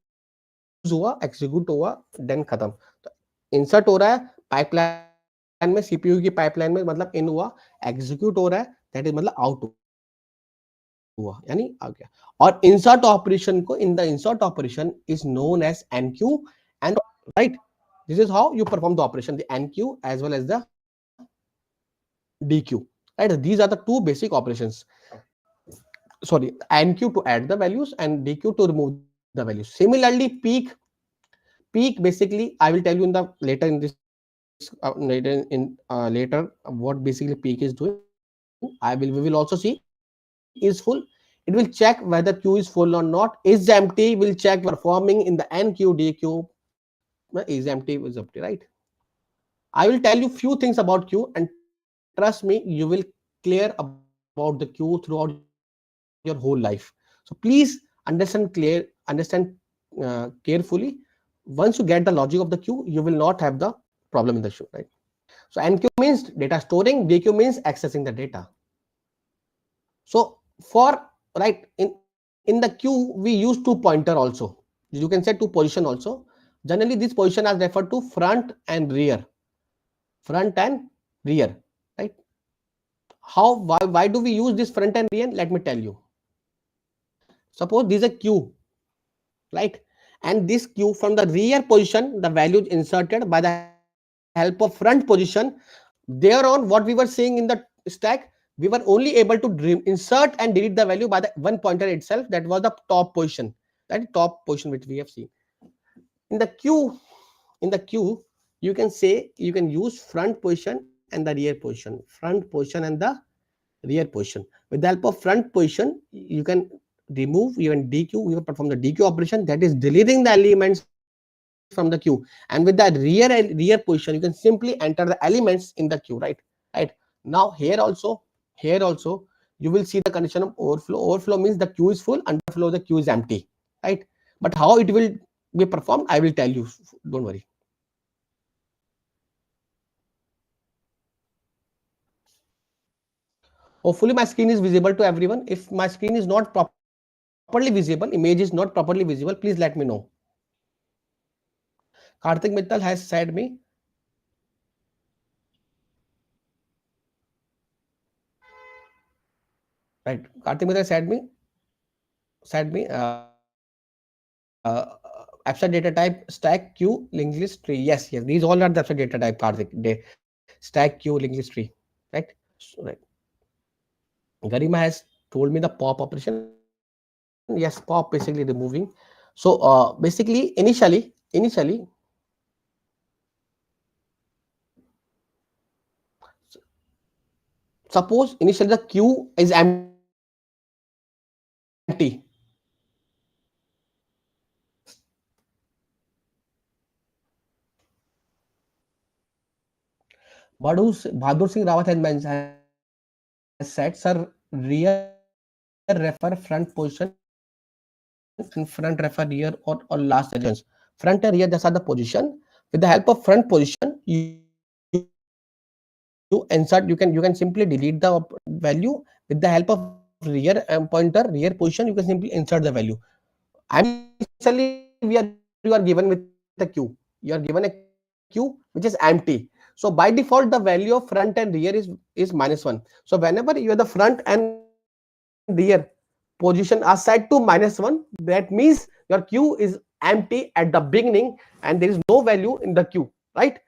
हुआ, एग्जीक्यूट हुआ, देन खत्म. तो इंसर्ट हो रहा है पाइपलाइन में, सीपीयू की पाइपलाइन में, मतलब इन हुआ, एग्जीक्यूट हो रहा है, दैट इज मतलब आउट हुआ, यानी आ गया. और इंसर्ट ऑपरेशन को, in the insert operation is known as enqueue and right. This is how you perform the operation, the enqueue as well as the DQ, right? These are the two basic operations. Sorry, NQ to add the values and DQ to remove the values. Similarly, peak basically I will tell you in the later in this later what basically peak is doing. We will also see is full. It will check whether queue is full or not. Is empty, will check whether performing in the NQ DQ is empty, is empty, right? I will tell you few things about queue, and trust me, you will clear about the queue throughout your exam. your whole life. So please understand carefully. Once you get the logic of the queue, you will not have the problem in the show, right? So NQ means data storing, DQ means accessing the data. So for right in the queue, we use two pointer also. You can say two position also. Generally, this position are referred to front and rear. Front and rear, right? Why do we use this front and rear? Let me tell you. Suppose this is a queue, right? And this queue from the rear position, the value is inserted by the help of front position. There on what we were seeing in the stack, we were only able to insert and delete the value by the one pointer itself. That was the top position, that top position which we have seen. In the queue, you can say you can use front position and the rear position, front position and the rear position. With the help of front position, you can remove, even DQ, you can perform the DQ operation, that is deleting the elements from the queue. And with the rear position, you can simply enter the elements in the queue, right? Now here also you will see the condition of overflow. Overflow means the queue is full, underflow the queue is empty, right? But how it will be performed, I will tell you, don't worry. Hopefully my screen is visible to everyone. If my screen is not properly visible, image is not properly visible, please let me know. Karthik Mittal has said me, right? Karthik Mittal said me abstract data type stack queue linked list tree. Yes, these all are the abstract data type, Karthik. They stack queue linked list tree, right? So, right. Garima has told me the pop operation. Yes, pop basically removing. So basically initially suppose initially the queue is empty. Bahadur Singh Rawat has said, sir, rear refer front position and front refer rear or last additions. Front and rear, these are the position. With the help of front position, you insert, you can simply delete the value. With the help of rear pointer, rear position, you can simply insert the value. Initially we are given with a queue. You are given a queue which is empty. So by default, the value of front and rear is -1. So whenever you have the front and rear position are set to -1, that means your queue is empty at the beginning and there is no value in the queue, right?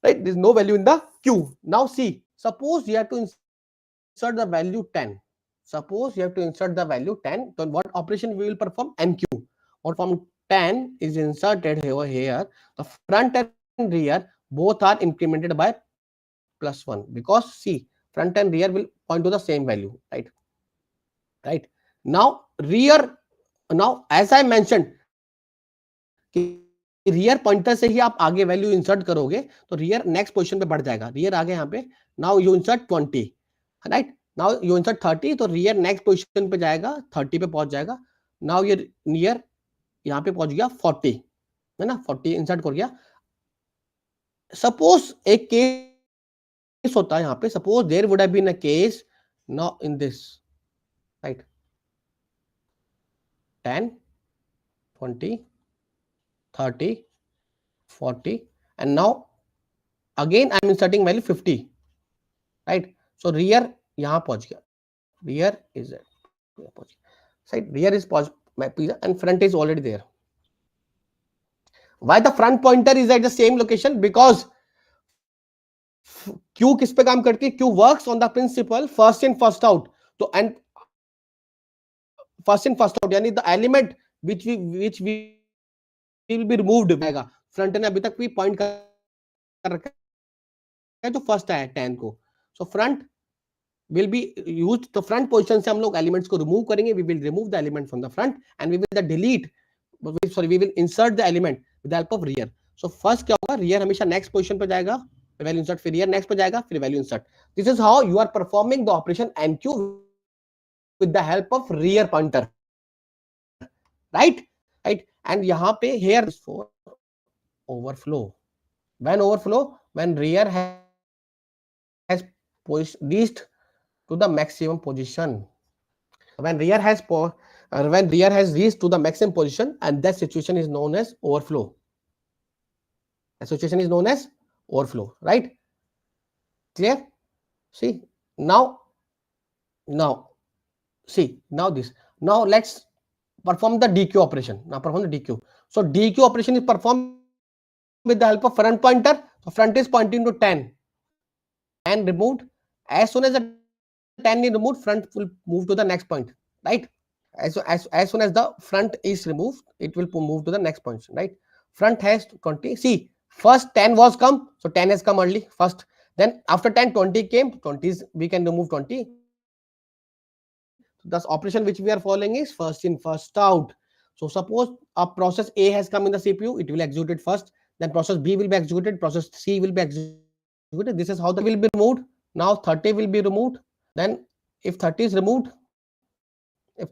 Right, there is no value in the queue. Now see, suppose you have to insert the value 10. Suppose you have to insert the value 10, then what operation we will perform? NQ. Or from 10 is inserted over here. The front and rear both are incremented by +1 because see, front and rear will point to the same value, right? Now rear, now as I mentioned कि rear pointer से ही आप आगे value insert करोगे तो rear next position पे बढ़ जाएगा. rear आ गया यहाँ पे, now you insert 20, right? Now you insert 30, तो rear नेक्स्ट पोजीशन पे जाएगा, 30 पे पहुंच जाएगा. नाउ ये rear यहाँ पे पहुंच गया 40, है ना, 40 इंसर्ट कर गया. सपोज एक केस होता है यहाँ पे, suppose there would have been a case now in this, right? 10, 20, 30, 40, and now again I am inserting value 50, right? So rear यहाँ पहुंच गया, rear is right, rear is and front is already there. Why the front pointer is at the same location? Because Q किस पे काम करती है? Q works on the principle first in first out. तो and first in first out यानी the element which will be removed जाएगा. Front ने अभी तक भी पॉइंट कर रखा है जो फर्स्ट आया 10 को. So front will be used. तो front position से हम लोग elements को remove करेंगे. We will remove the element from the front and we will delete, sorry, we will insert the element with the help of rear. So first क्या होगा? rear हमेशा next position पे जाएगा, value insert, फिर rear next पे जाएगा, फिर value insert. This is how you are performing the operation NQ, which is with the help of rear pointer, right? And यहाँ पे here is for overflow. When overflow, when rear has reached to the maximum position, when rear has reached to the maximum position, and that situation is known as overflow. That situation is known as overflow, right? Clear? See now, see now this. Now let's perform the DQ operation. Now perform the DQ. So DQ operation is performed with the help of front pointer. So front is pointing to 10. 10 removed. As soon as the 10 is removed, front will move to the next point, right? As soon as the front is removed, it will move to the next point, right? Front has 20. See, first 10 was come, so 10 has come early first. Then after 10, 20 came. 20 is, we can remove 20. Thus operation which we are following is first in first out. So suppose a process A has come in the CPU, it will execute it first. Then process B will be executed, process C will be executed. This is how the will be removed. Now 30 will be removed. Then if 30 is removed, so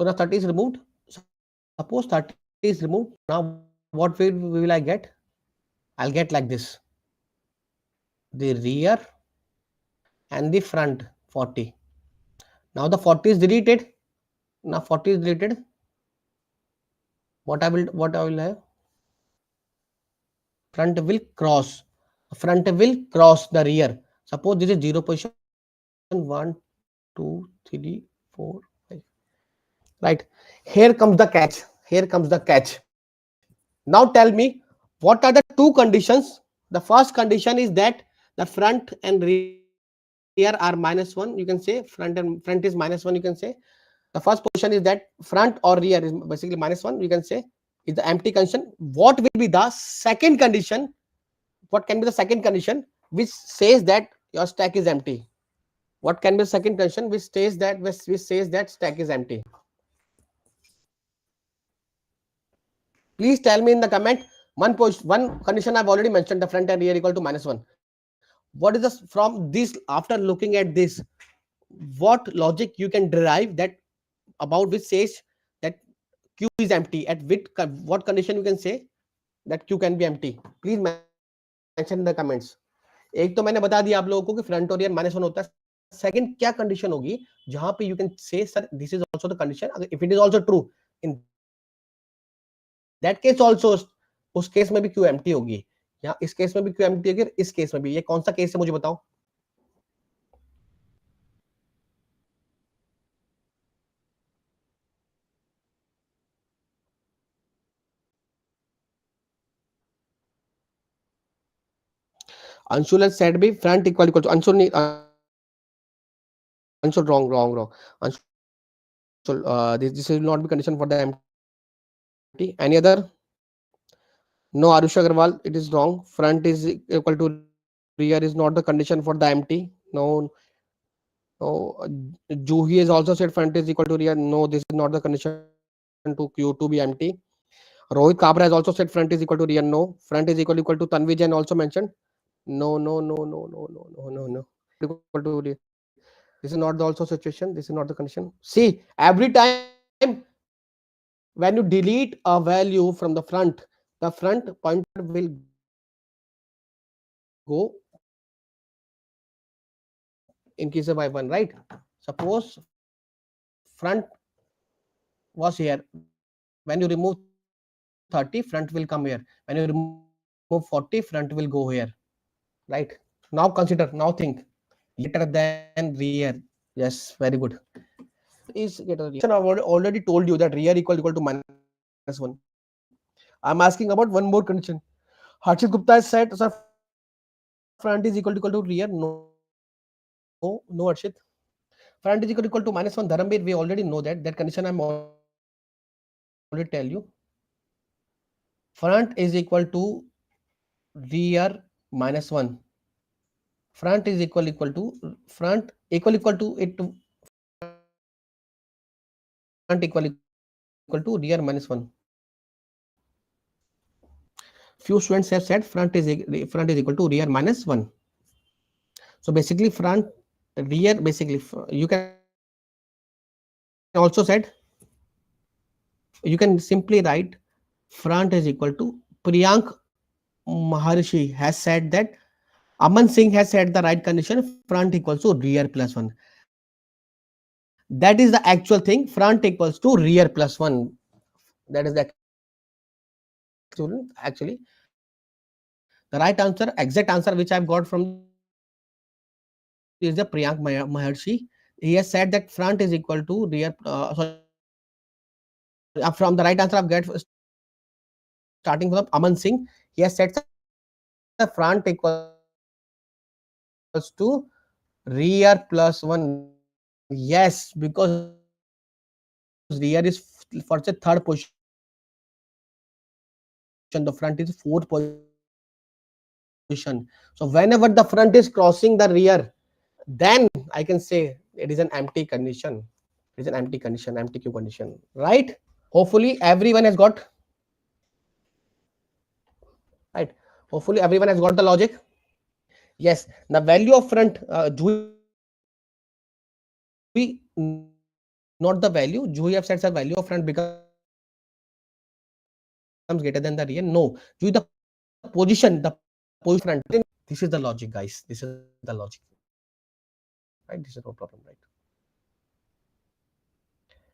now 30 is removed. Suppose 30 is removed. Now what will I get? I'll get like this: the rear and the front 40. Now the 40 is deleted. Now 40 is deleted. What I will have? Front will cross. Front will cross the rear. Suppose this is 0 position. 1, 2, 3, 4, 5. Right. Here comes the catch. Here comes the catch. Now tell me, what are the two conditions? The first condition is that the front and rear are -1. You can say front is -1. You can say the first position is that front or rear is basically -1. You can say is the empty condition. What will be the second condition? What can be the second condition which says that your stack is empty? What can be the second condition which says that stack is empty? Please tell me in the comment. One condition I've already mentioned, the front and rear equal to -1. What is this from this? After looking at this, what logic you can derive that about which says that Q is empty? At what condition you can say that Q can be empty? Please mention in the comments. एक तो मैंने बता दिया आप लोगों को कि front और रियर -1 होता है. सेकंड क्या कंडीशन होगी जहां पे you can say sir this is also the condition. If it is also true, in that case also उस केस में भी क्यू एम्प्टी होगी, या इस केस में भी क्यू एम्प्टी होगी, इस केस में भी. ये कौन सा केस है मुझे बताओ. Anshul has said be front equal to Anshul. Anshul wrong. Anshul, this will not be condition for the empty. Any other? No, Arusha Agarwal, it is wrong. Front is equal to rear is not the condition for the empty. No. Juhi has also said front is equal to rear. No, this is not the condition to Q to be empty. Rohit Kabra has also said front is equal to rear. No. Front is equal to Tanvij and also mentioned. No. Equal to rear. This is not the also situation. This is not the condition. See, every time when you delete a value from the front pointer will go increase by 1, right? Suppose front was here. When you remove 30, front will come here. When you remove 40, front will go here, right? Now consider, now think. Greater than rear. Yes, very good. Is greater than rear. I've already told you that rear equal to -1. I'm asking about one more condition. Harshit Gupta has said, sir, front is equal to rear. No, Harshit. Front is equal to -1. Dharamveer, we already know that. That condition I'm already tell you. Front is equal to rear -1. Front is equal to front equal to it. Front equal to rear minus 1. Few students have said front is equal to rear minus 1. So basically front rear, basically you can also said, you can simply write front is equal to Priyank Maharshi has said that Aman Singh has said the right condition, front equals to rear plus 1. That is the actual thing, front equals to rear plus 1. That is the actual actually. The right answer, exact answer which I have got from is the Priyank Maharshi. He has said that front is equal to rear, from the right answer I've get starting from Aman Singh. He has said the front equals to rear plus 1. Yes, because rear is for the third position, the front is fourth position. So whenever the front is crossing the rear, then I can say it is an empty condition. It is an empty condition, empty Q condition, right? Hopefully everyone has got, right? Hopefully everyone has got the logic. Yes, the value of front, not the value. Juhi have said the value of front becomes greater than the rear. No, Juhi, the position, the position of front. This is the logic, guys. This is the logic, right? This is no problem, right?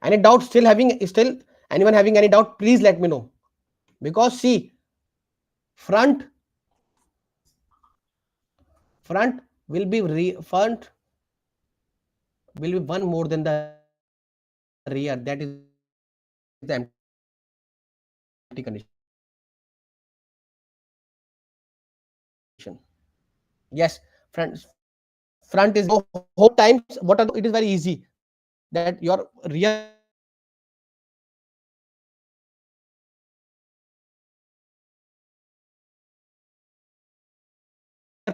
Any doubt? Still anyone having any doubt? Please let me know. Because see, front front will be one more than the rear. That is the empty condition. Yes, front is so whole times. What are it is very easy that your rear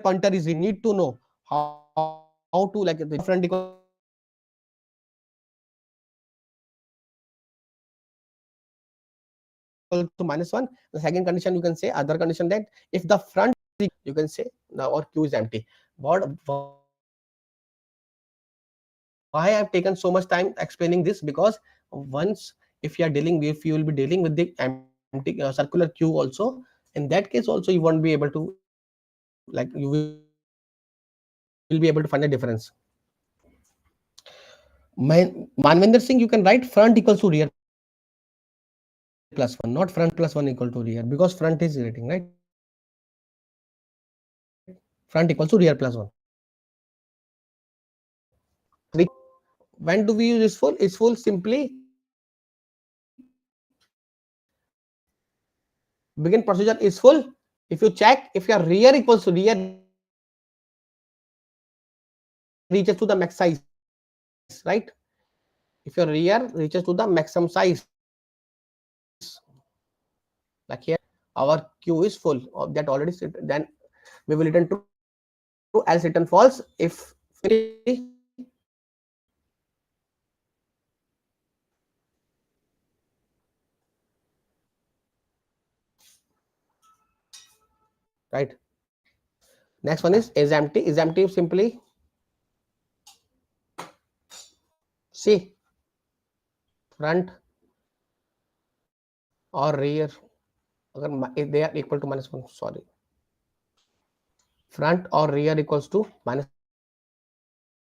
pointer is read. We need to know how to, like, the front equals to minus 1. The second condition you can say, other condition, that if the front is equal to minus 1, you can say now our Q is empty. Why I have taken so much time explaining this? Because once if you are dealing, if you will be dealing with the empty circular Q also, in that case also you won't be able to, like, you will be able to find a difference. Manvinder Singh, you can write front equals to rear plus 1, not front plus 1 equal to rear, because front is rating, right? Front equals to rear plus 1. When do we use is full? Is full simply begin procedure is full. If you check, if your rear equals to rear reaches to the max size, right? If your rear reaches to the maximum size, like here, our Q is full. That already then we will return true, else return false. If right. Next one is empty. Is empty simply see front or rear. If they are equal to minus 1, sorry. Front or rear equals to minus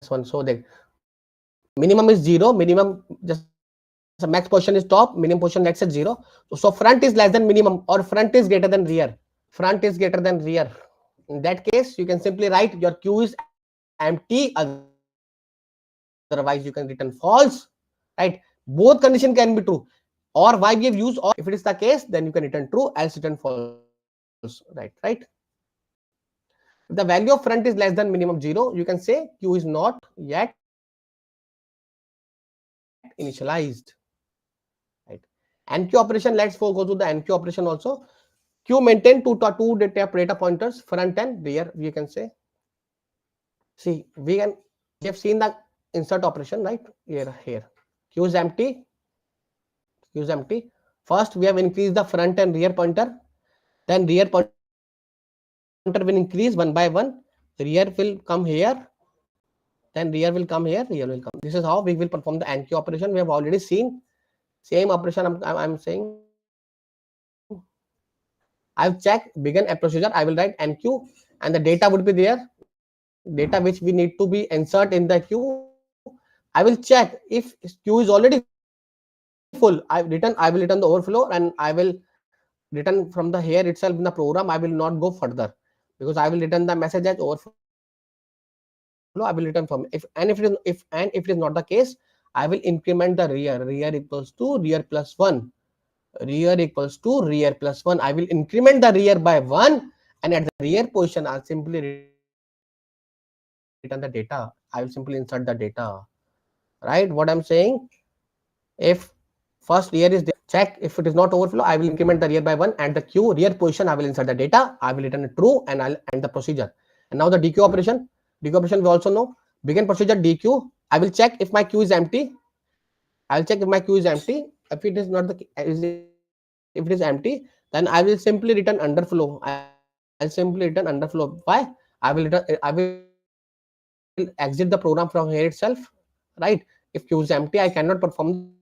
1. So the minimum is 0. Minimum just max portion is top. Minimum portion let's say 0. So front is less than minimum or front is greater than rear. Front is greater than rear. In that case, you can simply write your Q is empty. Otherwise, you can return false. Right? Both condition can be true. Or why we have used or. If it is the case, then you can return true, else return false. Right? If the value of front is less than minimum 0, you can say Q is not yet initialized. Right? NQ operation, let's go to the NQ operation also. Q maintain two data pointers, front and rear, we can say. See, we have seen the insert operation, right? Here. Q is empty. queue is empty. First we have increased the front and rear pointer, then rear pointer will increase one by one, rear will come here, then rear will come here, rear will come. This is how we will perform the AND queue operation. We have already seen same operation. I'm saying I've checked, begin a procedure, I will write MQ, and the data would be there, data which we need to be insert in the queue. I will check if queue is already full. I will return the overflow, and I will return from the here itself in the program. I will not go further because I will return the message as overflow. I will return from if it is not the case, I will increment the rear equals to rear plus 1, rear equals to rear plus 1. I will increment the rear by 1, and at the rear position I'll simply return the data. I will simply insert the data, right? What I'm saying, if first rear is there, check if it is not overflow, I will increment the rear by 1, and the queue rear position I will insert the data. I will return it true, and I'll end the procedure. And now the DQ operation. DQ operation we also know. Begin procedure DQ. I will check if my queue is empty. I'll check if my queue is empty. If it is empty, then I will simply return underflow. I'll simply return underflow. Why? I will exit the program from here itself, right? If queue is empty, I cannot perform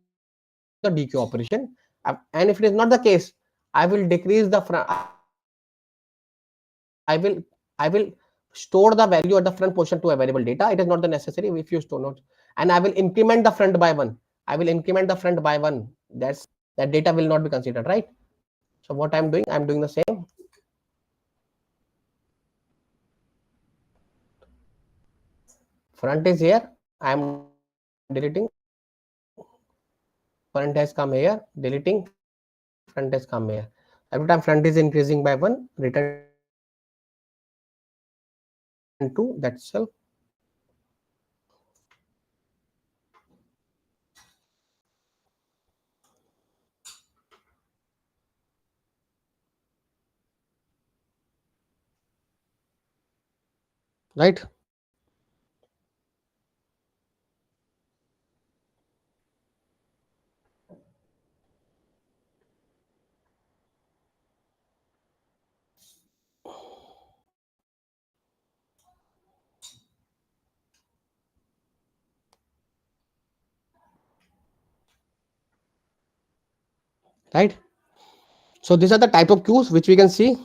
the DQ operation. And if it is not the case, I will decrease the front. I will store the value at the front portion to a variable data. It is not the necessary if you store notes. And I will increment the front by 1. I will increment the front by 1. That data will not be considered, right? So what I'm doing the same. Front is here, I am deleting. Front has come here, deleting. Front has come here. Every time front is increasing by 1, return 2. That's all. Right. Right. So these are the type of queues which we can see.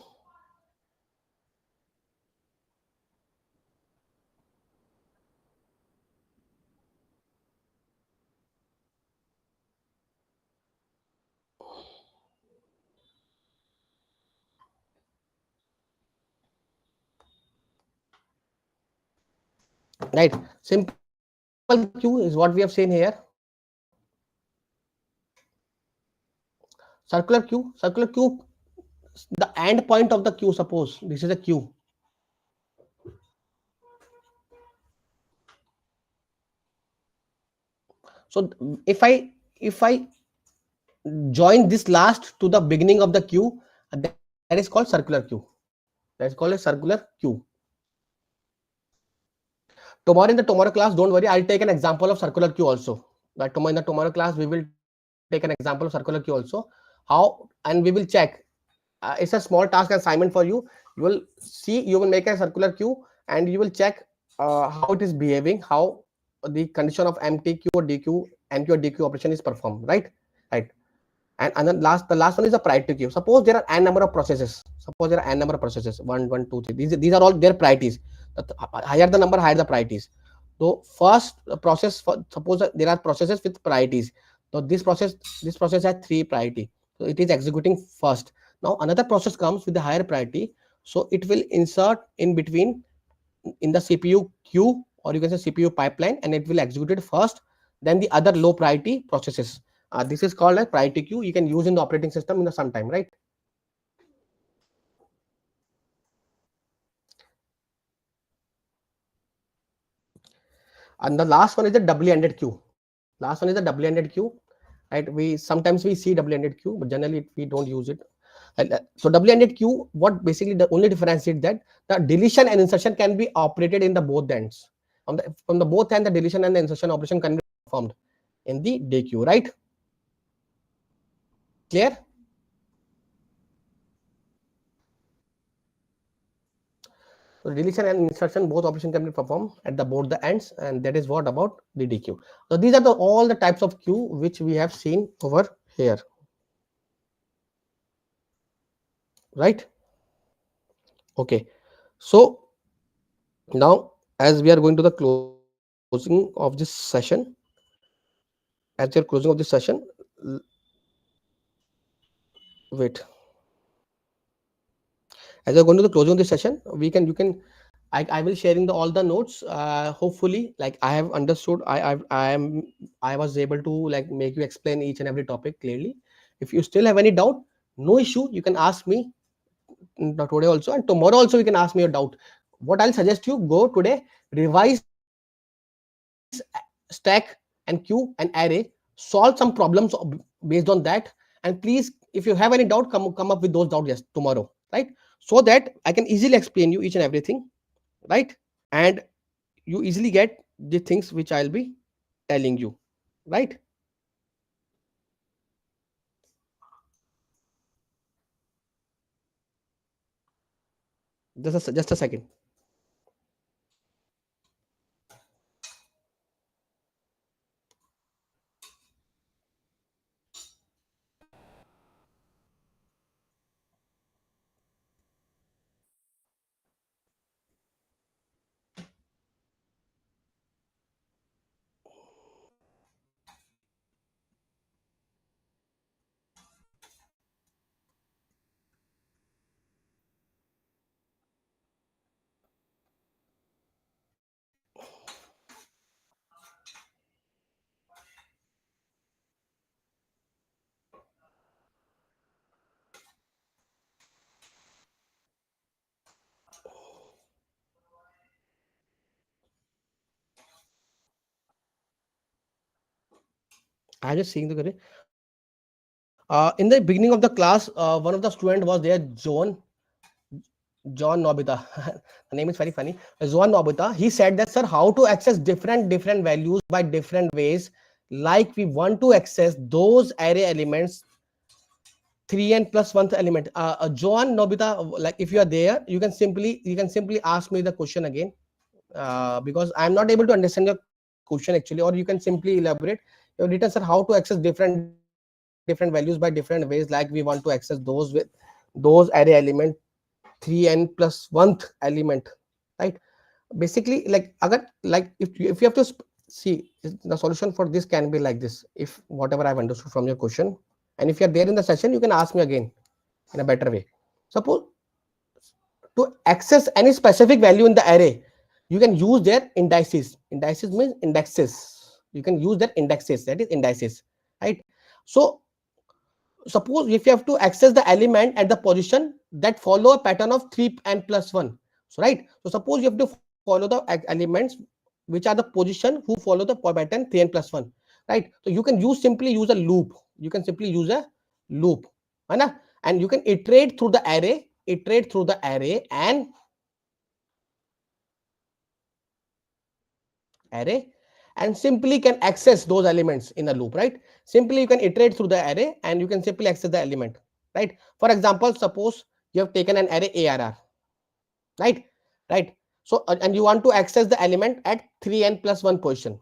Right. Simple queue is what we have seen here. Circular queue, the end point of the queue, suppose this is a queue. So if I join this last to the beginning of the queue, that is called circular queue. That is called a circular queue. Tomorrow class, don't worry, I'll take an example of circular queue also. But in the tomorrow class, we will take an example of circular queue also. How, and we will check. It's a small task assignment for you. You will see, you will make a circular queue, and you will check how it is behaving, how the condition of MTQ or DQ, MQ or DQ operation is performed, right? Right. And then the last one is the priority queue. Suppose there are n number of processes. 1, 1, 2, 3. These are all their priorities. The higher the number, higher the priorities. So first process, suppose there are processes with priorities. So this process has 3 priority. So it is executing first. Now another process comes with the higher priority. So it will insert in between in the CPU queue, or you can say CPU pipeline, and it will execute it first. Then the other low priority processes. This is called a priority queue. You can use in the operating system in the sometime, right? And the last one is the doubly-ended queue. Right? We sometimes we see doubly-ended queue, but generally we don't use it. So doubly-ended queue, what basically the only differentiate that the deletion and insertion can be operated in the both ends. From the both end, the deletion and the insertion operation can be performed in the DQ, right? Clear? So deletion and insertion, both operation can be performed at the both the ends, and that is what about the DQ. So these are all the types of queue which we have seen over here, right? Okay, so now as we are going to the closing of this session, wait. As we're going to the closing of this session, I will sharing all the notes. Hopefully, like I have understood, I was able to like make you explain each and every topic clearly. If you still have any doubt, no issue. You can ask me today also, and tomorrow also you can ask me your doubt. What I'll suggest you, go today, revise stack and queue and array, solve some problems based on that, and please, if you have any doubt, come up with those doubts just tomorrow, right? So that I can easily explain you each and everything, right? And you easily get the things which I'll be telling you, right? Just a second. I just seeing the in the beginning of the class, one of the student was there, John Nobita. The name is very funny. John Nobita. He said that, sir, how to access different values by different ways. Like we want to access those array elements, 3n plus 1th element. John Nobita, like if you are there, you can simply ask me the question again, because I'm not able to understand your question actually, or you can simply elaborate. You have written, sir, how to access different values by different ways. Like we want to access those array element 3n plus 1th element, right? Basically, like agar, like if you have to see, the solution for this can be like this, if whatever I've understood from your question, and if you're there in the session, you can ask me again in a better way. Suppose to access any specific value in the array, you can use their indices means indexes. You can use their indexes, that is indices, right? So suppose if you have to access the element at the position that follow a pattern of 3n plus 1, so right, so suppose you have to follow the elements which are the position who follow the pattern 3n plus 1, right? So you can simply use a loop. You can simply use a loop, right? And you can iterate through the array and simply can access those elements in a loop, right? Simply you can iterate through the array and you can simply access the element, right? For example, suppose you have taken an array ARR, right? So and you want to access the element at 3n plus 1 position,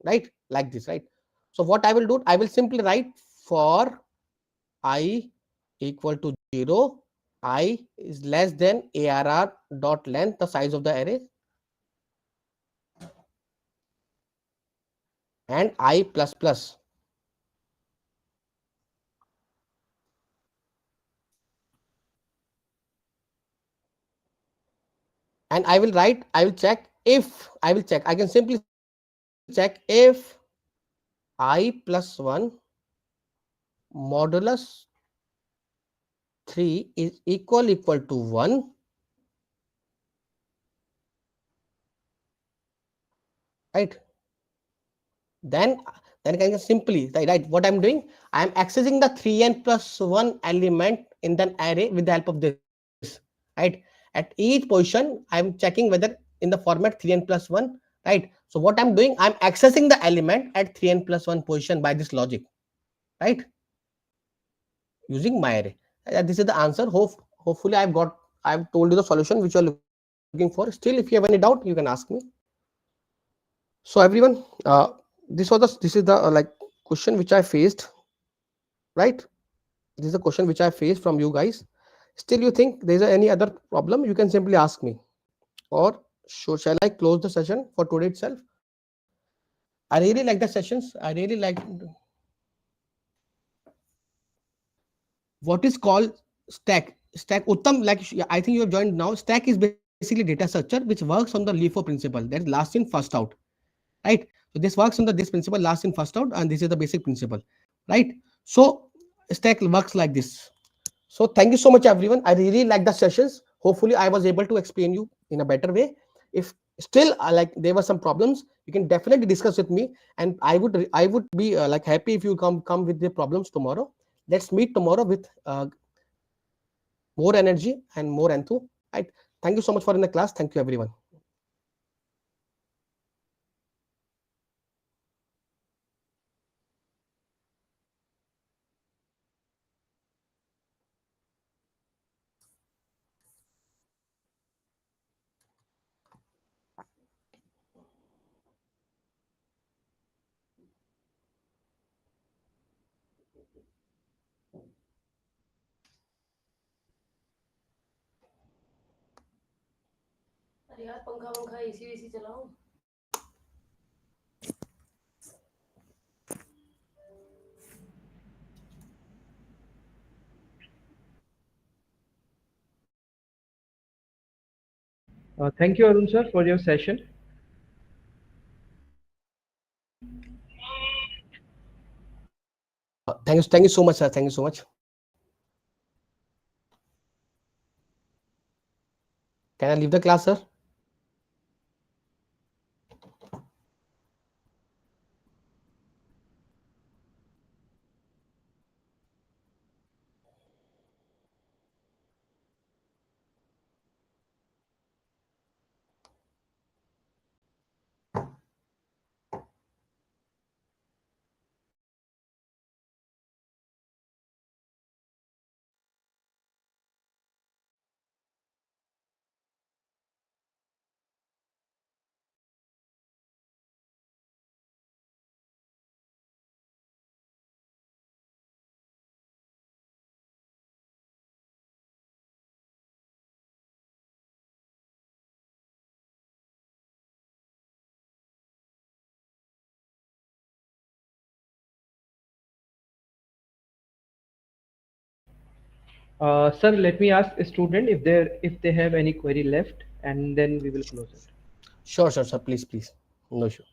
right? Like this, right? So what I will do, I will simply write for I equal to 0, I is less than ARR dot length, the size of the array, and I plus plus. And I will check if, I can simply check if I plus 1 modulus 3 is equal to 1, right? Then I can simply, right, what I'm doing, I am accessing the 3n plus 1 element in the array with the help of this, right? At each position, I'm checking whether in the format 3n plus 1, right? So what I'm doing, I'm accessing the element at 3n plus 1 position by this logic, right? using my array. This is the answer. Hopefully I've told you the solution which you are looking for. Still, if you have any doubt, you can ask me. So everyone, this is the like question which I faced, right? This is the question which I faced from you guys. Still, you think there is any other problem? You can simply ask me, or shall I close the session for today itself? I really like the sessions. I really like what is called stack. Stack Uttam, like I think you have joined now. Stack is basically data structure which works on the LIFO principle, that is last in first out, right? So this works on the this principle, last in first out, and this is the basic principle, right? So stack works like this. So thank you so much, everyone. I really like the sessions. Hopefully I was able to explain you in a better way. If still like there were some problems, you can definitely discuss with me, and I would be like happy if you come with the problems tomorrow. Let's meet tomorrow with more energy and more enthu, right? Thank you so much for in the class. Thank you, everyone. अरे यार पंखा पंखा AC वेसी चलाओ. Thank you, Arun sir, for your session. Thank you so much, sir. Thank you so much. Can I leave the class, sir? Sir, let me ask a student if they have any query left, and then we will close it. Sure, sir. Please. No issue.